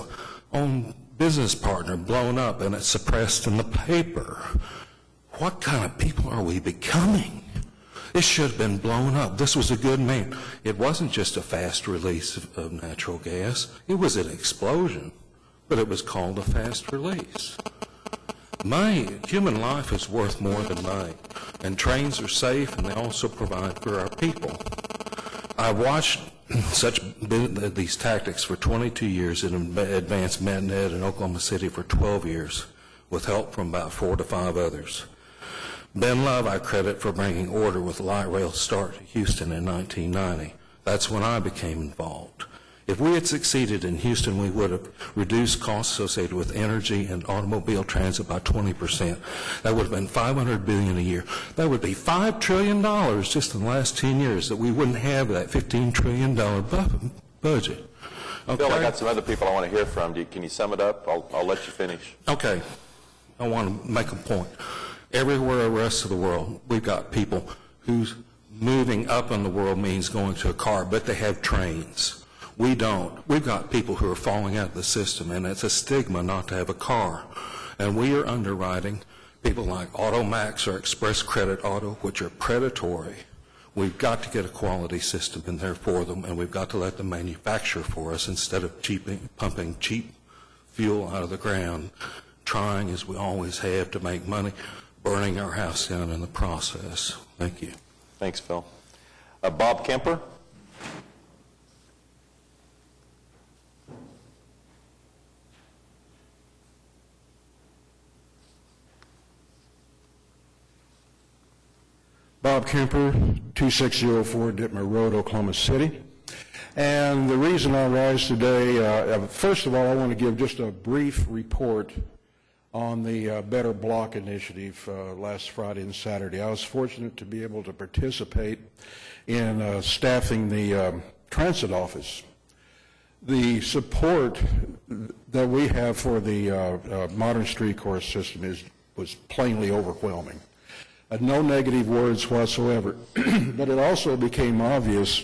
own business partner blown up and it's suppressed in the paper. what kind of people are we becoming? It should have been blown up. This was a good man. It wasn't just a fast release of natural gas. It was an explosion, but it was called a fast release. Human life is worth more than money, and trains are safe, and they also provide for our people. I've watched these tactics for 22 years in Advanced MetNet in Oklahoma City for 12 years, with help from about 4 to 5 others. Ben Love I credit for bringing order with light rail start to Houston in 1990. That's when I became involved. If we had succeeded in Houston, we would have reduced costs associated with energy and automobile transit by 20%. That would have been $500 billion a year. That would be $5 trillion just in the last 10 years that we wouldn't have that $15 trillion budget. Okay? Bill, I got some other people I want to hear from. Can you sum it up? I'll let you finish. Okay. I want to make a point. Everywhere the rest of the world, we've got people whose moving up in the world means going to a car, but they have trains. We don't. We've got people who are falling out of the system, and it's a stigma not to have a car. And we are underwriting people like AutoMax or Express Credit Auto, which are predatory. We've got to get a quality system in there for them, and we've got to let them manufacture for us instead of pumping cheap fuel out of the ground, trying, as we always have, to make money, burning our house down in the process. Thank you. Thanks, Phil. Bob Kemper? Bob Kemper, 2604 Dittmer Road, Oklahoma City. And the reason I rise today, first of all, I want to give just a brief report on the Better Block Initiative last Friday and Saturday. I was fortunate to be able to participate in staffing the transit office. The support that we have for the modern streetcar system was plainly overwhelming. No negative words whatsoever. But it also became obvious,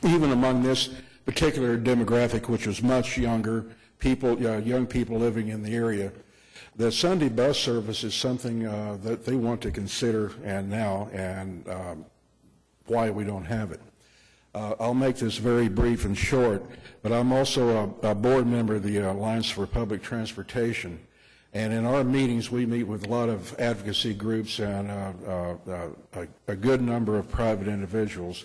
even among this particular demographic, which was much younger, young people living in the area, that Sunday bus service is something that they want to consider and why we don't have it. I'll make this very brief and short, but I'm also a board member of the Alliance for Public Transportation. And in our meetings, we meet with a lot of advocacy groups and a good number of private individuals.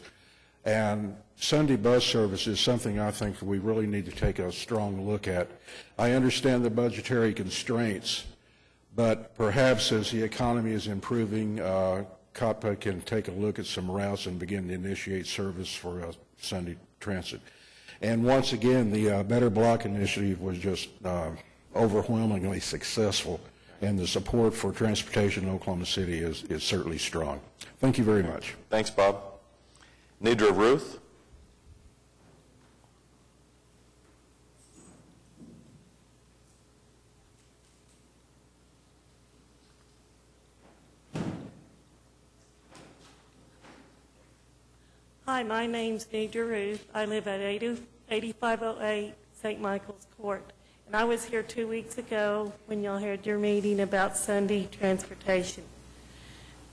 And Sunday bus service is something I think we really need to take a strong look at. I understand the budgetary constraints, but perhaps as the economy is improving, COPPA can take a look at some routes and begin to initiate service for Sunday transit. And once again, the Better Block Initiative was just overwhelmingly successful, and the support for transportation in Oklahoma City is certainly strong. Thank you very much. Thanks, Bob. Nidra Ruth? Hi, my name's Nidra Ruth. I live at 8508 St. Michael's Court. And I was here 2 weeks ago when y'all had your meeting about Sunday transportation.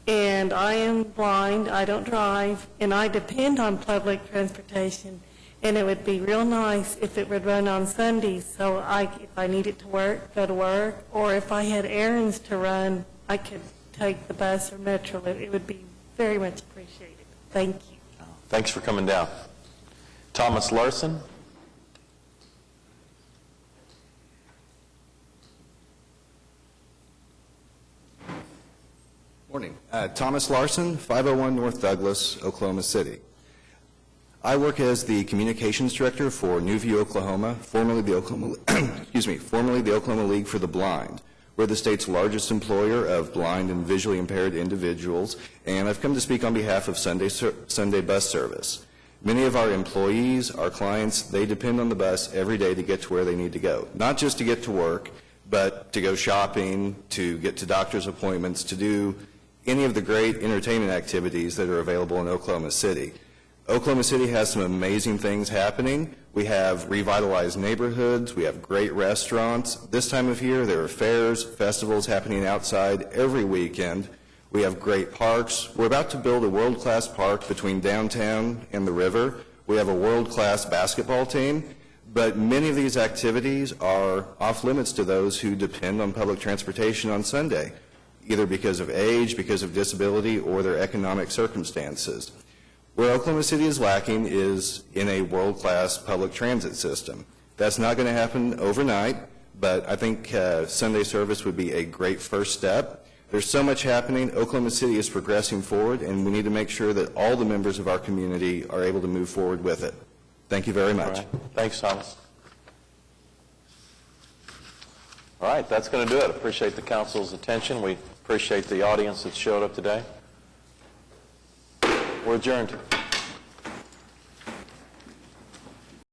And I am blind, I don't drive, and I depend on public transportation. And it would be real nice if it would run on Sundays, so if I needed to work, go to work, or if I had errands to run, I could take the bus or Metro. It would be very much appreciated. Thank you. Thanks for coming down. Thomas Larson? Morning. Thomas Larson, 501 North Douglas, Oklahoma City. I work as the communications director for New View, Oklahoma, formerly the Oklahoma League for the Blind. We're the state's largest employer of blind and visually impaired individuals, and I've come to speak on behalf of Sunday bus service. Many of our employees, our clients, they depend on the bus every day to get to where they need to go. Not just to get to work, but to go shopping, to get to doctor's appointments, to do any of the great entertainment activities that are available in Oklahoma City. Oklahoma City has some amazing things happening. We have revitalized neighborhoods. We have great restaurants. This time of year, there are fairs, festivals happening outside every weekend. We have great parks. We're about to build a world-class park between downtown and the river. We have a world-class basketball team. But many of these activities are off limits to those who depend on public transportation on Sunday, either because of age, because of disability, or their economic circumstances. Where Oklahoma City is lacking is in a world-class public transit system. That's not going to happen overnight, but I think Sunday service would be a great first step. There's so much happening. Oklahoma City is progressing forward, and we need to make sure that all the members of our community are able to move forward with it. Thank you very much. All right. Thanks, Thomas. All right, that's going to do it. Appreciate the council's attention. We appreciate the audience that showed up today. We're adjourned.